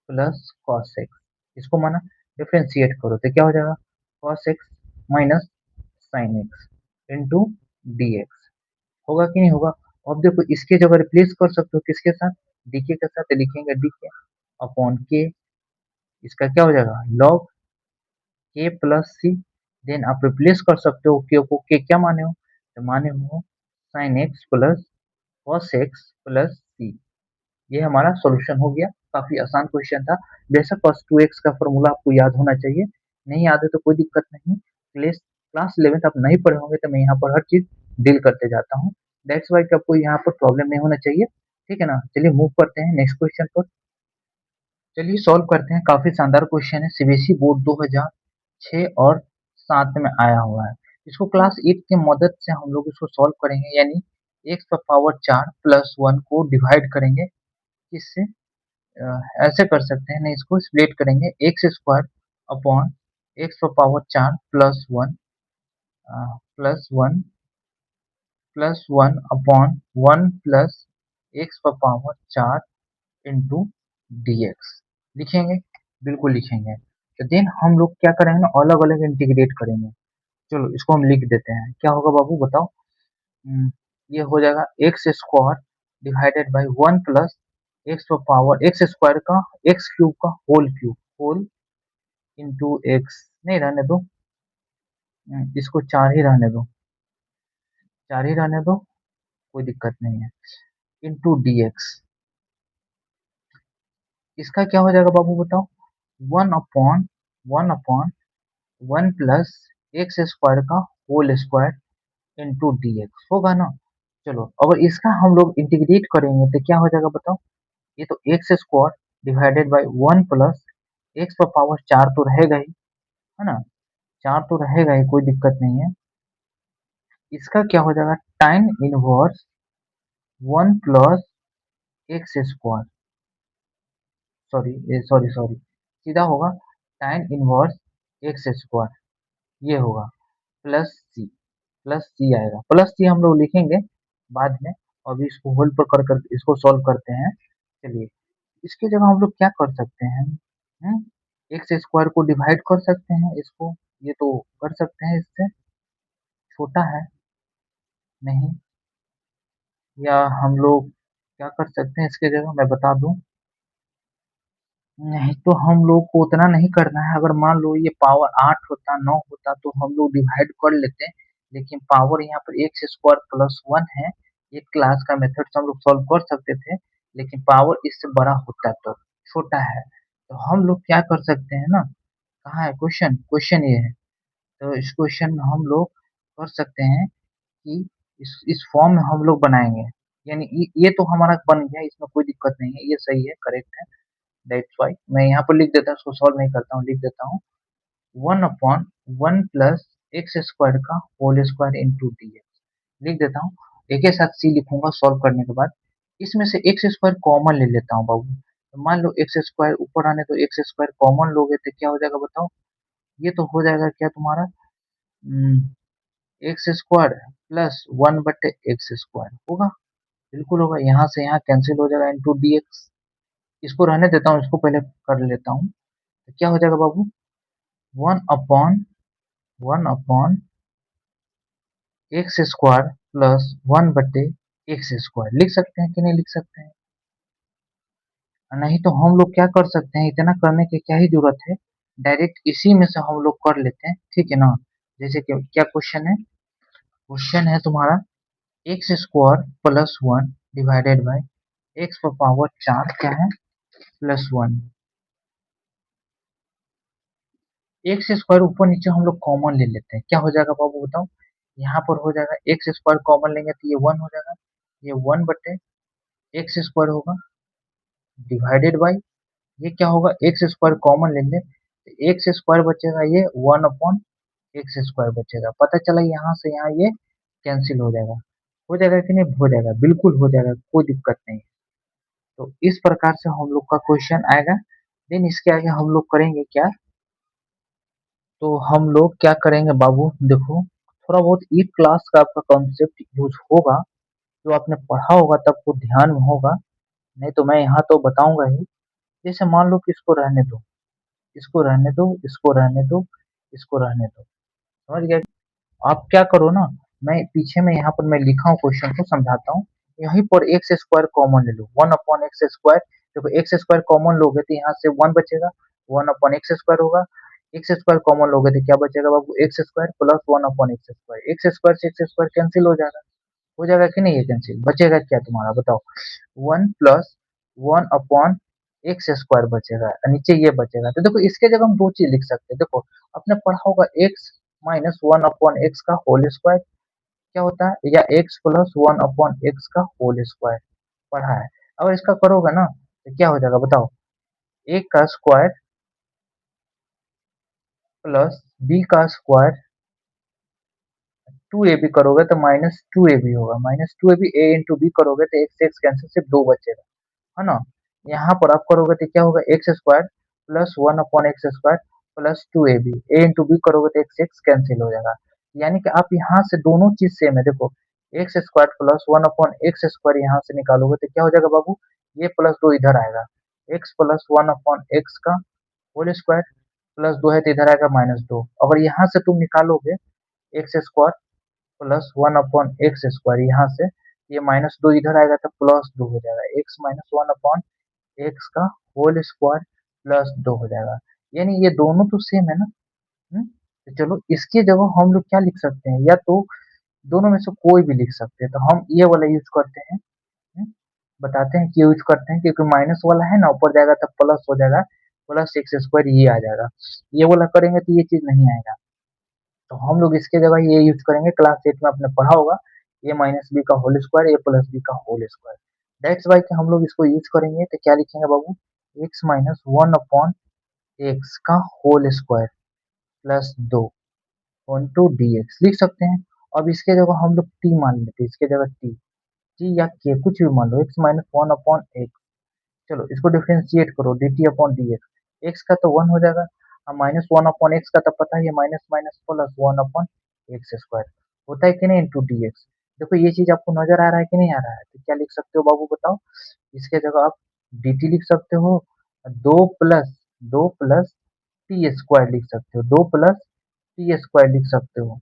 plus cos x, इसको माना डिफ्रेंशिएट करो तो क्या हो जाएगा, cos x minus sine x into d x, होगा कि नहीं होगा। अब देखो इसके जगह रिप्लेस कर सकते हो किसके साथ, डीके के साथ, तो लिखेंगे डीके अपॉन के, इसका क्या हो जाएगा लॉग के प्लस सी, देन आप रिप्लेस कर सकते हो के को, के क्या माने हो, तो माने हो sine x plus cos x plus c. ये हमारा सॉल्यूशन हो गया। काफी आसान क्वेश्चन था। बेशक cos 2x का फॉर्मूला आपको याद होना चाहिए। नहीं याद है तो कोई दिक्कत नहीं। क्लास 11th आप नहीं पढ़े होंगे तो मैं यहाँ पर हर चीज डील करते जाता हूँ। दैट्स वाई कि आपको यहाँ पर प्रॉब्लम नहीं होना चाहिए। ठीक है ना? चलिए मूव करते हैं नेक्स्ट क्वेश्चन पर। चलिए सॉल्व करते हैं। काफी शानदार क्वेश्चन है। सीबीएसई बोर्ड 2006 और 7 में आया हुआ है। इसको क्लास 8 की मदद से हम लोग इसको सॉल्व करेंगे, यानी x का पावर 4 प्लस 1 को डिवाइड करेंगे। इससे ऐसे कर सकते हैं, नहीं इसको स्प्लिट करेंगे। एक्स स्क्वायर अपॉन एक्स का power 4 plus one plus one upon 1 plus x का पावर 4 इंटू डी एक्स लिखेंगे। बिल्कुल लिखेंगे। तो देन हम लोग क्या करेंगे ना, अलग अलग इंटीग्रेट करेंगे। चलो इसको हम लिख देते हैं। क्या होगा बाबू बताओ? ये हो जाएगा x square divided by 1 plus x power x square का एक्स क्यूब का होल इंटू एक्स। नहीं रहने दो, इसको 4 ही रहने दो, 4 ही रहने दो, कोई दिक्कत नहीं है। Into d x. इसका क्या हो जाएगा बाबू बताओ? One upon one plus x square का whole square into d x होगा ना। चलो अगर इसका हम लोग इंटीग्रेट करेंगे तो क्या हो जाएगा बताओ? ये तो x square divided by 1 plus x का पावर 4 तो रहेगा ही, है ना? 4 तो रहेगा ही, कोई दिक्कत नहीं है। इसका क्या हो जाएगा? टाइन inverse 1 plus x square, sorry सीधा होगा टाइन इनवर्स एक्स स्क्वायर। ये होगा प्लस सी आएगा। प्लस सी हम लोग लिखेंगे बाद में। अभी इसको होल पर कर इसको सॉल्व करते हैं। चलिए इसकी जगह हम लोग क्या कर सकते हैं? एक्स स्क्वायर को डिवाइड कर सकते हैं इसको। ये तो कर सकते हैं, इससे छोटा है नहीं। या हम लोग क्या कर सकते हैं इसके जगह, मैं बता दूं। नहीं तो हम लोग को उतना नहीं करना है। अगर मान लो ये पावर 8 होता 9 होता तो हम लोग डिवाइड कर लेते। लेकिन पावर यहाँ पर एक्स स्क्वायर प्लस 1 है। एक क्लास का मेथड से हम लोग सॉल्व कर सकते थे, लेकिन पावर इससे बड़ा होता तो छोटा है। तो हम लोग क्या कर सकते हैं ना, कहाँ है क्वेश्चन? क्वेश्चन ये है। तो इस क्वेश्चन में हम लोग कर सकते हैं कि इस फॉर्म में हम लोग बनाएंगे। यानी ये तो हमारा बन गया, इसमें कोई दिक्कत नहीं है, ये सही है, करेक्ट है। दैट्स वाई मैं यहाँ पर लिख देता हूँ, इसको सॉल्व नहीं करता हूँ, लिख देता हूँ 1 अपॉन 1 प्लस एक्स स्क्वायर का whole square into d x लिख देता हूँ। एक ही साथ सी लिखूंगा सॉल्व करने के बाद। इसमें से एक्स स्क्वायर कॉमन ले लेता हूँ बाबू। तो मान लो एक्स स्क्वायर ऊपर आने तो एक्स स्क्वायर कॉमन लोगे तो क्या हो जाएगा बताओ? ये तो हो जाएगा क्या तुम्हारा एक्स स्क्वायर प्लस 1 बटे एक्स स्क्वायर होगा। बिल्कुल होगा। यहाँ से यहाँ कैंसिल हो जाएगा इंटू डी एक्स। इसको रहने देता हूँ, इसको पहले कर लेता हूँ। तो क्या हो जाएगा बाबू? One upon x square plus 1 बटे एक्स स्क्वायर लिख सकते हैं कि नहीं लिख सकते हैं? नहीं तो हम लोग क्या कर सकते हैं, इतना करने की क्या ही जरूरत है, डायरेक्ट इसी में से हम लोग कर लेते हैं। ठीक है ना? जैसे कि क्या क्वेश्चन है? क्वेश्चन है तुम्हारा x square plus 1 divided by x power 4 क्या है प्लस 1। एक्स स्क्वायर ऊपर नीचे हम लोग कॉमन ले लेते हैं। क्या हो जाएगा बाबू बताओ? यहाँ पर हो जाएगा एक्स स्क्वायर कॉमन लेंगे तो ये 1 हो जाएगा। ये 1 बटे एक्स स्क्वायर होगा डिवाइडेड बाई ये क्या होगा? एक्स स्क्वायर कॉमन लेंगे तो एक्स स्क्वायर बचेगा, ये 1 अपॉन एक्स स्क्वायर बचेगा। पता चला यहाँ से यहाँ ये कैंसिल हो जाएगा कि नहीं? हो जाएगा, बिल्कुल हो जाएगा, कोई दिक्कत नहीं। तो इस प्रकार से हम लोग का क्वेश्चन आएगा। देन इसके आगे हम लोग करेंगे क्या? तो हम लोग क्या करेंगे बाबू देखो, थोड़ा बहुत ई क्लास का आपका कॉन्सेप्ट यूज होगा, जो आपने पढ़ा होगा तब को ध्यान में होगा। नहीं तो मैं यहाँ तो बताऊंगा ही। जैसे मान लो कि इसको रहने दो, इसको रहने दो, इसको रहने दो, इसको रहने दो, समझ गए? आप क्या करो ना, मैं पीछे में यहाँ पर मैं लिखा हूँ क्वेश्चन को समझाता हूँ। यहीं पर एक्स स्क्वायर कॉमन ले लो, 1 अपॉन एक्स स्क्वायर। देखो एक्स स्क्वायर कॉमन लोगे तो यहाँ से 1 बचेगा, 1 अपॉन एक्स स्क्वायर होगा। एक्स स्क्वायर कॉमन लोगे तो क्या बचेगा बाबू? X square plus 1 upon x square. X square से एक्स स्क्वायर कैंसिल हो जाएगा, हो जाएगा कि नहीं ये कैंसिल, बचेगा क्या तुम्हारा बताओ, 1 + 1 अपॉन x² बचेगा और नीचे ये बचेगा। तो देखो इसके जगह हम दो चीज लिख सकते हैं, देखो आपने पढ़ा होगा x - 1 अपॉन x का होल स्क्वायर क्या होता है, या x + 1 अपॉन x का होल स्क्वायर पढ़ा है। अगर इसका करोगे ना तो क्या हो जाएगा बताओ, a का स्क्वायर प्लस b का स्क्वायर 2ab करोगे तो -2ab होगा, -2ab a इंटू बी करोगे तो x से x कैंसिल, सिर्फ 2 बचेगा, है ना। यहाँ पर आप करोगे तो क्या होगा, x square plus 1 upon x² plus 2ab, a into b करोगे तो x x कैंसिल हो जाएगा। यानी कि आप यहाँ से दोनों चीज सेम है, देखो x square plus 1 upon x² यहाँ से निकालोगे तो क्या हो जाएगा बाबू, ये प्लस 2 इधर आएगा, x + 1 अपॉन x का होल स्क्वायर प्लस 2 है तो इधर आएगा -2। अगर यहाँ से तुम निकालोगे x square plus 1 upon x² यहाँ से, ये -2 इधर आएगा तो +2 हो जाएगा, x - 1 अपॉन x का होल स्क्वायर प्लस 2 हो जाएगा। यानी ये दोनों तो सेम है ना। तो चलो इसकी जगह हम लोग क्या लिख सकते हैं, या तो दोनों में से कोई भी लिख सकते हैं, तो हम ये वाला यूज करते हैं। हम्म, बताते हैं कि यूज करते हैं, क्योंकि माइनस वाला है ना ऊपर जाएगा तब प्लस हो जाएगा, +x² ये आ जाएगा, ये वाला करेंगे तो ये चीज नहीं आएगा। तो हम लोग इसके जगह ये यूज करेंगे, क्लास 8 में आपने पढ़ा होगा a - b का होल स्क्वायर a + b का होल स्क्वायर। दैट्स वाई कि हम लोग इसको यूज करेंगे तो क्या लिखेंगे बाबू, x - 1 अपॉन x का whole square plus 2 into dx लिख सकते हैं। अब इसके जगह हम लोग t मान लेते हैं, इसके जगह t या k कुछ भी मान लो, x - 1 अपॉन x। चलो इसको डिफरेंशिएट करो, dt/dx, x का तो 1 हो जाएगा, अब -1 अपॉन x का तो पता ही है, minus minus plus 1 upon x² होता है कि नहीं, इंटू dx। देखो ये चीज आपको नजर आ रहा है कि नहीं आ रहा है, तो क्या लिख सकते हो बाबू बताओ, इसके जगह आप dt लिख सकते हो, 2 + t² लिख सकते हो, 2 + t² लिख सकते हो,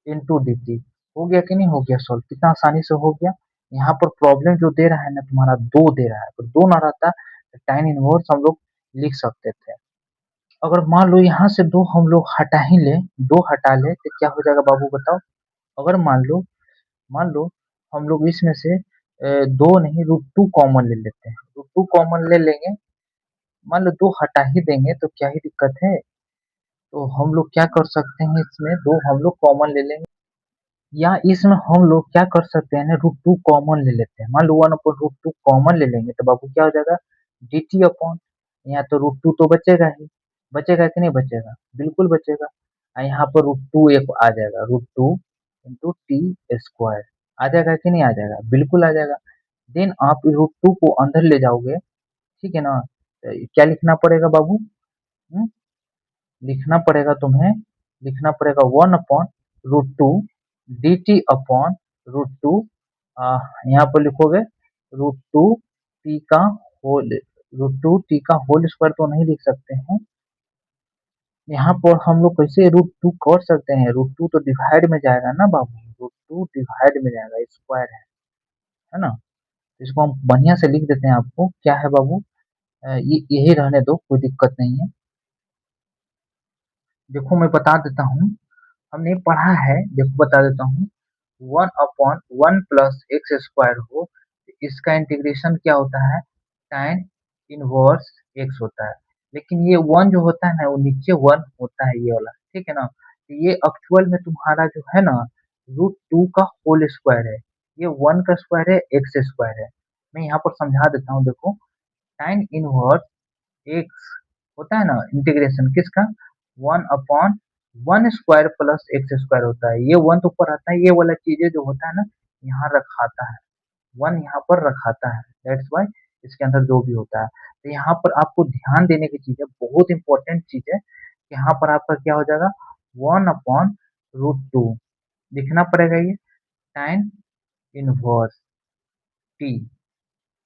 इंटू dt। हो गया कि नहीं हो गया सॉल्व, कितना आसानी से हो गया। यहाँ पर प्रॉब्लम जो दे रहा है ना तुम्हारा, 2 दे रहा है, तो 2 ना रहता तो tan इनवर्स हम लोग लिख सकते थे। अगर मान लो यहाँ से 2 हम लोग हटा ही ले, 2 हटा ले तो क्या हो जाएगा बाबू बताओ। अगर मान लो हम लोग इसमें से 2 नहीं √2 कॉमन ले लेते हैं, √2 कॉमन ले लेंगे, मान लो 2 हटा ही देंगे तो क्या ही दिक्कत है। तो हम लोग क्या कर सकते हैं, इसमें 2 हम लोग कॉमन ले लेंगे, या इसमें हम लोग क्या कर सकते हैं ना, √2 कॉमन ले लेते हैं। मान लो 1/√2 कॉमन ले लेंगे तो बाबू क्या हो जाएगा, dt अपॉन, यहाँ तो √2 तो बचेगा ही, बचेगा कि नहीं बचेगा, बिल्कुल बचेगा। यहाँ पर √2 एक आ जाएगा, √2 इंटू t² आ जाएगा कि नहीं आ जाएगा, बिल्कुल आ जाएगा। देन आप √2 को अंदर ले जाओगे, ठीक है ना, तो क्या लिखना पड़ेगा बाबू, हम्म, लिखना पड़ेगा तुम्हें, लिखना पड़ेगा 1/√2 dt अपॉन √2, यहाँ पर लिखोगे √2 t का होल, √2 t का होल स्क्वायर तो नहीं लिख सकते हैं, यहाँ पर हम लोग कैसे √2 कर सकते हैं, √2 तो डिवाइड में जाएगा ना बाबू, √2 डिवाइड में जाएगा, स्क्वायर है ना। तो इसको हम बढ़िया से लिख देते हैं, आपको क्या है बाबू, ये यही रहने दो, कोई दिक्कत नहीं है। देखो मैं बता देता हूँ, हमने पढ़ा है, देखो बता देता हूँ, 1/1 + x² हो, इसका इंटीग्रेशन क्या होता है, tan इनवर्स x होता है। लेकिन ये 1 जो होता है ना वो नीचे 1 होता है, ये वाला ठीक है ना। तो ये एक्चुअल में तुम्हारा जो है ना √2 का होल स्क्वायर है, ये 1 का स्क्वायर है, x² है। मैं यहाँ पर समझा देता हूँ, देखो tan इनवर्स एक्स होता है ना, इंटीग्रेशन किसका, 1/1 प्लस x² होता है, ये 1 तो ऊपर आता है, ये वाला चीजें जो होता है ना यहाँ रखाता है, 1 यहाँ पर रखाता है, दैट्स वाई इसके अंदर जो भी होता है। तो यहाँ पर आपको ध्यान देने की चीज है, बहुत इंपॉर्टेंट चीज है, यहाँ पर आपका क्या हो जाएगा, 1/√2 लिखना पड़ेगा, ये tan inverse T,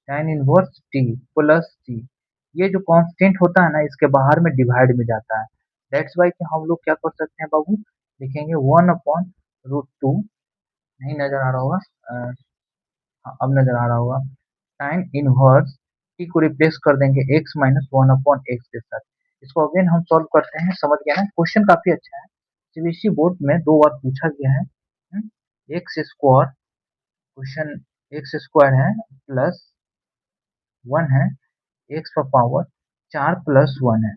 tan inverse T plus T, ये जो कांस्टेंट होता है ना इसके बाहर में डिवाइड में जाता है, दैट्स वाई कि हम लोग क्या कर सकते हैं बाबू, लिखेंगे 1/√2, नहीं नजर आ रहा होगा, हाँ अब नजर आ रहा होगा, tan इनवर्स टी को रिप्लेस कर देंगे x - 1/x के साथ। इसको अगेन हम सॉल्व करते हैं, समझ गया ना, क्वेश्चन काफी अच्छा है, सीबीएसई बोर्ड में 2 बार पूछा गया है। X square question x square है प्लस 1 है, एक्स का पावर 4 प्लस 1 है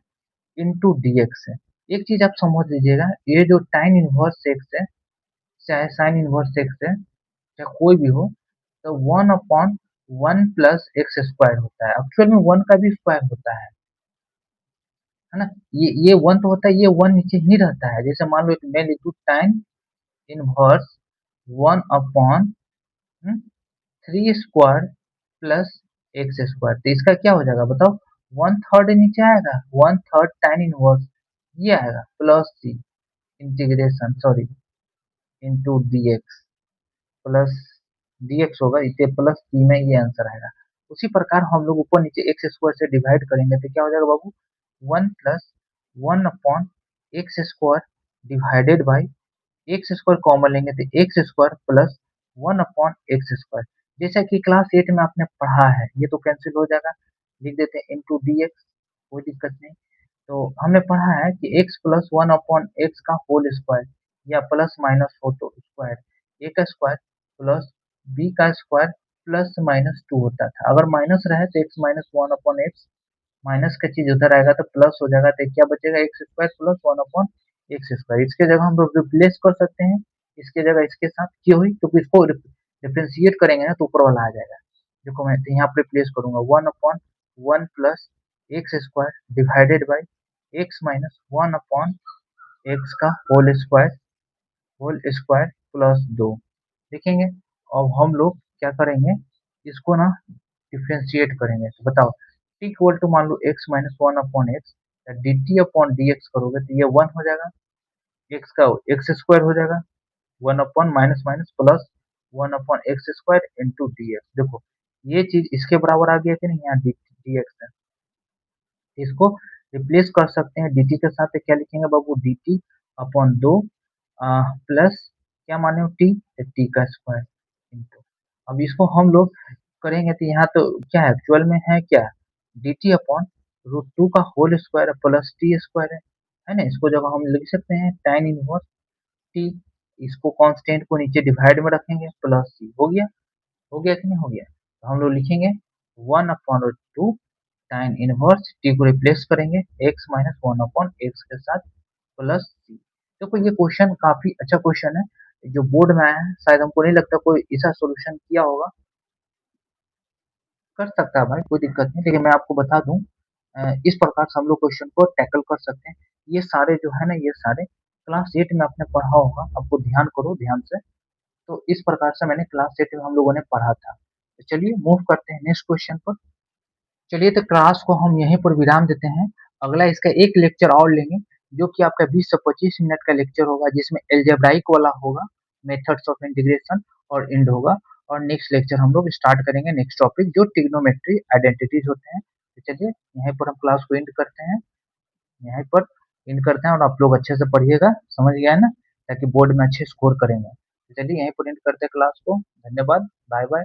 इंटू डी एक्स है। एक चीज आप समझ लीजिएगा, ये जो टाइन इनवर्स एक्स है, चाहे साइन इनवर्स एक्स है, चाहे कोई भी हो, तो 1/1 प्लस एक्स स्क्वायर होता है। एक्चुअल में 1 का भी स्क्वायर होता है ना। ये 1 तो होता है, ये 1 नीचे ही रहता है। जैसे मान लो मैं लिखूं टाइन inverse 1/3 square plus x square, तो इसका क्या हो जाएगा बताओ? 1/3 नीचे आएगा, 1/3 टाइन इनवर्स ये आएगा plus c integration sorry into d x plus dx होगा, इसे प्लस सी में ये आंसर आएगा। उसी प्रकार हम लोग ऊपर नीचे एक्स स्क्वायर से डिवाइड करेंगे तो क्या हो जाएगा बाबू? 1 plus 1/x square divided by x square common लेंगे तो x square plus 1/x square. जैसा कि क्लास 8 में आपने पढ़ा है, ये तो कैंसिल हो जाएगा, लिख देते हैं इंटू डी एक्स, कोई दिक्कत नहीं। तो हमने पढ़ा है कि x प्लस 1/x का होल स्क्वायर या प्लस माइनस हो तो स्क्वायर, a का स्क्वायर प्लस b का स्क्वायर प्लस माइनस 2 होता था। अगर माइनस रहे तो x माइनस 1/x, माइनस का चीज उधर आएगा तो प्लस हो जाएगा, तो क्या बचेगा? X square plus 1/x square. इसके जगह हम लोग रिप्लेस कर सकते हैं, इसके जगह इसके साथ क्यों हुई, क्योंकि इसको डिफ्रेंशिएट करेंगे ना तो ऊपर वाला आ जाएगा। देखो मैं यहाँ पे रिप्लेस करूंगा 1/1 plus x square divided by x minus 1/x का होल स्क्वायर प्लस 2। देखेंगे अब हम लोग क्या करेंगे, इसको ना डिफ्रेंशिएट करेंगे। तो बताओ t इक्वल टू मान लो x माइनस 1/x या D t upon d x करोगे तो ये 1 हो जाएगा, x का एक्स स्क्वायर हो जाएगा, 1/- minus plus 1/x square into d x. देखो ये चीज इसके बराबर आ गया कि नहीं, यहाँ डी एक्स है, इसको रिप्लेस कर सकते हैं dt के साथ। तो क्या लिखेंगे बाबू? dt अपॉन 2 प्लस क्या माने हो t, तो t का स्क्वायर इंटू। अब इसको हम लोग करेंगे तो यहाँ तो क्या है एक्चुअल में है क्या? dt अपॉन √2 का whole square plus t square है ना। इसको जब हम लिख सकते हैं tan इनवर्स t, इसको कांस्टेंट को नीचे डिवाइड में रखेंगे प्लस सी। हो गया कि नहीं हो गया? तो हम लोग लिखेंगे 1/2 टाइम इनवर्स टी को रिप्लेस करेंगे x माइनस 1/x के साथ प्लस सी। देखो ये क्वेश्चन काफी अच्छा क्वेश्चन है, जो बोर्ड में आया है, शायद हमको नहीं लगता कोई ऐसा सोल्यूशन किया होगा। कर सकता है भाई, कोई दिक्कत नहीं, लेकिन मैं आपको बता दूं इस प्रकार से हम लोग क्वेश्चन को टैकल कर सकते हैं। ये सारे जो है ना, ये सारे क्लास 8 में आपने पढ़ा होगा, आपको ध्यान करो ध्यान से। तो इस प्रकार से मैंने क्लास 8 में हम लोगों ने पढ़ा था। तो चलिए मूव करते हैं नेक्स्ट क्वेश्चन पर। चलिए तो क्लास को हम यहीं पर विराम देते हैं। अगला इसका एक लेक्चर और लेंगे, जो कि आपका 20 से 25 मिनट का लेक्चर होगा, जिसमें एल्जेब्राइक वाला होगा, मेथड्स ऑफ इंटीग्रेशन और एंड होगा। और नेक्स्ट लेक्चर हम लोग स्टार्ट करेंगे नेक्स्ट टॉपिक, जो ट्रिग्नोमेट्री आइडेंटिटीज होते हैं। तो चलिए यहीं पर हम क्लास को एंड करते हैं, यहीं पर एंड करते हैं, और आप लोग अच्छे से पढ़िएगा, समझ गया है ना, ताकि बोर्ड में अच्छे स्कोर करेंगे। तो चलिए यहीं पर एंड करते हैं क्लास को। धन्यवाद, बाय बाय।